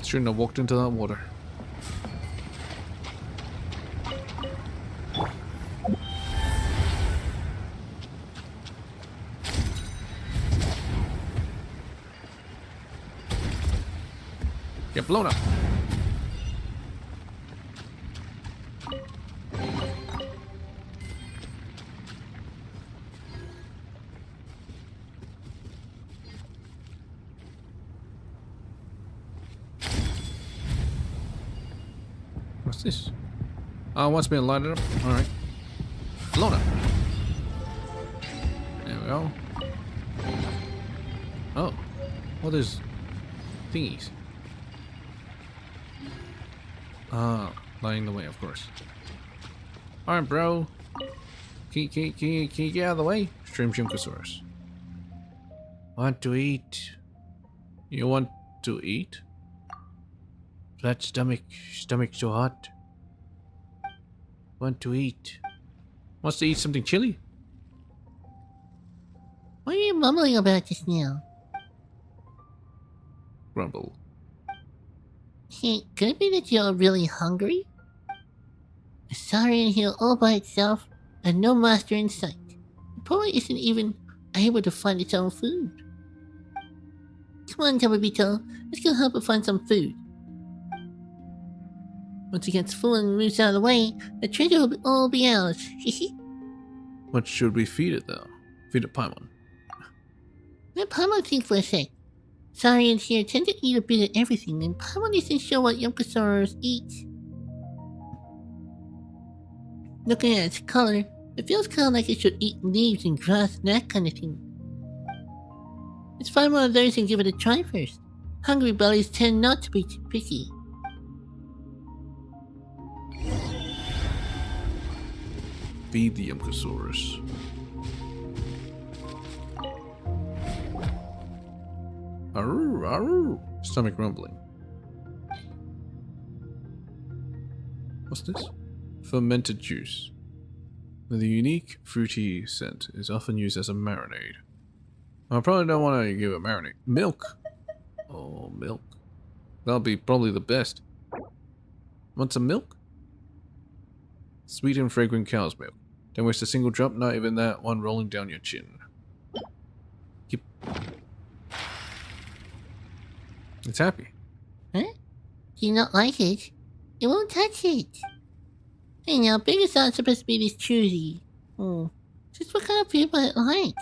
Shouldn't have walked into that water. Get blown up. What's this? Oh, it wants me to light it up? Alright. Blown up. There we go. Oh. Well, there's thingies. Ah, lighting the way, of course. Alright, bro. Can you get out of the way? Stream Junkosaurus. Want to eat? You want to eat? Flat stomach so hot. Want to eat? Wants to eat something chili? What are you mumbling about just now? Grumble. Hey, could it be that you're really hungry? A saurian here all by itself, and no master in sight. It probably isn't even able to find its own food. Come on, Tababito, let's go help it find some food. Once it gets full and moves out of the way, the treasure will all be ours. What should we feed it though? Feed it Paimon. Let Paimon think for a sec. Saurians here tend to eat a bit of everything, and Paimon isn't sure what Yumkasaurus eats. Looking at its color, it feels kind of like it should eat leaves and grass and that kind of thing. Let's find one of those and give it a try first. Hungry bellies tend not to be too picky. feed the Yumkosaurus. Aroo, aroo. Stomach rumbling. What's this? Fermented juice. With a unique fruity scent is often used as a marinade. I probably don't want to give it marinade. Milk. Oh, milk. That'll be probably the best. Want some milk? Sweet and fragrant cow's milk. Don't waste a single drop, not even that one rolling down your chin. Yep. It's happy. Huh? Do you not like it? You won't touch it. Hey now, biggest not supposed to be this choosy. Just what kind of people it like?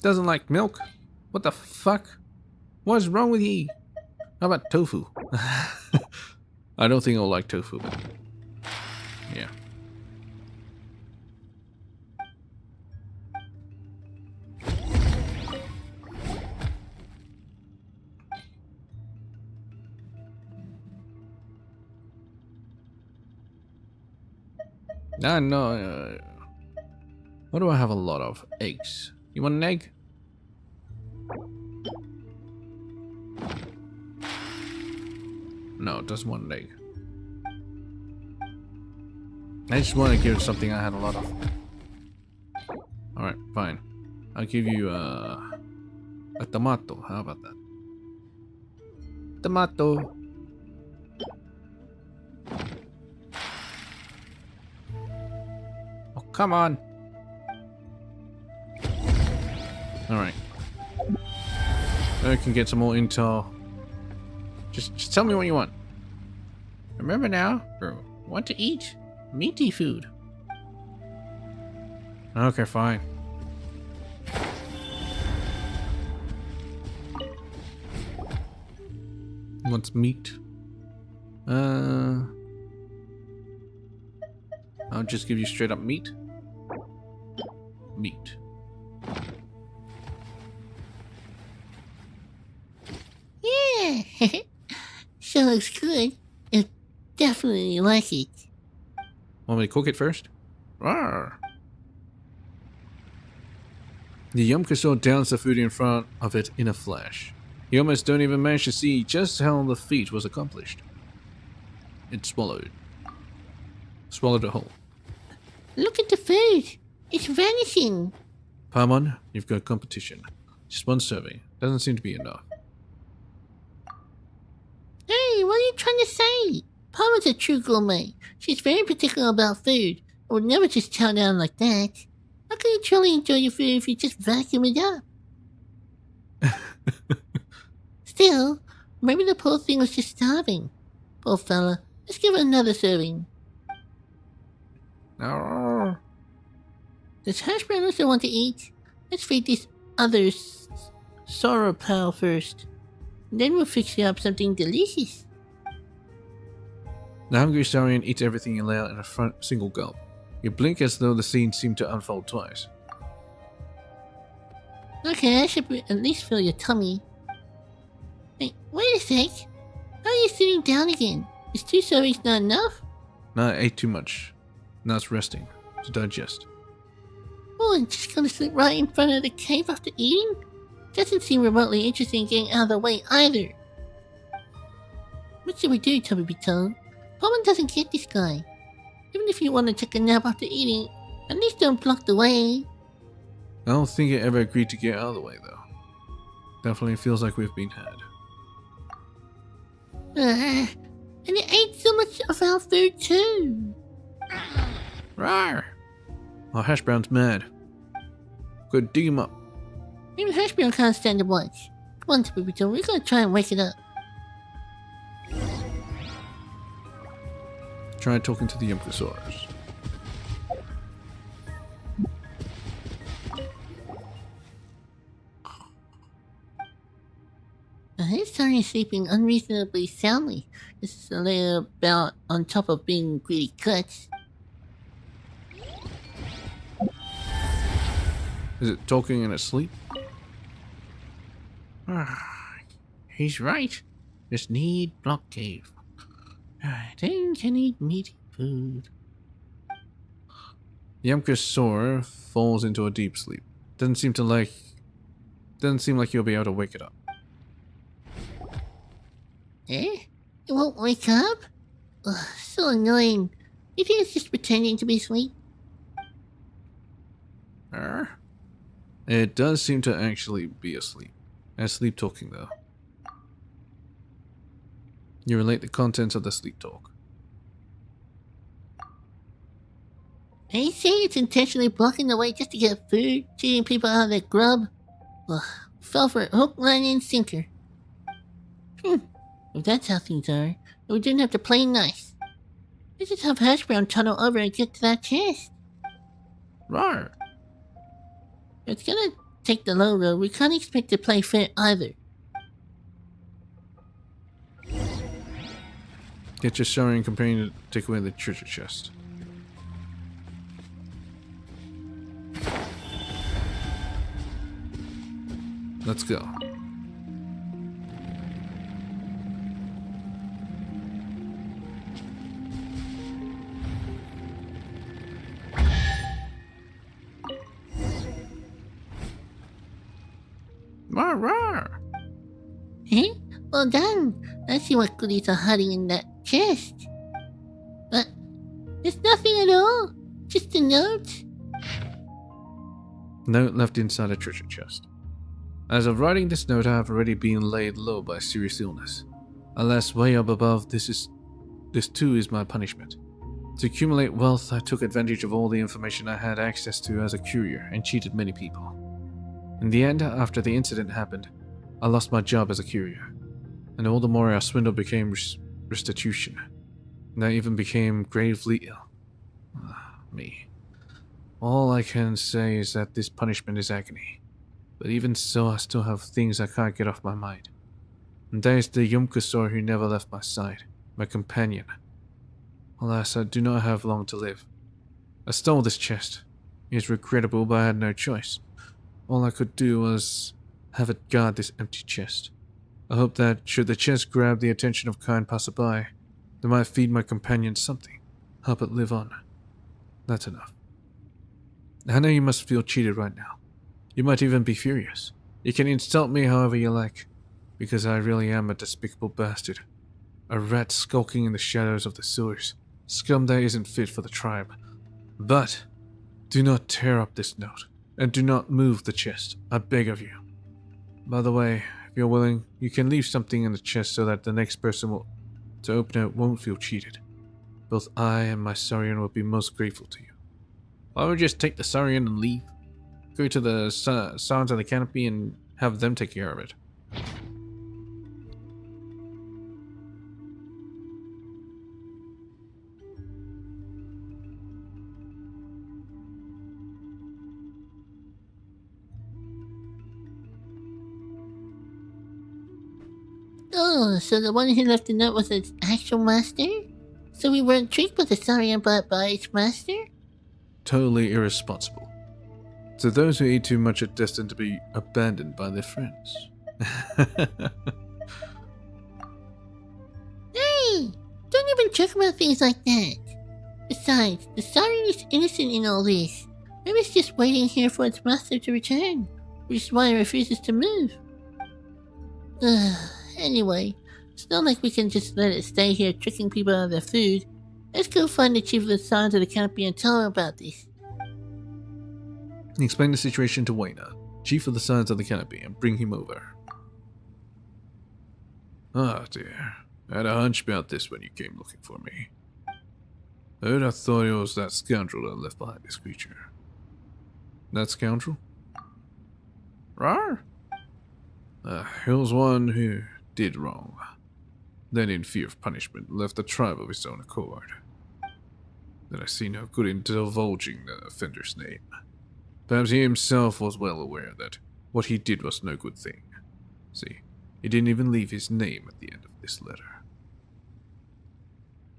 Doesn't like milk? What the fuck? What's wrong with ye? How about tofu? I don't think I'll like tofu, but yeah. No. What do I have a lot of? Eggs. You want an egg? No, it doesn't want an egg. I just want to give it something I had a lot of. Alright, fine. I'll give you a tomato. How about that? Tomato. Oh, come on. Alright. I can get some more intel. Just tell me what you want. Remember now, or want to eat meaty food. Okay, fine. Wants meat. I'll just give you straight up meat. Meat. Yeah, sure looks good. I definitely like it. Want me to cook it first? Rawr. The Yumkosaur downs the food in front of it in a flash. You almost don't even manage to see just how the feat was accomplished. It swallowed. Swallowed it whole. Look at the food. It's vanishing. Paimon, you've got competition. Just one serving. Doesn't seem to be enough. Hey, what are you trying to say? Papa's a true gourmet. She's very particular about food. I would never just chow down like that. How can you truly enjoy your food if you just vacuum it up? Still, maybe the poor thing was just starving. Poor fella. Let's give it another serving. Arrgh. Does Hash Brown also want to eat? Let's feed this other sorrow pal first. Then we'll fix you up something delicious. The hungry saurian eats everything you lay out in a single gulp. You blink as though the scene seemed to unfold twice. Okay, I should at least fill your tummy. Hey, wait a sec. How are you sitting down again? Is 2 servings not enough? No, I ate too much. Now it's resting to digest. Oh, and just gonna sit right in front of the cave after eating? Doesn't seem remotely interesting in getting out of the way either. What should we do, Tubby Beton? Paimon doesn't get this guy. Even if you want to take a nap after eating, at least don't block the way. I don't think it ever agreed to get out of the way, though. Definitely feels like we've been had. And it ate so much of our food too. Rawr! Oh, Hash Brown's mad. Go dig him up. Even Hash Brown can't stand to watch. Come on, Tubby Beton, we're gonna try and wake it up. Try talking to the Yumkosaurus. His son is sleeping unreasonably soundly. This is a layer about on top of being greedy cuts. Is it talking in its sleep? He's right. Just need block cave. Then can eat meaty food. Yamka falls into a deep sleep. Doesn't seem like you'll be able to wake it up. Eh? It won't wake up? Ugh, so annoying. You think it's just pretending to be asleep? It does seem to actually be asleep. And sleep talking though. You relate the contents of the sleep talk. Are you saying it's intentionally blocking the way just to get food, cheating people out of their grub? Ugh, fell for it hook, line, and sinker. If that's how things are, then we didn't have to play nice. Let's just have Hash Brown tunnel over and get to that chest. Rawr! If it's gonna take the low road, we can't expect to play fair either. Get your Saurian companion to take away the treasure chest. Let's go. Rawr, rawr. Eh? Well done. I see what goodies are hiding in that chest. But there's nothing at all. Just a note. Note left inside a treasure chest. As of writing this note, I have already been laid low by serious illness. Alas, way up above, this too is my punishment. To accumulate wealth, I took advantage of all the information I had access to as a courier and cheated many people. In the end, after the incident happened, I lost my job as a courier, and all the more our swindle became restitution, and I even became gravely ill. Me. All I can say is that this punishment is agony, but even so, I still have things I can't get off my mind. And there is the Yumkusor who never left my side, my companion. Alas, I do not have long to live. I stole this chest. It is regrettable, but I had no choice. All I could do was have it guard this empty chest. I hope that, should the chest grab the attention of kind passerby, they might feed my companion something, help it live on. That's enough. I know you must feel cheated right now. You might even be furious. You can insult me however you like, because I really am a despicable bastard. A rat skulking in the shadows of the sewers. Scum that isn't fit for the tribe. But, do not tear up this note. And do not move the chest, I beg of you. By the way, if you're willing, you can leave something in the chest so that the next person to open it won't feel cheated. Both I and my Saurian will be most grateful to you. Why don't we just take the Saurian and leave? Go to the Sons of the Canopy and have them take care of it. Oh, so the one who left the note was its actual master? So we weren't tricked by the Saurian but by its master? Totally irresponsible. To those who eat too much are destined to be abandoned by their friends. Hey! Don't even joke about things like that. Besides, the Saurian is innocent in all this. Maybe it's just waiting here for its master to return, which is why it refuses to move. Anyway, it's not like we can just let it stay here tricking people out of their food. Let's go find the chief of the Sons of the Canopy and tell him about this. Explain the situation to Wayna, chief of the Sons of the Canopy, and bring him over. Oh dear, I had a hunch about this when you came looking for me. I thought it was that scoundrel that left behind this creature. That scoundrel? Rawr? He was one who did wrong. Then in fear of punishment, left the tribe of his own accord. Then I see no good in divulging the offender's name. Perhaps he himself was well aware that what he did was no good thing. See, he didn't even leave his name at the end of this letter.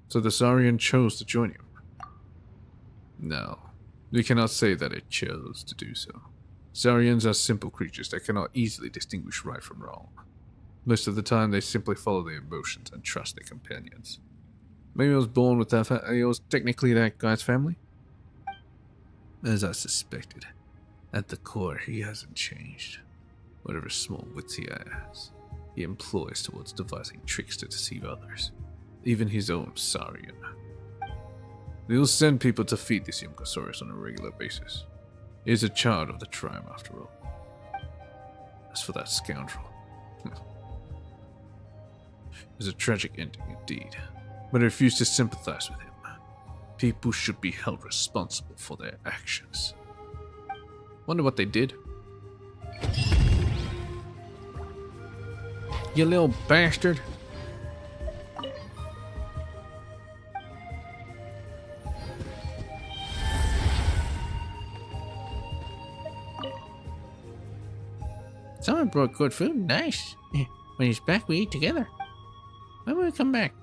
So the Saurian chose to join him. No, we cannot say that it chose to do so. Saurians are simple creatures that cannot easily distinguish right from wrong. Most of the time they simply follow their emotions and trust their companions. Maybe he was born with that. He was technically that guy's family. As I suspected, at the core, he hasn't changed. Whatever small wits he has, he employs towards devising tricks to deceive others, even his own Saurian. He'll send people to feed this Yunkosaurus on a regular basis. He is a child of the tribe, after all. As for that scoundrel, it's a tragic ending indeed, but I refuse to sympathize with him. People should be held responsible for their actions. Wonder what they did. You little bastard. Someone brought good food. Nice. When he's back, we eat together. When will we come back?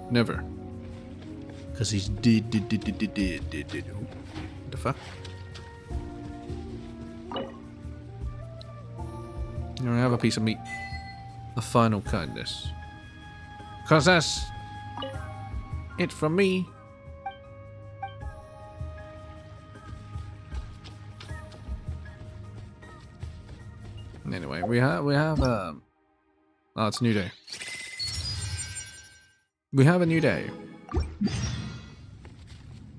Never. Because he's dead. What the fuck? You don't have a piece of meat. A final kindness. Because that's it from me. Anyway, we have oh, it's a new day. We have a new day.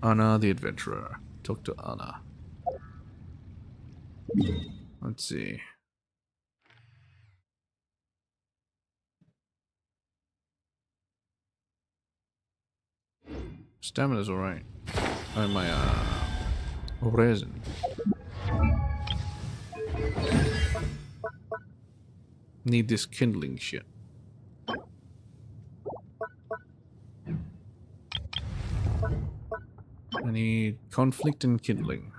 Anna the adventurer. Talk to Anna. Let's see. Stamina's alright. Oh, my resin. Need this kindling shit. I need conflict and kindling.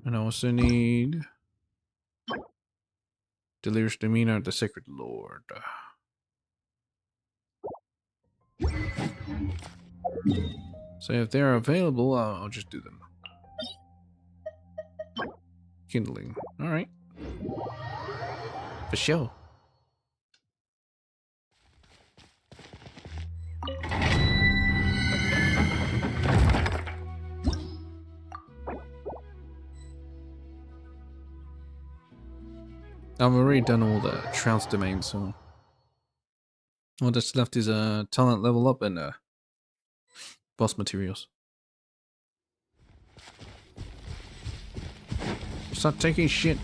And I also need delirious demeanor of the sacred lord. So if they're available, I'll just do them. Kindling. Alright. For sure. I've already done all the Trout's domain, so all that's left is a talent level up and boss materials. Stop taking shit.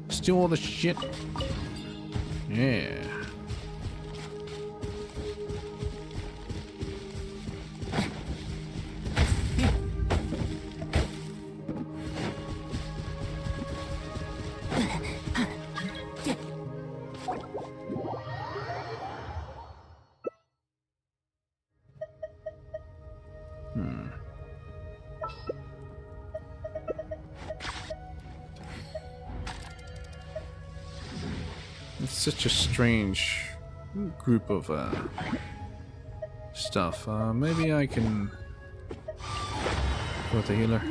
Steal all the shit. Yeah. It's such a strange group of stuff. Maybe I can go with the healer.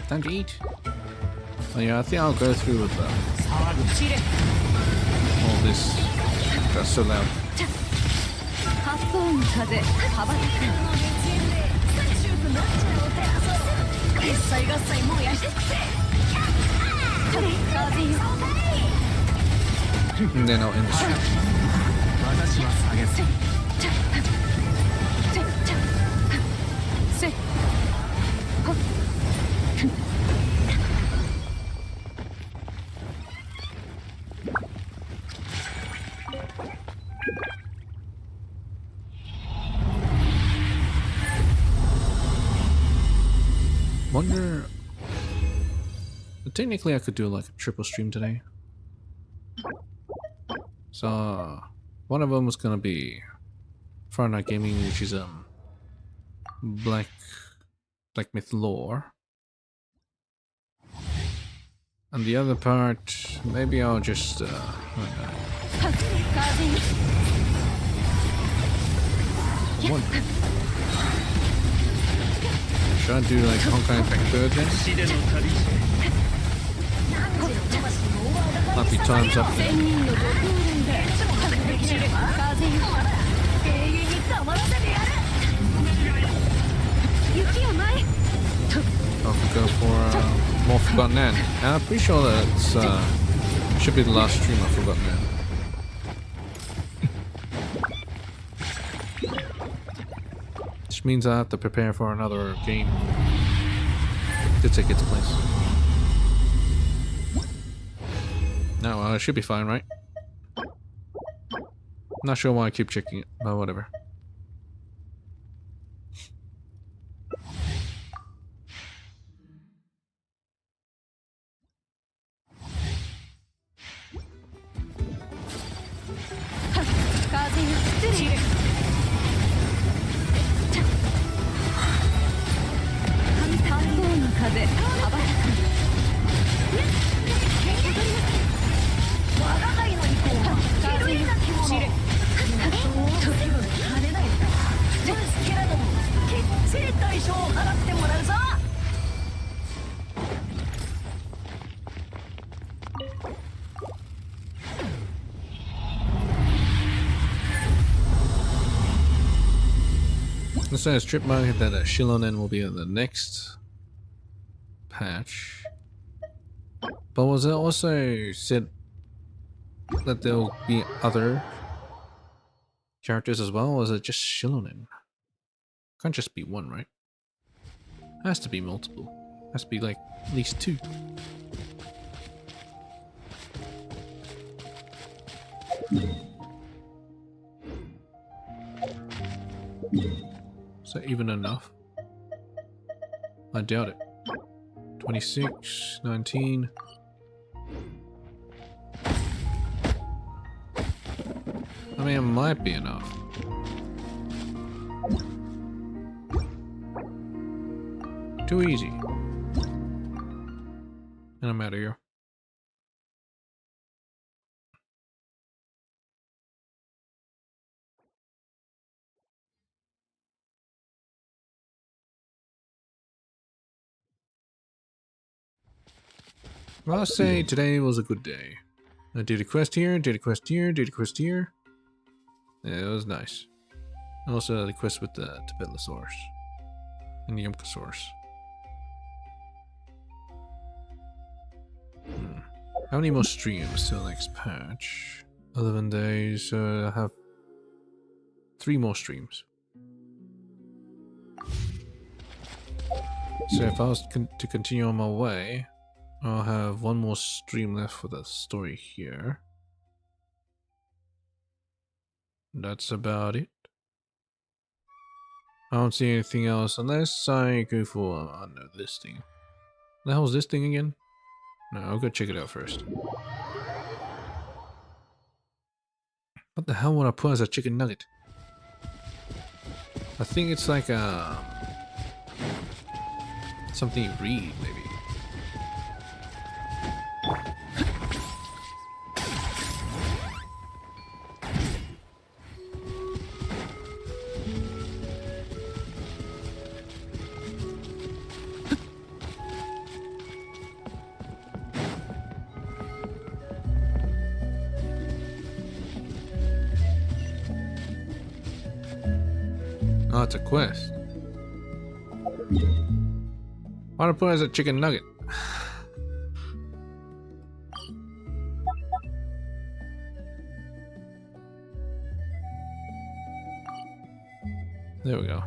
Time to eat. Oh, yeah, I think I'll go through with all this. That's so loud. And then I'll end the stream. Wonder. Technically, I could do like a triple stream today. So one of them was gonna be Friday Night Gaming, which is Black Myth lore, and the other part maybe I'll just I'm wondering. Should I do like Honkai Impact 3 again? 死での旅路 Might be time's up there. 永遠に黙らせてやる雪を前 I'll go for more Forgotten End. And I'm pretty sure that it's should be the last stream of Forgotten End. Which means I have to prepare for another game to take its place. No, it should be fine, right? Not sure why I keep checking it, but whatever. It says Trip Market that Shilonen will be in the next patch. But was it also said that there will be other characters as well, or is it just Shilonen? Can't just be one, right? Has to be multiple. Has to be like at least 2. Is that even enough? I doubt it. 26, 19. I mean, it might be enough. Too easy. And I'm out of here. Well, I'll say today was a good day. I did a quest here, did a quest here, did a quest here. Yeah, it was nice. And also the quest with the Tibelosaurus and the Yumkasaurus. How many more streams till next patch? 11 days, I have 3 more streams. So if I was to continue on my way, I'll have 1 more stream left for the story here. That's about it. I don't see anything else unless I go for, I don't know, this thing. The hell is this thing again? No, I'll go check it out first. What the hell would I put as a chicken nugget? I think it's like something you read, maybe. Oh, it's a quest. Why do I put it as a chicken nugget? There we go.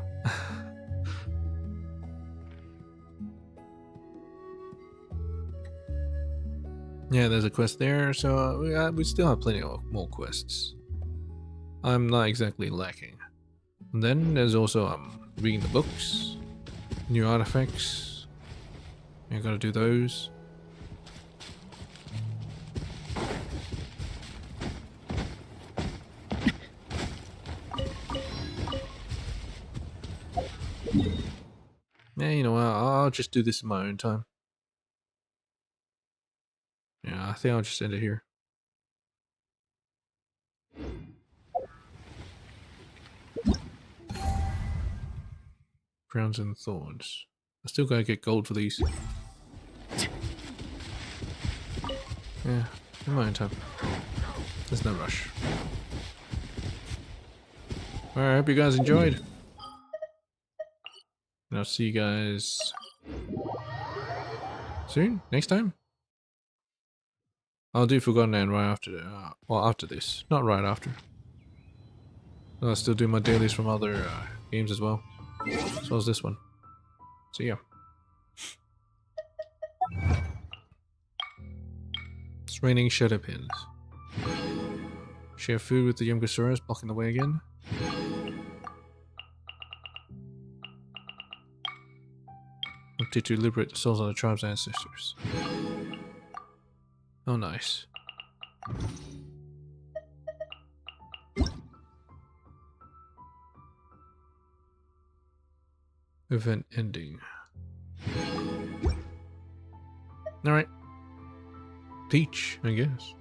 Yeah, there's a quest there, so we still have plenty of more quests. I'm not exactly lacking. And then there's also reading the books, new artifacts. You gotta do those. Yeah, you know what? I'll just do this in my own time. Yeah, I think I'll just end it here. Crowns and thorns. I still gotta get gold for these. Yeah, in my own time. There's no rush. Alright, I hope you guys enjoyed. And I'll see you guys soon, next time. I'll do Forgotten Land right after well, after this. Not right after. I'll still do my dailies from other games as well. As well as this one. So yeah. It's raining shadow pins. Share food with the Yumgosaurus, blocking the way again. Opted to liberate the souls of the tribe's ancestors. Oh, nice. Event ending. Alright. Teach, I guess.